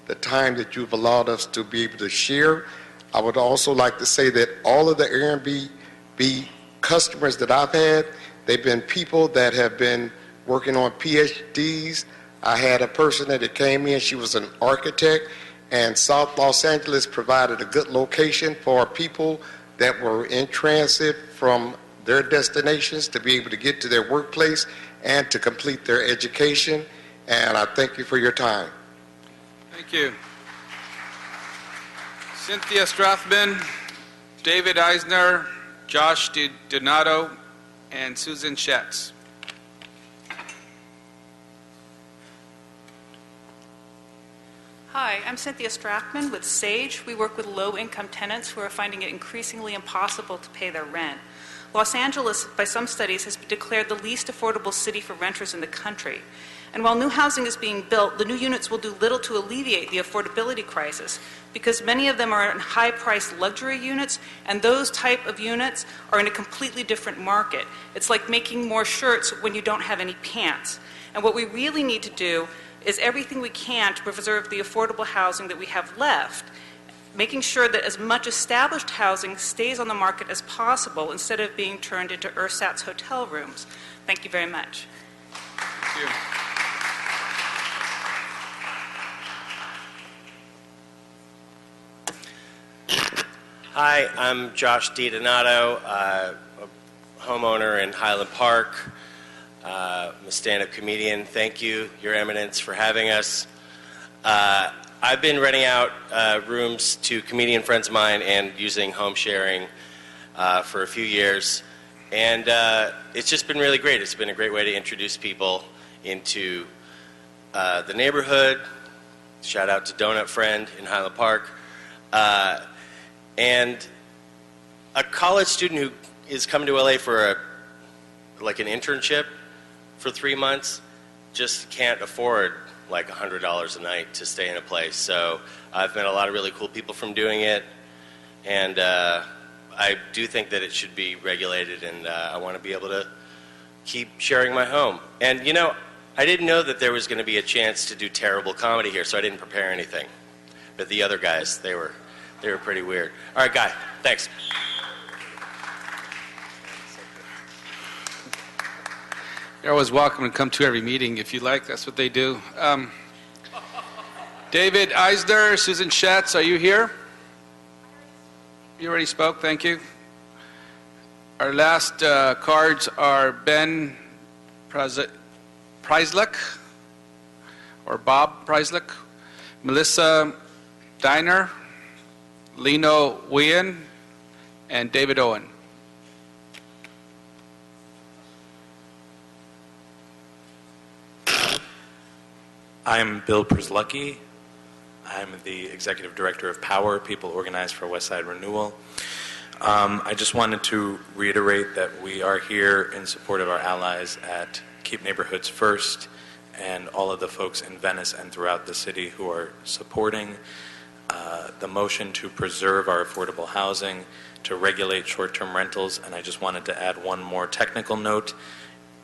the time that you've allowed us to be able to share. I would also like to say that all of the Airbnb customers that I've had, They've been people that have been working on PhDs. I had a person that came in, she was an architect, and South Los Angeles provided a good location for people that were in transit from their destinations to be able to get to their workplace and to complete their education. And I thank you for your time. Thank you. Cynthia Strachman, David Eisner, Josh Donato, and Susan Schatz. Hi, I'm Cynthia Strachman with SAGE. We work with low-income tenants who are finding it increasingly impossible to pay their rent. Los Angeles, by some studies, has been declared the least affordable city for renters in the country. And while new housing is being built, the new units will do little to alleviate the affordability crisis because many of them are in high-priced luxury units, and those type of units are in a completely different market. It's like making more shirts when you don't have any pants. And what we really need to do is everything we can to preserve the affordable housing that we have left, making sure that as much established housing stays on the market as possible instead of being turned into ersatz hotel rooms. Thank you very much. Thank you. Hi, I'm Josh DiDonato, a homeowner in Highland Park. I'm a stand-up comedian. Thank you, Your Eminence, for having us. I've been renting out rooms to comedian friends of mine and using home sharing for a few years. And it's just been really great. It's been a great way to introduce people into the neighborhood. Shout out to Donut Friend in Highland Park. And a college student who is coming to LA for an internship for 3 months just can't afford like $100 a night to stay in a place. So I've met a lot of really cool people from doing it, and I do think that it should be regulated, and I want to be able to keep sharing my home. And you know, I didn't know that there was going to be a chance to do terrible comedy here, so I didn't prepare anything. But the other guys, they were pretty weird. All right, Guy, thanks. You're always welcome to come to every meeting if you like. That's what they do. David Eisner, Susan Schatz, are you here? You already spoke. Thank you. Our last cards are Ben Preislich, or Bob Preislich, Melissa Diner, Lino Wien, and David Owen. I'm Bill Przlucky. I'm the Executive Director of Power, People Organized for Westside Renewal. I just wanted to reiterate that we are here in support of our allies at Keep Neighborhoods First and all of the folks in Venice and throughout the city who are supporting the motion to preserve our affordable housing, to regulate short-term rentals, and I just wanted to add one more technical note.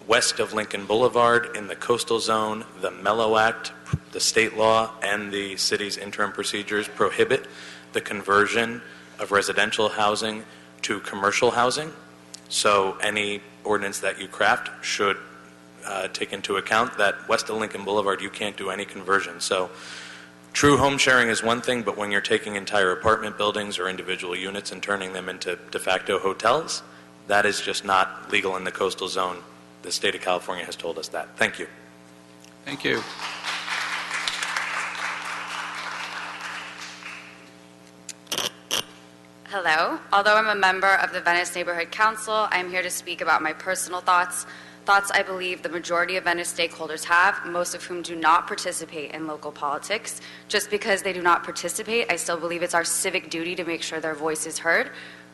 West of Lincoln Boulevard in the coastal zone, the Mello Act, the state law, and the city's interim procedures prohibit the conversion of residential housing to commercial housing. So any ordinance that you craft should take into account that west of Lincoln Boulevard you can't do any conversion. So true home sharing is one thing, but when you're taking entire apartment buildings or individual units and turning them into de facto hotels, that is just not legal in the coastal zone. The state of California has told us that. Thank you. Thank you. Hello. Although I'm a member of the Venice Neighborhood Council, I'm here to speak about my personal thoughts I believe the majority of Venice stakeholders have, most of whom do not participate in local politics. Just because they do not participate, I still believe it's our civic duty to make sure their voice is heard.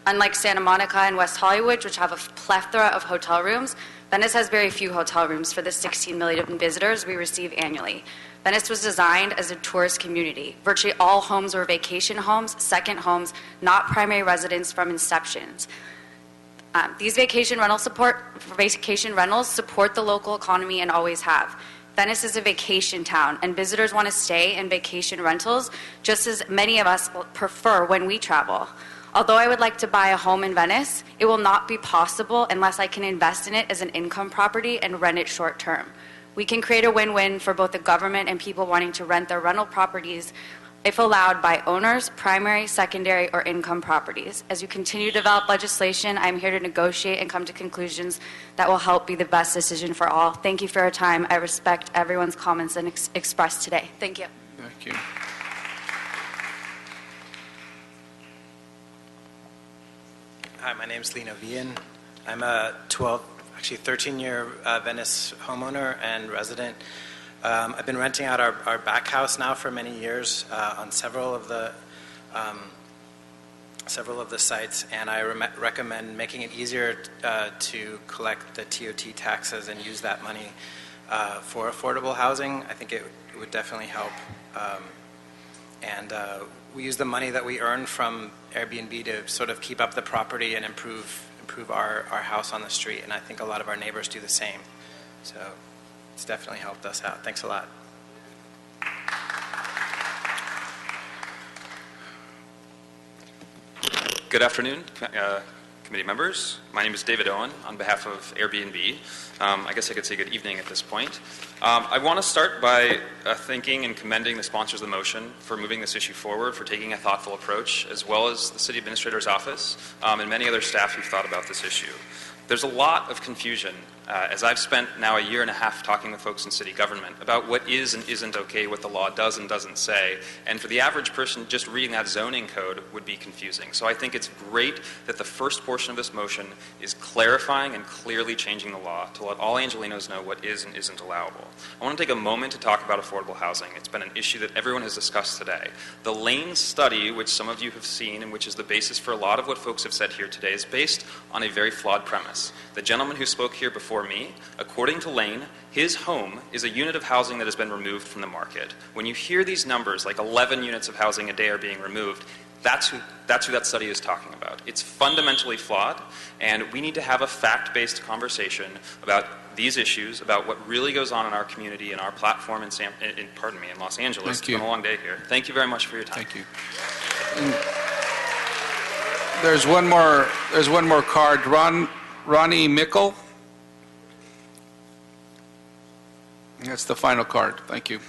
Unlike Santa Monica and West Hollywood, which have a plethora of hotel rooms, Venice has very few hotel rooms for the 16 million visitors we receive annually. Venice was designed as a tourist community. Virtually all homes were vacation homes, second homes, not primary residence from inceptions. These vacation rentals support the local economy and always have. Venice is a vacation town, and visitors want to stay in vacation rentals just as many of us prefer when we travel. Although I would like to buy a home in Venice, it will not be possible unless I can invest in it as an income property and rent it short term. We can create a win-win for both the government and people wanting to rent their rental properties if allowed by owners, primary, secondary, or income properties. As you continue to develop legislation, I'm here to negotiate and come to conclusions that will help be the best decision for all. Thank you for your time. I respect everyone's comments and expressed today. Thank you. Thank you. Hi, my name is Lino Vian. I'm a 13-year Venice homeowner and resident. I've been renting out our back house now for many years on several of the sites, and I recommend making it easier to collect the TOT taxes and use that money for affordable housing. I think it would definitely help. We use the money that we earn from Airbnb to sort of keep up the property and improve our house on the street, and I think a lot of our neighbors do the same. So it's definitely helped us out. Thanks a lot. Good afternoon, committee members. My name is David Owen on behalf of Airbnb. I guess I could say good evening at this point. I want to start by thanking and commending the sponsors of the motion for moving this issue forward, for taking a thoughtful approach, as well as the City Administrator's Office and many other staff who've thought about this issue. There's a lot of confusion as I've spent now a year and a half talking with folks in city government about what is and isn't okay, what the law does and doesn't say, and for the average person just reading that zoning code would be confusing. So I think it's great that the first portion of this motion is clarifying and clearly changing the law to let all Angelinos know what is and isn't allowable. I want to take a moment to talk about affordable housing. It's been an issue that everyone has discussed today. The Lane study, which some of you have seen and which is the basis for a lot of what folks have said here today, is based on a very flawed premise. The gentleman who spoke here before me, according to Lane, his home is a unit of housing that has been removed from the market. When you hear these numbers, like 11 units of housing a day are being removed, that's who that study is talking about. It's fundamentally flawed, and we need to have a fact-based conversation about these issues, about what really goes on in our community and our platform in Los Angeles. It's been a long day here. Thank you very much for your time. Thank you. There's one more card. Ronnie Mickle. That's the final card. Thank you.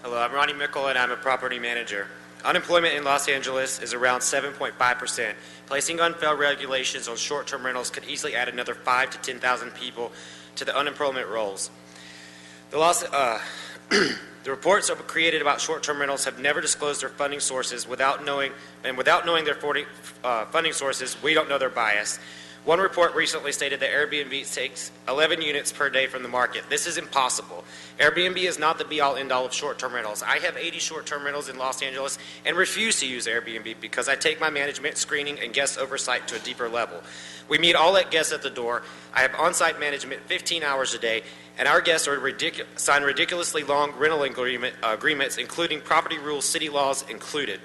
Hello, I'm Ronnie Mickle, and I'm a property manager. Unemployment in Los Angeles is around 7.5%. Placing unfair regulations on short-term rentals could easily add another 5,000 to 10,000 people to the unemployment rolls. The reports created about short-term rentals have never disclosed their funding sources. Without knowing their funding sources, we don't know their bias. One report recently stated that Airbnb takes 11 units per day from the market. This is impossible. Airbnb is not the be-all, end-all of short-term rentals. I have 80 short-term rentals in Los Angeles and refuse to use Airbnb because I take my management, screening, and guest oversight to a deeper level. We meet all at guests at the door. I have on-site management 15 hours a day, and our guests are sign ridiculously long rental agreements, including property rules, city laws included.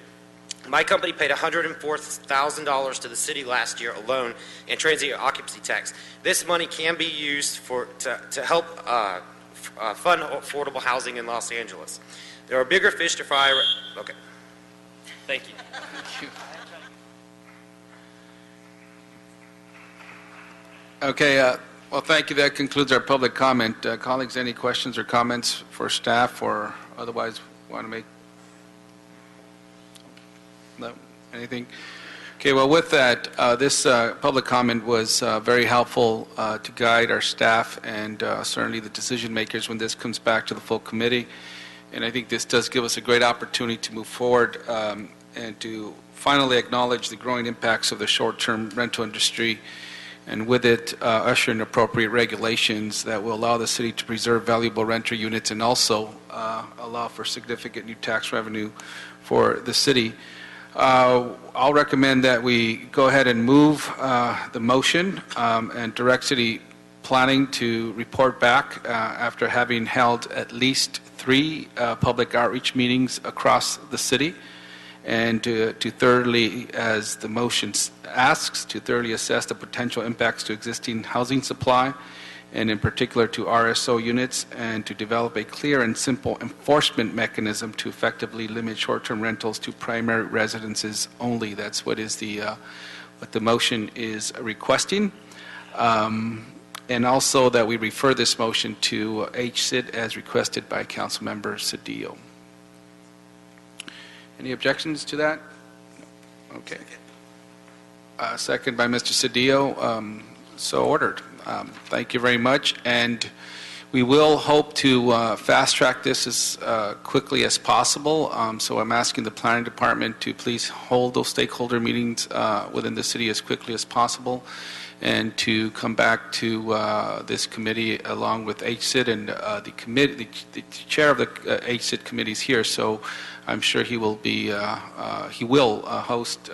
My company paid $104,000 to the city last year alone in transient occupancy tax. This money can be used to help fund affordable housing in Los Angeles. There are bigger fish to fry. Okay. Thank you. Thank you. Okay. Well, thank you. That concludes our public comment. Colleagues, any questions or comments for staff or otherwise want to make? No? Anything? Okay, well, with that, this public comment was very helpful to guide our staff and certainly the decision makers when this comes back to the full committee. And I think this does give us a great opportunity to move forward and to finally acknowledge the growing impacts of the short-term rental industry, and with it, usher in appropriate regulations that will allow the city to preserve valuable renter units and also allow for significant new tax revenue for the city. I'll recommend that we go ahead and move the motion and direct city planning to report back after having held at least 3 public outreach meetings across the city, and to thoroughly, as the motion asks, to thoroughly assess the potential impacts to existing housing supply and in particular to RSO units, and to develop a clear and simple enforcement mechanism to effectively limit short-term rentals to primary residences only. That's what the motion is requesting. And also that we refer this motion to HCID as requested by Councilmember Cedillo. Any objections to that? Okay. Second by Mr. Cedillo. So ordered. Thank you very much. And we will hope to fast track this as quickly as possible. So I'm asking the planning department to please hold those stakeholder meetings within the city as quickly as possible, and to come back to this committee along with HCID, and the committee. The chair of the HCID committee is here, so I'm sure he will host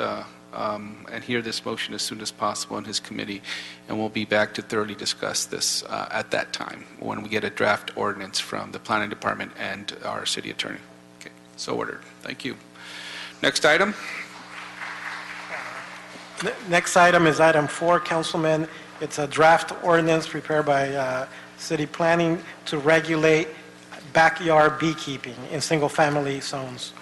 and hear this motion as soon as possible in his committee, and we'll be back to thoroughly discuss this at that time when we get a draft ordinance from the planning department and our city attorney. Okay, so ordered. Thank you. Next item. Next item is item 4, Councilman. It's a draft ordinance prepared by city planning to regulate backyard beekeeping in single-family zones.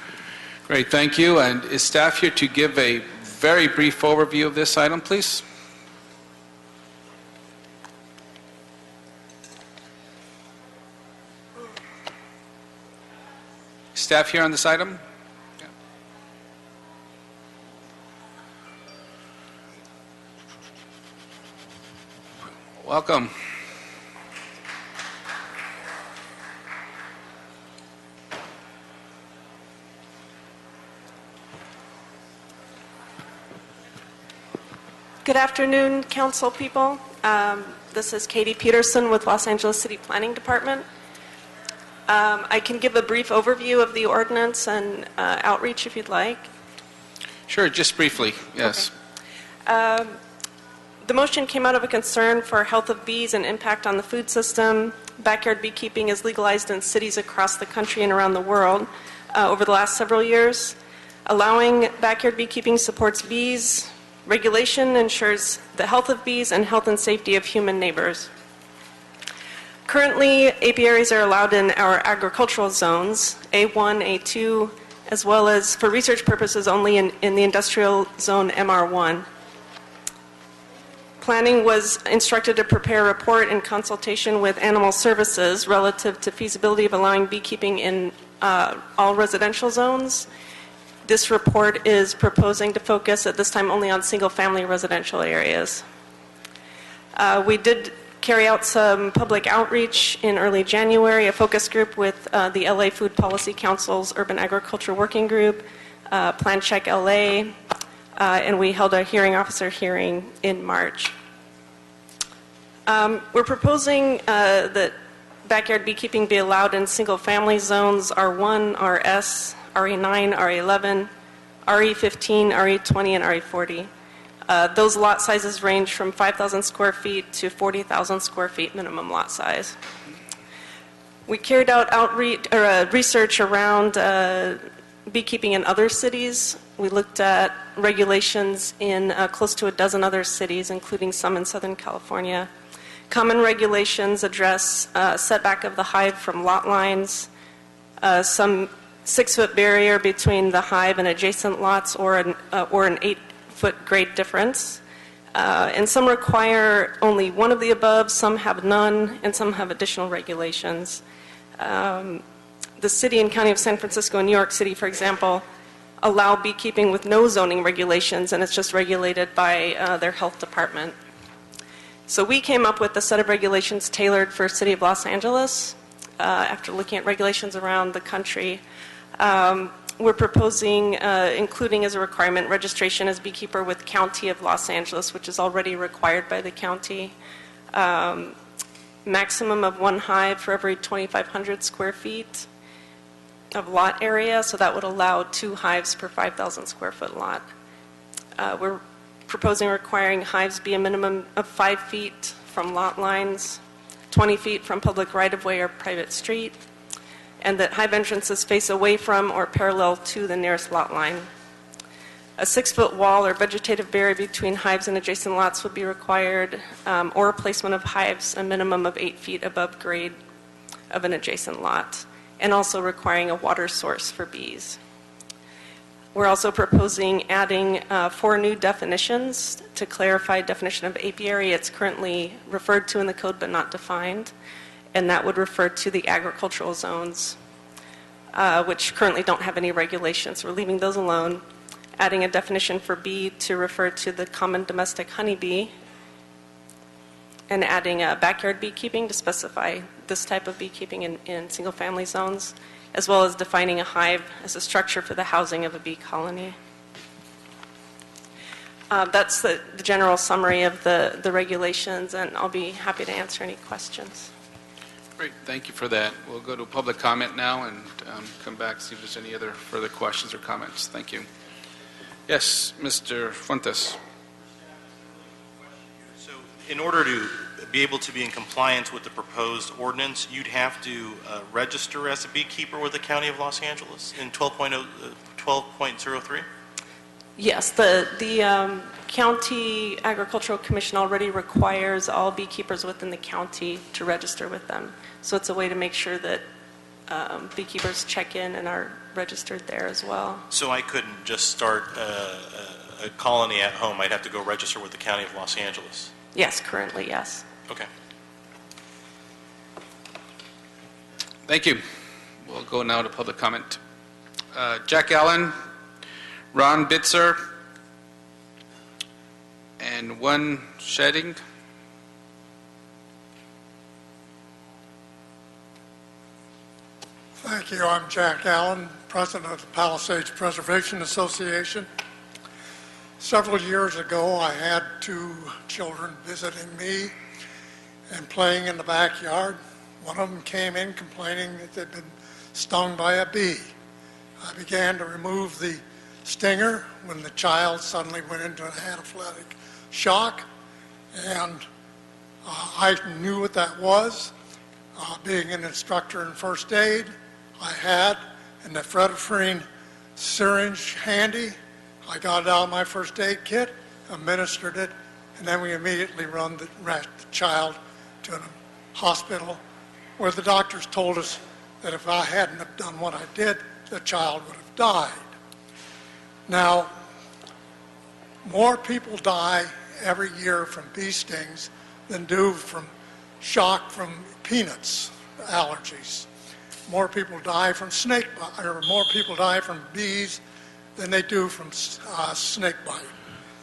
Great, thank you. And is staff here to give a very brief overview of this item, please? Staff here on this item? Yeah. Welcome. Good afternoon, council people. This is Katie Peterson with Los Angeles City Planning Department. I can give a brief overview of the ordinance and outreach if you'd like. Sure, just briefly, yes. Okay. The motion came out of a concern for health of bees and impact on the food system. Backyard beekeeping is legalized in cities across the country and around the world over the last several years. Allowing backyard beekeeping supports bees. Regulation ensures the health of bees and health and safety of human neighbors. Currently, apiaries are allowed in our agricultural zones, A1, A2, as well as for research purposes only in the industrial zone MR1. Planning was instructed to prepare a report in consultation with Animal Services relative to feasibility of allowing beekeeping in all residential zones. This report is proposing to focus at this time only on single-family residential areas. We did carry out some public outreach in early January, a focus group with the LA Food Policy Council's Urban Agriculture Working Group, Plan Check LA, and we held a hearing officer hearing in March. We're proposing that backyard beekeeping be allowed in single-family zones R1, RS, RE9, RE11, RE15, RE20, and RE40. Those lot sizes range from 5,000 square feet to 40,000 square feet minimum lot size. We carried out research around beekeeping in other cities. We looked at regulations in close to a dozen other cities, including some in Southern California. Common regulations address setback of the hive from lot lines, some 6-foot barrier between the hive and adjacent lots, or an 8-foot grade difference. And some require only one of the above, some have none, and some have additional regulations. The city and county of San Francisco and New York City, for example, allow beekeeping with no zoning regulations, and it's just regulated by their health department. So we came up with a set of regulations tailored for the City of Los Angeles after looking at regulations around the country. We're proposing, including as a requirement, registration as beekeeper with County of Los Angeles, which is already required by the county. Maximum of 1 hive for every 2,500 square feet of lot area, so that would allow 2 hives per 5,000 square foot lot. We're proposing requiring hives be a minimum of 5 feet from lot lines, 20 feet from public right-of-way or private street, and that hive entrances face away from or parallel to the nearest lot line. A 6-foot wall or vegetative barrier between hives and adjacent lots would be required, or placement of hives a minimum of 8 feet above grade of an adjacent lot, and also requiring a water source for bees. We're also proposing adding 4 new definitions to clarify definition of apiary. It's currently referred to in the code but not defined, and that would refer to the agricultural zones, which currently don't have any regulations. We're leaving those alone. Adding a definition for bee to refer to the common domestic honeybee, and adding backyard beekeeping to specify this type of beekeeping in single-family zones, as well as defining a hive as a structure for the housing of a bee colony. That's the general summary of the regulations, and I'll be happy to answer any questions. Great, thank you for that. We'll go to public comment now and come back, see if there's any other further questions or comments. Thank you. Yes, Mr. Fuentes. So in order to be able to be in compliance with the proposed ordinance, you'd have to register as a beekeeper with the County of Los Angeles in 12.03? Yes, the County Agricultural Commission already requires all beekeepers within the county to register with them. So it's a way to make sure that beekeepers check in and are registered there as well. So I couldn't just start a colony at home. I'd have to go register with the County of Los Angeles. Yes, currently, yes. Okay. Thank you. We'll go now to public comment. Jack Allen, Ron Bitzer, and one Shedding. Thank you. I'm Jack Allen, president of the Palisades Preservation Association. Several years ago, I had 2 children visiting me and playing in the backyard. One of them came in complaining that they'd been stung by a bee. I began to remove the stinger when the child suddenly went into an anaphylactic shock, and I knew what that was. Being an instructor in first aid, I had an ephedrine syringe handy. I got it out of my first aid kit, administered it, and then we immediately rushed the child to a hospital where the doctors told us that if I hadn't have done what I did, the child would have died. Now, more people die every year from bee stings than do from shock from peanuts allergies. More people die from more people die from bees than they do from snake bite.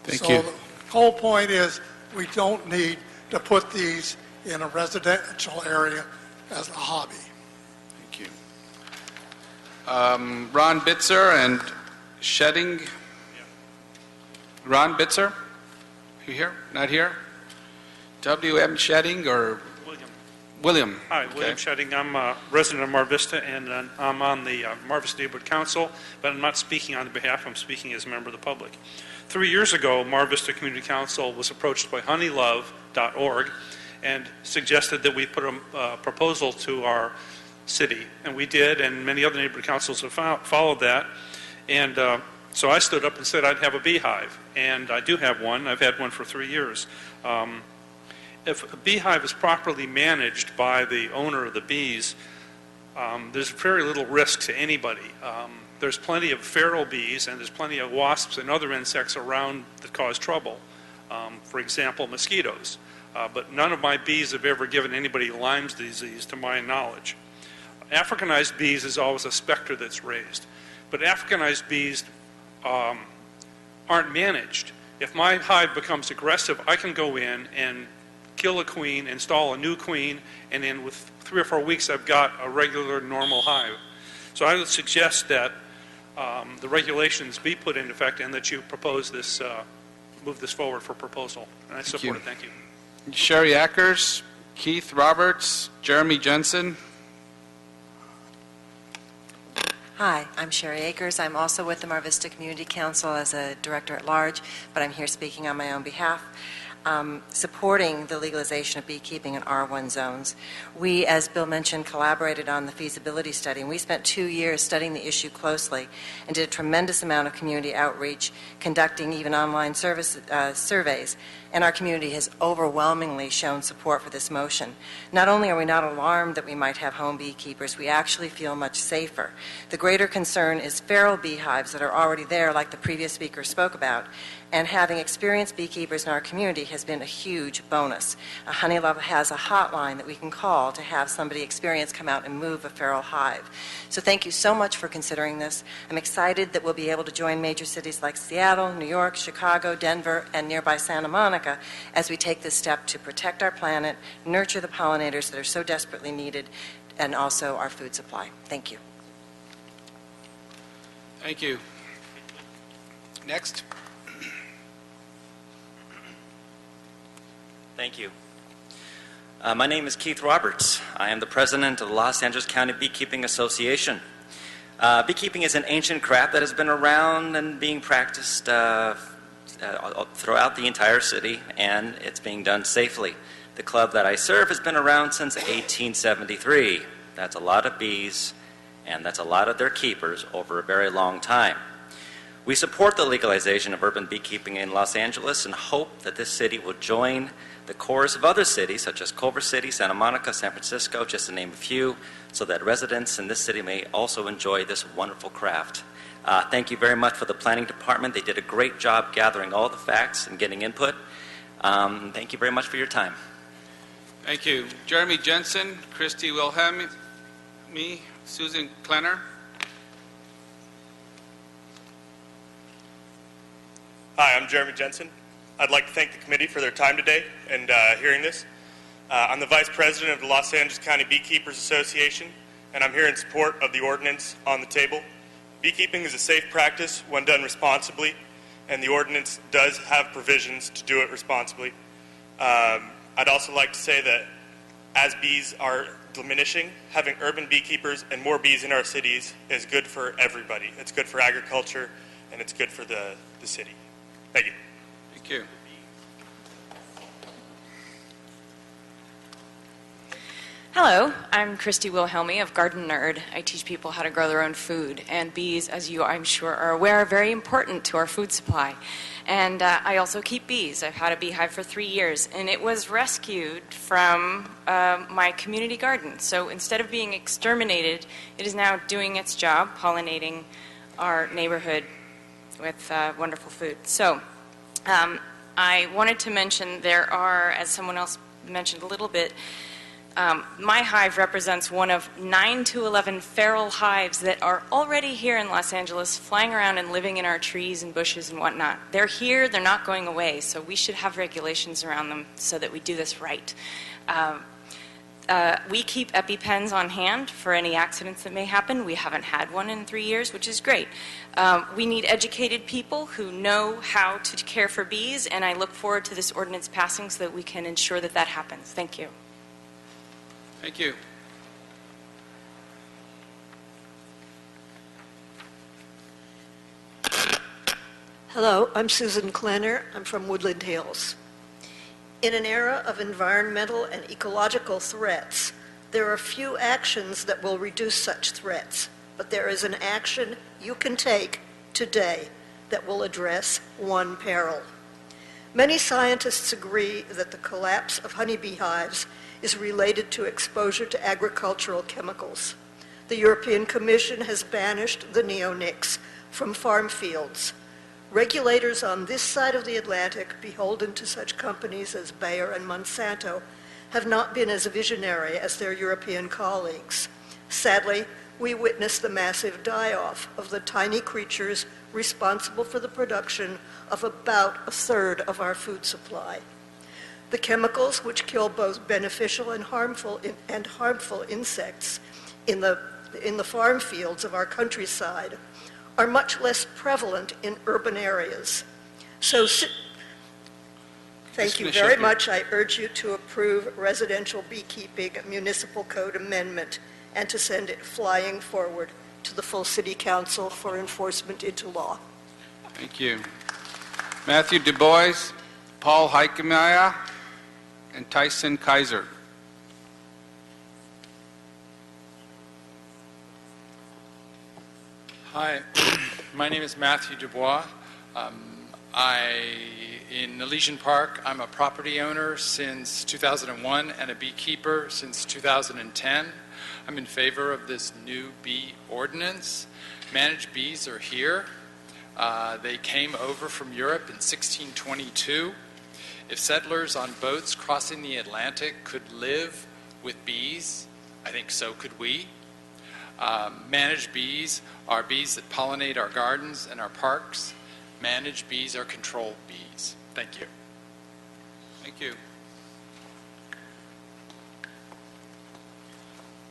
Thank you. So the whole point is we don't need to put these in a residential area as a hobby. Thank you. Ron Bitzer and Shedding. Ron Bitzer? You here? Not here? W.M. Shedding or? William. Hi, William Shedding. I'm a resident of Mar Vista, and I'm on the Mar Vista Neighborhood Council, but I'm not speaking on behalf, I'm speaking as a member of the public. 3 years ago, Mar Vista Community Council was approached by honeylove.org and suggested that we put a proposal to our city, and we did, and many other neighborhood councils have followed that. And so I stood up and said I'd have a beehive, and I do have one. I've had one for 3 years. If a beehive is properly managed by the owner of the bees, there's very little risk to anybody. There's plenty of feral bees, and there's plenty of wasps and other insects around that cause trouble. For example, mosquitoes. But none of my bees have ever given anybody Lyme's disease, to my knowledge. Africanized bees is always a specter that's raised. But Africanized bees aren't managed. If my hive becomes aggressive, I can go in and kill a queen, install a new queen, and then with 3 or 4 weeks I've got a regular normal hive. So I would suggest that the regulations be put into effect and that you propose this, move this forward for proposal. And I support it. Thank you. Sherry Ackers, Keith Roberts, Jeremy Jensen. Hi, I'm Sherry Akers. I'm also with the Mar Vista Community Council as a director at large, but I'm here speaking on my own behalf. supporting the legalization of beekeeping in R1 zones. We, as Bill mentioned, collaborated on the feasibility study, and we spent 2 years studying the issue closely and did a tremendous amount of community outreach, conducting even online surveys, and our community has overwhelmingly shown support for this motion. Not only are we not alarmed that we might have home beekeepers, we actually feel much safer. The greater concern is feral beehives that are already there, like the previous speaker spoke about, and having experienced beekeepers in our community has been a huge bonus. Honeylove has a hotline that we can call to have somebody experienced come out and move a feral hive. So thank you so much for considering this. I'm excited that we'll be able to join major cities like Seattle, New York, Chicago, Denver, and nearby Santa Monica as we take this step to protect our planet, nurture the pollinators that are so desperately needed, and also our food supply. Thank you. Thank you. Next. Thank you. My name is Keith Roberts. I am the president of the Los Angeles County Beekeeping Association. Beekeeping is an ancient craft that has been around and being practiced throughout the entire city, and it's being done safely. The club that I serve has been around since 1873. That's a lot of bees, and that's a lot of their keepers over a very long time. We support the legalization of urban beekeeping in Los Angeles and hope that this city will join the chorus of other cities such as Culver City, Santa Monica, San Francisco, just to name a few, so that residents in this city may also enjoy this wonderful craft. Thank you very much for the planning department. They did a great job gathering all the facts and getting input. Thank you very much for your time. Thank you. Jeremy Jensen, Christy Wilhelmi, Susan Klenner. Hi, I'm Jeremy Jensen. I'd like to thank the committee for their time today and hearing this. I'm the Vice President of the Los Angeles County Beekeepers Association, and I'm here in support of the ordinance on the table. Beekeeping is a safe practice when done responsibly, and the ordinance does have provisions to do it responsibly. I'd also like to say that as bees are diminishing, having urban beekeepers and more bees in our cities is good for everybody. It's good for agriculture, and it's good for the city. Thank you. Thank you. Hello, I'm Christy Wilhelmi of Garden Nerd. I teach people how to grow their own food, and bees, as you I'm sure are aware, are very important to our food supply. And I also keep bees. I've had a beehive for 3 years, and it was rescued from my community garden. So instead of being exterminated, it is now doing its job, pollinating our neighborhood with wonderful food. So I wanted to mention there are, as someone else mentioned a little bit, my hive represents one of 9 to 11 feral hives that are already here in Los Angeles, flying around and living in our trees and bushes and whatnot. They're here, they're not going away, so we should have regulations around them so that we do this right. We keep EpiPens on hand for any accidents that may happen. We haven't had one in 3 years, which is great. We need educated people who know how to care for bees, and I look forward to this ordinance passing so that we can ensure that that happens. Thank you. Thank you. Hello, I'm Susan Klenner. I'm from Woodland Hills. In an era of environmental and ecological threats, there are few actions that will reduce such threats, but there is an action you can take today that will address one peril. Many scientists agree that the collapse of honeybee hives is related to exposure to agricultural chemicals. The European Commission has banished the neonics from farm fields. Regulators on this side of the Atlantic, beholden to such companies as Bayer and Monsanto, have not been as visionary as their European colleagues. Sadly, we witnessed the massive die-off of the tiny creatures responsible for the production of about a third of our food supply. The chemicals which kill both beneficial and harmful insects in the farm fields of our countryside are much less prevalent in urban areas. So, thank you very much. I urge you to approve residential beekeeping municipal code amendment and to send it flying forward to the full city council for enforcement into law. Thank you. Matthew Du Bois. Paul Heikemeier and Tyson Kaiser. Hi, my name is Matthew Dubois. In Elysian Park, I'm a property owner since 2001 and a beekeeper since 2010. I'm in favor of this new bee ordinance. Managed bees are here. They came over from Europe in 1622. If settlers on boats crossing the Atlantic could live with bees, I think so could we. Managed bees are bees that pollinate our gardens and our parks. Managed bees are controlled bees. Thank you. Thank you.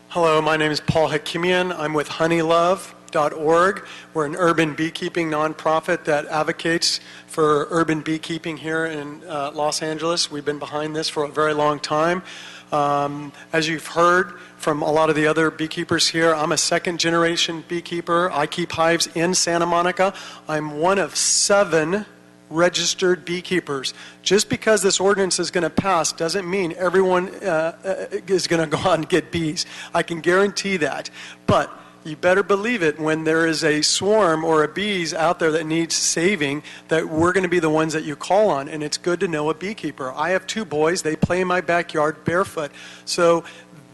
Hello, my name is Paul Hakimian. I'm with honeylove.org. We're an urban beekeeping nonprofit that advocates for urban beekeeping here in Los Angeles. We've been behind this for a very long time. As you've heard from a lot of the other beekeepers here, I'm a second-generation beekeeper. I keep hives in Santa Monica. I'm one of 7 registered beekeepers. Just because this ordinance is going to pass doesn't mean everyone is going to go out and get bees. I can guarantee that. But you better believe it, when there is a swarm or a bees out there that needs saving, that we're going to be the ones that you call on, and it's good to know a beekeeper. I have 2 boys. They play in my backyard barefoot. So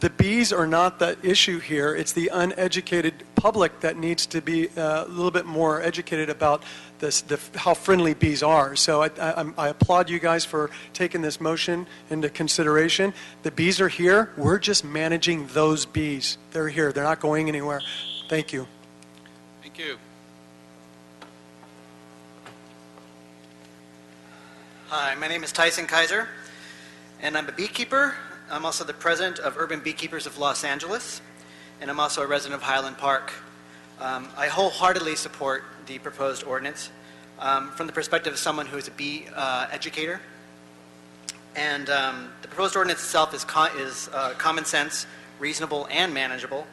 the bees are not the issue here. It's the uneducated public that needs to be a little bit more educated about this, how friendly bees are. So I applaud you guys for taking this motion into consideration. The bees are here. We're just managing those bees. They're here. They're not going anywhere. Thank you. Thank you. Hi, my name is Tyson Kaiser, and I'm a beekeeper. I'm also the president of Urban Beekeepers of Los Angeles, and I'm also a resident of Highland Park. I wholeheartedly support the proposed ordinance from the perspective of someone who is a bee educator. And the proposed ordinance itself is common sense, reasonable, and manageable.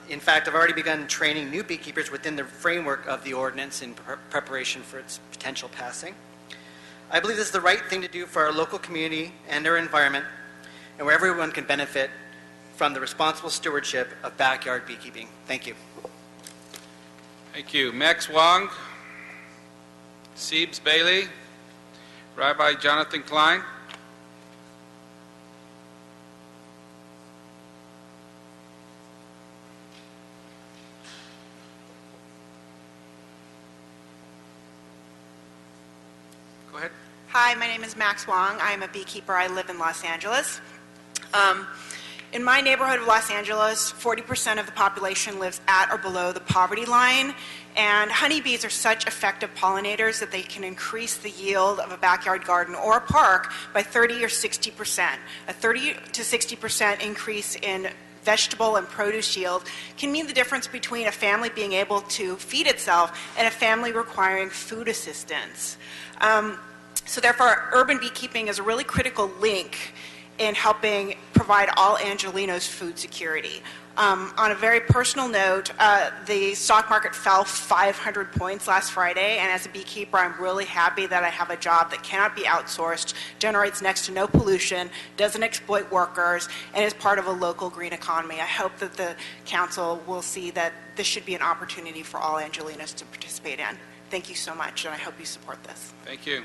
In fact, I've already begun training new beekeepers within the framework of the ordinance in preparation for its potential passing. I believe this is the right thing to do for our local community and our environment, and where everyone can benefit from the responsible stewardship of backyard beekeeping. Thank you. Thank you. Max Wong, Siebes Bailey, Rabbi Jonathan Klein. Go ahead. Hi, my name is Max Wong. I am a beekeeper. I live in Los Angeles. In my neighborhood of Los Angeles, 40% of the population lives at or below the poverty line, and honeybees are such effective pollinators that they can increase the yield of a backyard garden or a park by 30 or 60%. A 30 to 60% increase in vegetable and produce yield can mean the difference between a family being able to feed itself and a family requiring food assistance. So therefore, urban beekeeping is a really critical link in helping provide all Angelenos food security. On a very personal note, the stock market fell 500 points last Friday, and as a beekeeper, I'm really happy that I have a job that cannot be outsourced, generates next to no pollution, doesn't exploit workers, and is part of a local green economy. I hope that the council will see that this should be an opportunity for all Angelenos to participate in. Thank you so much, and I hope you support this. Thank you.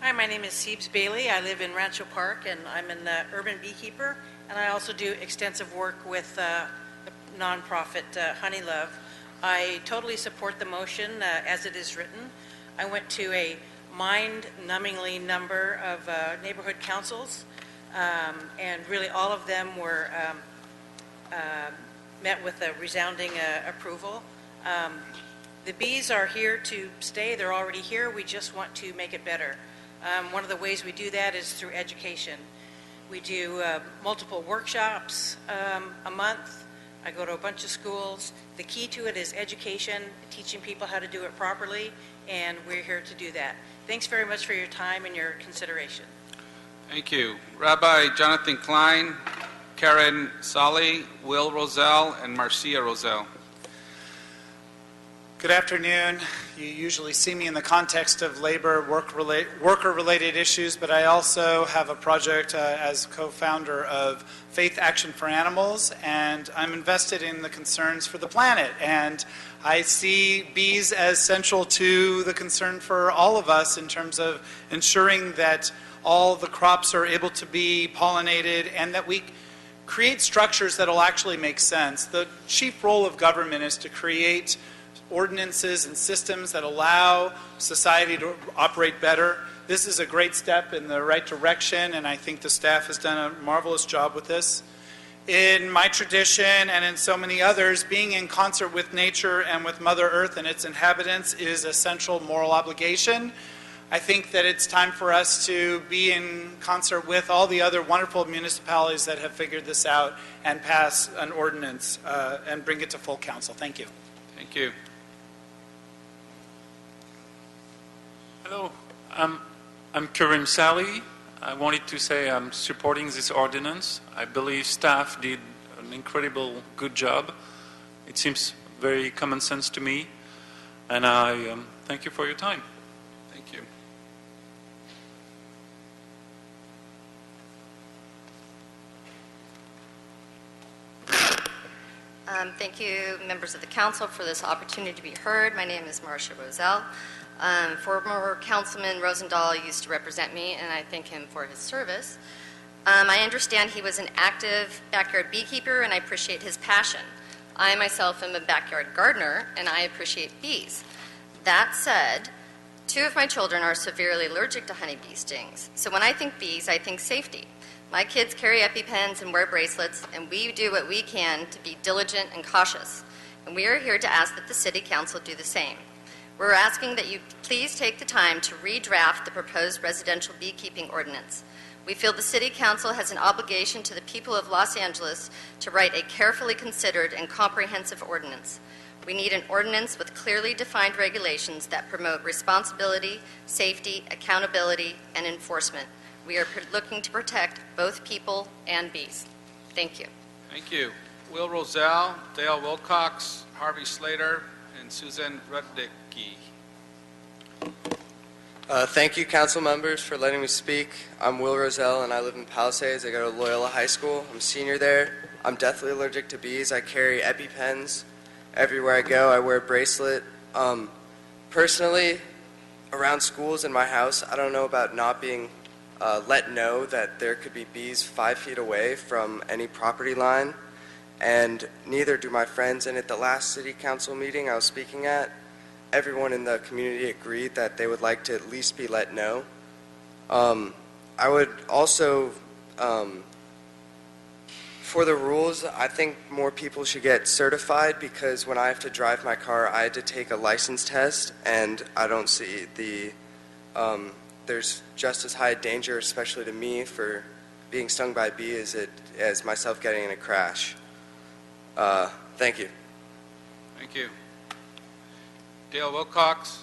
Hi, my name is Siebes Bailey. I live in Rancho Park, and I'm an urban beekeeper, and I also do extensive work with the nonprofit Honey Love. I totally support the motion as it is written. I went to a mind-numbingly number of neighborhood councils, and really all of them were met with a resounding approval. The bees are here to stay. They're already here. We just want to make it better. One of the ways we do that is through education. We do multiple workshops a month. I go to a bunch of schools. The key to it is education, teaching people how to do it properly, and we're here to do that. Thanks very much for your time and your consideration. Thank you. Rabbi Jonathan Klein, Karen Solly, Will Roselle, and Marcia Roselle. Good afternoon. You usually see me in the context of labor, worker-related issues, but I also have a project as co-founder of Faith Action for Animals, and I'm invested in the concerns for the planet. And I see bees as central to the concern for all of us in terms of ensuring that all the crops are able to be pollinated and that we create structures that will actually make sense. The chief role of government is to create ordinances and systems that allow society to operate better. This is a great step in the right direction, and I think the staff has done a marvelous job with this. In my tradition and in so many others, being in concert with nature and with Mother Earth and its inhabitants is a central moral obligation. I think that it's time for us to be in concert with all the other wonderful municipalities that have figured this out and pass an ordinance and bring it to full council. Thank you. Thank you. Hello, I'm Karim Sally. I wanted to say I'm supporting this ordinance. I believe staff did an incredible good job. It seems very common sense to me, and I thank you for your time. Thank you. Thank you, members of the council, for this opportunity to be heard. My name is Marcia Roselle. Former Councilman Rosendahl used to represent me, and I thank him for his service. I understand he was an active backyard beekeeper, and I appreciate his passion. I myself am a backyard gardener, and I appreciate bees. That said, 2 of my children are severely allergic to honeybee stings. So when I think bees, I think safety. My kids carry EpiPens and wear bracelets, and we do what we can to be diligent and cautious. And we are here to ask that the City Council do the same. We're asking that you please take the time to redraft the proposed residential beekeeping ordinance. We feel the City Council has an obligation to the people of Los Angeles to write a carefully considered and comprehensive ordinance. We need an ordinance with clearly defined regulations that promote responsibility, safety, accountability, and enforcement. We are looking to protect both people and bees. Thank you. Thank you. Will Roselle, Dale Wilcox, Harvey Slater, and Susan Rudnicki. Thank you, council members, for letting me speak. I'm Will Roselle, and I live in Palisades. I go to Loyola High School. I'm a senior there. I'm deathly allergic to bees. I carry EpiPens everywhere I go. I wear a bracelet. Personally, around schools in my house, I don't know about not being let know that there could be bees 5 feet away from any property line, and neither do my friends. And at the last city council meeting I was speaking at, everyone in the community agreed that they would like to at least be let know. I would also, for the rules, I think more people should get certified, because when I have to drive my car, I had to take a license test, and I don't see the there's just as high danger, especially to me, for being stung by a bee as myself getting in a crash. Thank you. Thank you. Dale Wilcox.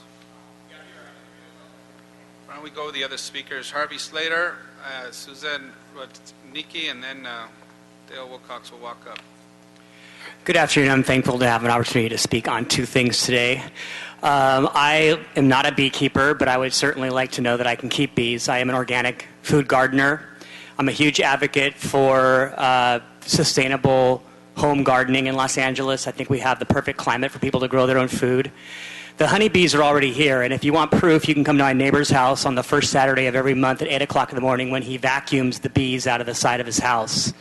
Why don't we go with the other speakers? Harvey Slater, Susan Rudnicki, and then Dale Wilcox will walk up. Good afternoon. I'm thankful to have an opportunity to speak on 2 things today. I am not a beekeeper, but I would certainly like to know that I can keep bees. I am an organic food gardener. I'm a huge advocate for sustainable home gardening in Los Angeles. I think we have the perfect climate for people to grow their own food. The honeybees are already here, and if you want proof, you can come to my neighbor's house on the first Saturday of every month at 8 o'clock in the morning when he vacuums the bees out of the side of his house.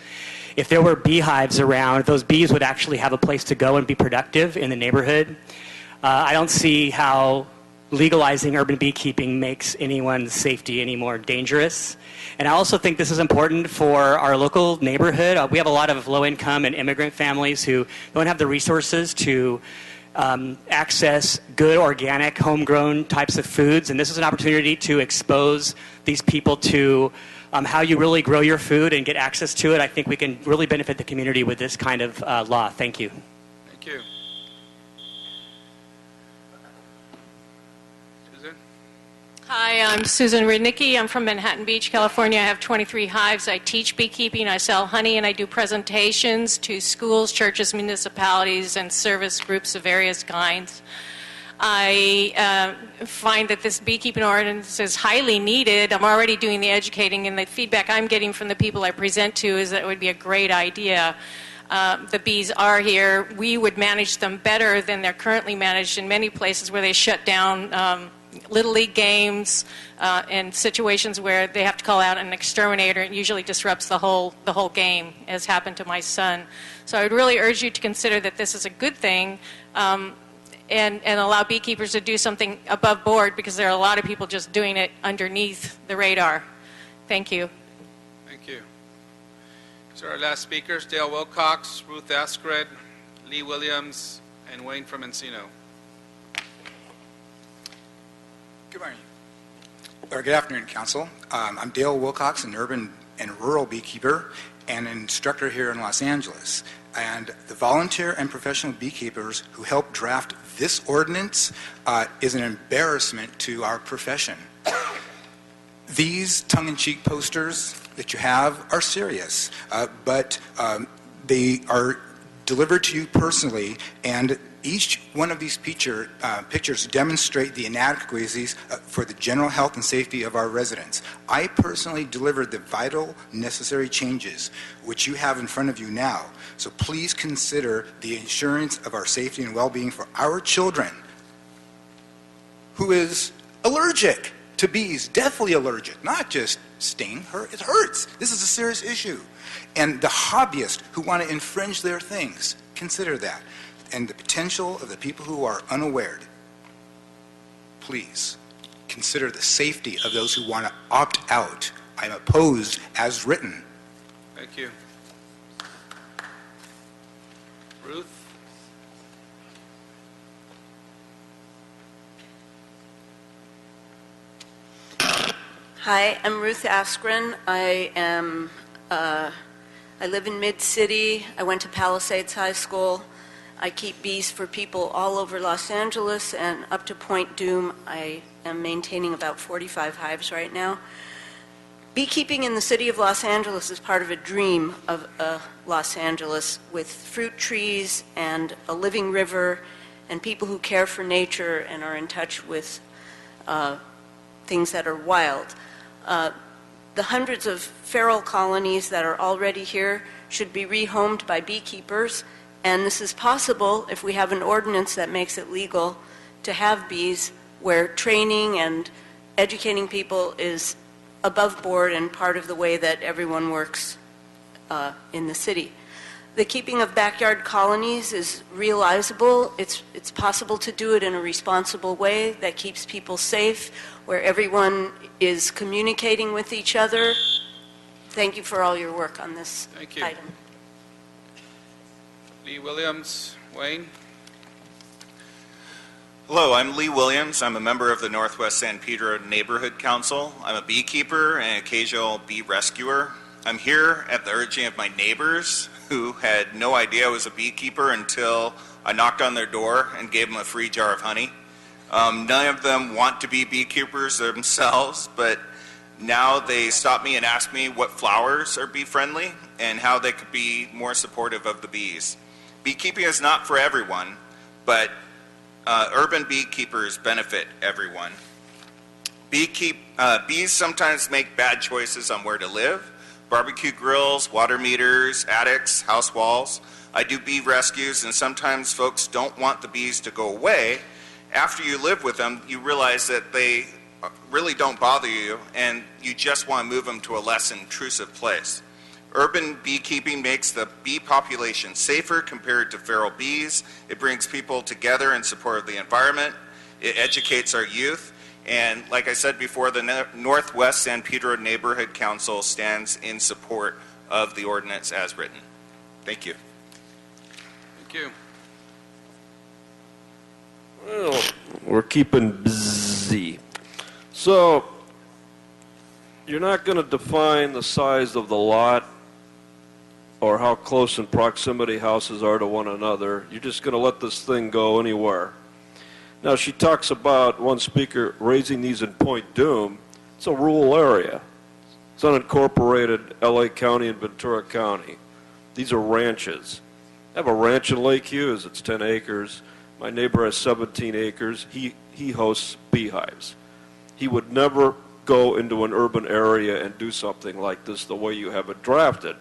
If there were beehives around, those bees would actually have a place to go and be productive in the neighborhood. I don't see how legalizing urban beekeeping makes anyone's safety any more dangerous. And I also think this is important for our local neighborhood. We have a lot of low-income and immigrant families who don't have the resources to access good, organic, homegrown types of foods. And this is an opportunity to expose these people to how you really grow your food and get access to it. I think we can really benefit the community with this kind of law. Thank you. Thank you. Susan? Hi, I'm Susan Rudnicki. I'm from Manhattan Beach, California. I have 23 hives. I teach beekeeping, I sell honey, and I do presentations to schools, churches, municipalities, and service groups of various kinds. I find that this beekeeping ordinance is highly needed. I'm already doing the educating, and the feedback I'm getting from the people I present to is that it would be a great idea. The bees are here. We would manage them better than they're currently managed in many places where they shut down Little League games and situations where they have to call out an exterminator. It usually disrupts the whole game, as happened to my son. So I would really urge you to consider that this is a good thing and allow beekeepers to do something above board, because there are a lot of people just doing it underneath the radar. Thank you. Thank you. So our last speakers, Dale Wilcox, Ruth Askred, Lee Williams, and Wayne from Encino. Good morning. Or good afternoon, Council. I'm Dale Wilcox, an urban and rural beekeeper and an instructor here in Los Angeles. And the volunteer and professional beekeepers who helped draft this ordinance is an embarrassment to our profession. These tongue-in-cheek posters that you have are serious, but they are delivered to you personally, and each one of these pictures demonstrate the inadequacies for the general health and safety of our residents. I personally delivered the vital, necessary changes, which you have in front of you now. So please consider the insurance of our safety and well-being for our children, who is allergic to bees, deathly allergic, not just sting, it hurts. This is a serious issue. And the hobbyists who want to infringe their things, consider that. And the potential of the people who are unaware. Please consider the safety of those who want to opt out. I'm opposed as written. Thank you. Ruth? Hi, I'm Ruth Askren. I live in Mid-City. I went to Palisades High School. I keep bees for people all over Los Angeles, and up to Point Doom, I am maintaining about 45 hives right now. Beekeeping in the city of Los Angeles is part of a dream of Los Angeles, with fruit trees and a living river and people who care for nature and are in touch with things that are wild. The hundreds of feral colonies that are already here should be rehomed by beekeepers, and this is possible if we have an ordinance that makes it legal to have bees, where training and educating people is above board and part of the way that everyone works in the city. The keeping of backyard colonies is realizable. It's possible to do it in a responsible way that keeps people safe, where everyone is communicating with each other. Thank you for all your work on this item. Lee Williams, Wayne. Hello, I'm Lee Williams. I'm a member of the Northwest San Pedro Neighborhood Council. I'm a beekeeper and occasional bee rescuer. I'm here at the urging of my neighbors who had no idea I was a beekeeper until I knocked on their door and gave them a free jar of honey. None of them want to be beekeepers themselves, but now they stop me and ask me what flowers are bee-friendly and how they could be more supportive of the bees. Beekeeping is not for everyone, but urban beekeepers benefit everyone. Bees sometimes make bad choices on where to live. Barbecue grills, water meters, attics, house walls. I do bee rescues, and sometimes folks don't want the bees to go away. After you live with them, you realize that they really don't bother you, and you just want to move them to a less intrusive place. Urban beekeeping makes the bee population safer compared to feral bees. It brings people together in support of the environment. It educates our youth. And like I said before, the Northwest San Pedro Neighborhood Council stands in support of the ordinance as written. Thank you. Thank you. Well, we're keeping busy. So, you're not going to define the size of the lot or how close in proximity houses are to one another. You're just going to let this thing go anywhere. Now, she talks about, one speaker, raising these in Point Doom. It's a rural area. It's unincorporated LA County and Ventura County. These are ranches. I have a ranch in Lake Hughes. It's 10 acres. My neighbor has 17 acres. He hosts beehives. He would never go into an urban area and do something like this the way you have it drafted.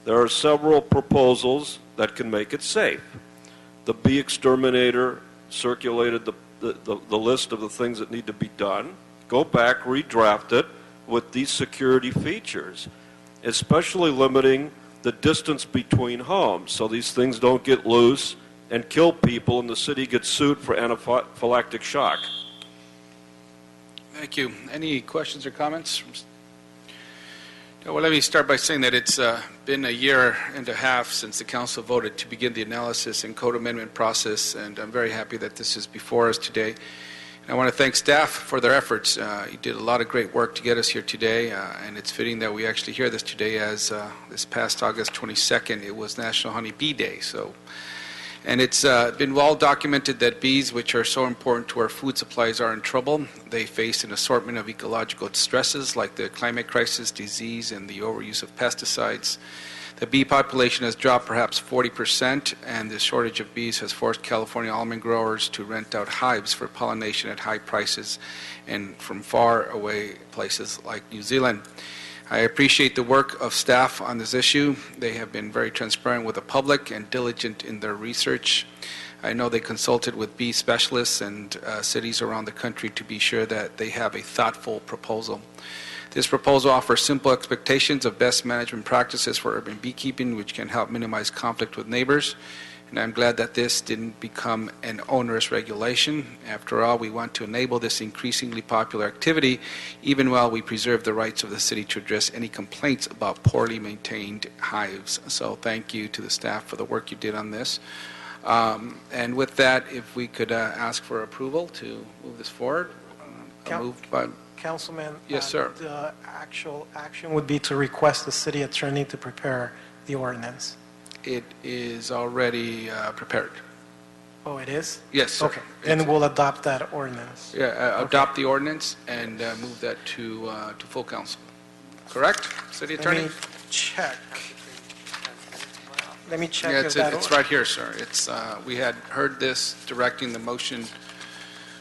There are several proposals that can make it safe. The bee exterminator circulated the list of the things that need to be done. Go back, redraft it with these security features, especially limiting the distance between homes so these things don't get loose and kill people and the city gets sued for anaphylactic shock. Thank you. Any questions or comments? Well, let me start by saying that it's been a year and a half since the council voted to begin the analysis and code amendment process, and I'm very happy that this is before us today. And I want to thank staff for their efforts. You did a lot of great work to get us here today, and it's fitting that we actually hear this today as this past August 22nd, it was National Honey Bee Day. And it's been well documented that bees, which are so important to our food supplies, are in trouble. They face an assortment of ecological stresses like the climate crisis, disease, and the overuse of pesticides. The bee population has dropped perhaps 40%, and the shortage of bees has forced California almond growers to rent out hives for pollination at high prices and from far away places like New Zealand. I appreciate the work of staff on this issue. They have been very transparent with the public and diligent in their research. I know they consulted with bee specialists and cities around the country to be sure that they have a thoughtful proposal. This proposal offers simple expectations of best management practices for urban beekeeping, which can help minimize conflict with neighbors. And I'm glad that this didn't become an onerous regulation. After all, we want to enable this increasingly popular activity, even while we preserve the rights of the city to address any complaints about poorly maintained hives. So thank you to the staff for the work you did on this. And with that, if we could ask for approval to move this forward. Moved by Councilman, yes, sir. The actual action would be to request the city attorney to prepare the ordinance. It is already prepared. Oh, it is? Yes, sir. Okay, then we'll adopt that ordinance. Yeah, adopt the ordinance and move that to full council. Correct, City Attorney? Let me check. Let me check. Yeah, if that it's right here, sir. It's we had heard this directing the motion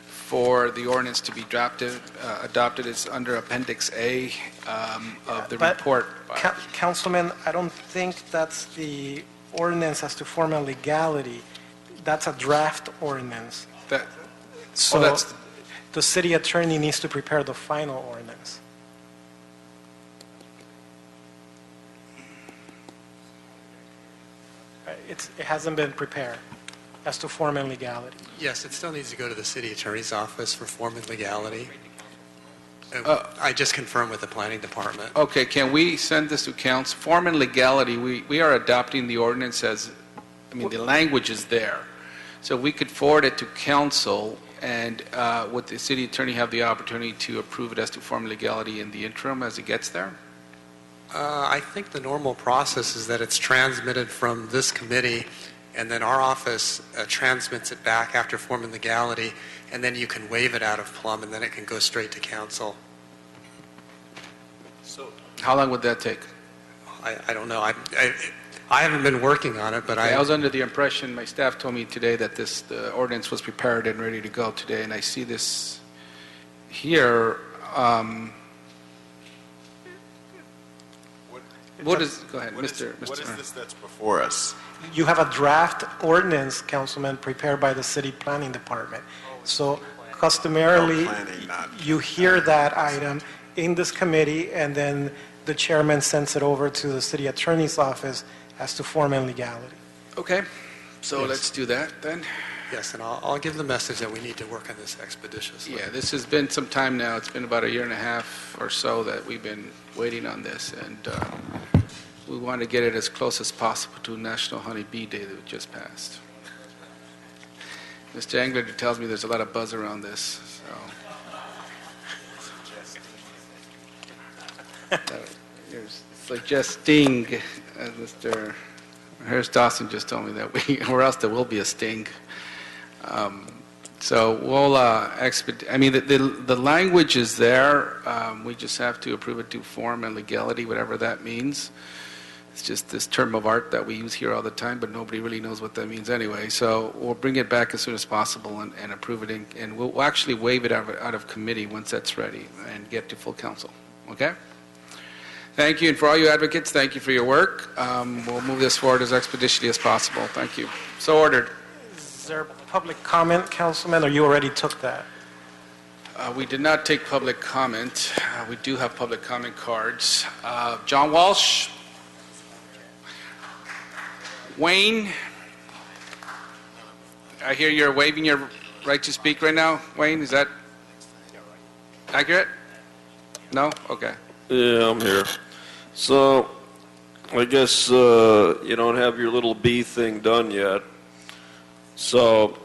for the ordinance to be adopted. It's under Appendix A of the report. Councilman, I don't think that's the ordinance as to form and legality. That's a draft ordinance. So the city attorney needs to prepare the final ordinance. It hasn't been prepared as to form and legality. Yes, it still needs to go to the city attorney's office for form and legality. I just confirmed with the planning department. Okay, can we send this to council? Form and legality, we are adopting the ordinance as, the language is there. So we could forward it to council, and would the city attorney have the opportunity to approve it as to form and legality in the interim as it gets there? I think the normal process is that it's transmitted from this committee, and then our office transmits it back after form and legality, and then you can waive it out of Plum, and then it can go straight to council. So, how long would that take? I don't know. I haven't been working on it, but I was under the impression, my staff told me today that the ordinance was prepared and ready to go today, and I see this here. Go ahead, Mr. What is this that's before us? You have a draft ordinance, Councilman, prepared by the city planning department. So customarily, you hear that item in this committee, and then the chairman sends it over to the city attorney's office as to form and legality. Okay, so Yes. let's do that then. Yes, and I'll give the message that we need to work on this expeditiously. Yeah, this has been some time now. It's been about a year and a half or so that we've been waiting on this, and we want to get it as close as possible to National Honey Bee Day that just passed. Mr. Engler tells me there's a lot of buzz around this, so. You're suggesting, as Mr. Harris Dawson just told me that or else there will be a sting. So we'll the language is there. We just have to approve it to form and legality, whatever that means. It's just this term of art that we use here all the time, but nobody really knows what that means anyway. So we'll bring it back as soon as possible and approve it, and we'll actually waive it out of committee once that's ready and get to full council. Okay? Thank you, and for all you advocates, thank you for your work. We'll move this forward as expeditiously as possible. Thank you. So ordered. Is there public comment, Councilman, or you already took that? We did not take public comment. We do have public comment cards. John Walsh. Wayne. I hear you're waiving your right to speak right now, Wayne. Is that accurate? No? Okay. Yeah, I'm here. So, I guess you don't have your little B thing done yet. So,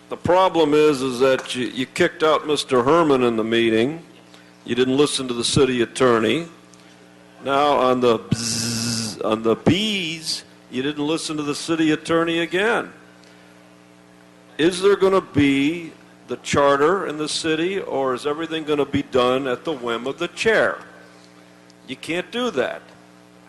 the problem is that you kicked out Mr. Herman in the meeting. You didn't listen to the city attorney. Now, on the B's, you didn't listen to the city attorney again. Is there going to be the charter in the city, or is everything going to be done at the whim of the chair? You can't do that.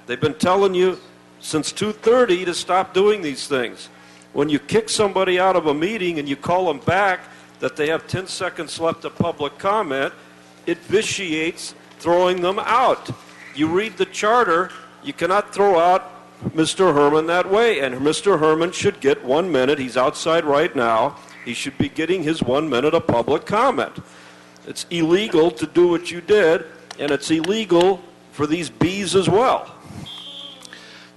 They've been telling you since 2:30 to stop doing these things. When you kick somebody out of a meeting and you call them back that they have 10 seconds left of public comment, it vitiates throwing them out. You read the charter, you cannot throw out Mr. Herman that way, and Mr. Herman should get 1 minute. He's outside right now. He should be getting his 1 minute of public comment. It's illegal to do what you did, and it's illegal for these Bs as well.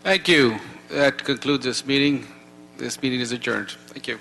Thank you. That concludes this meeting. This meeting is adjourned. Thank you.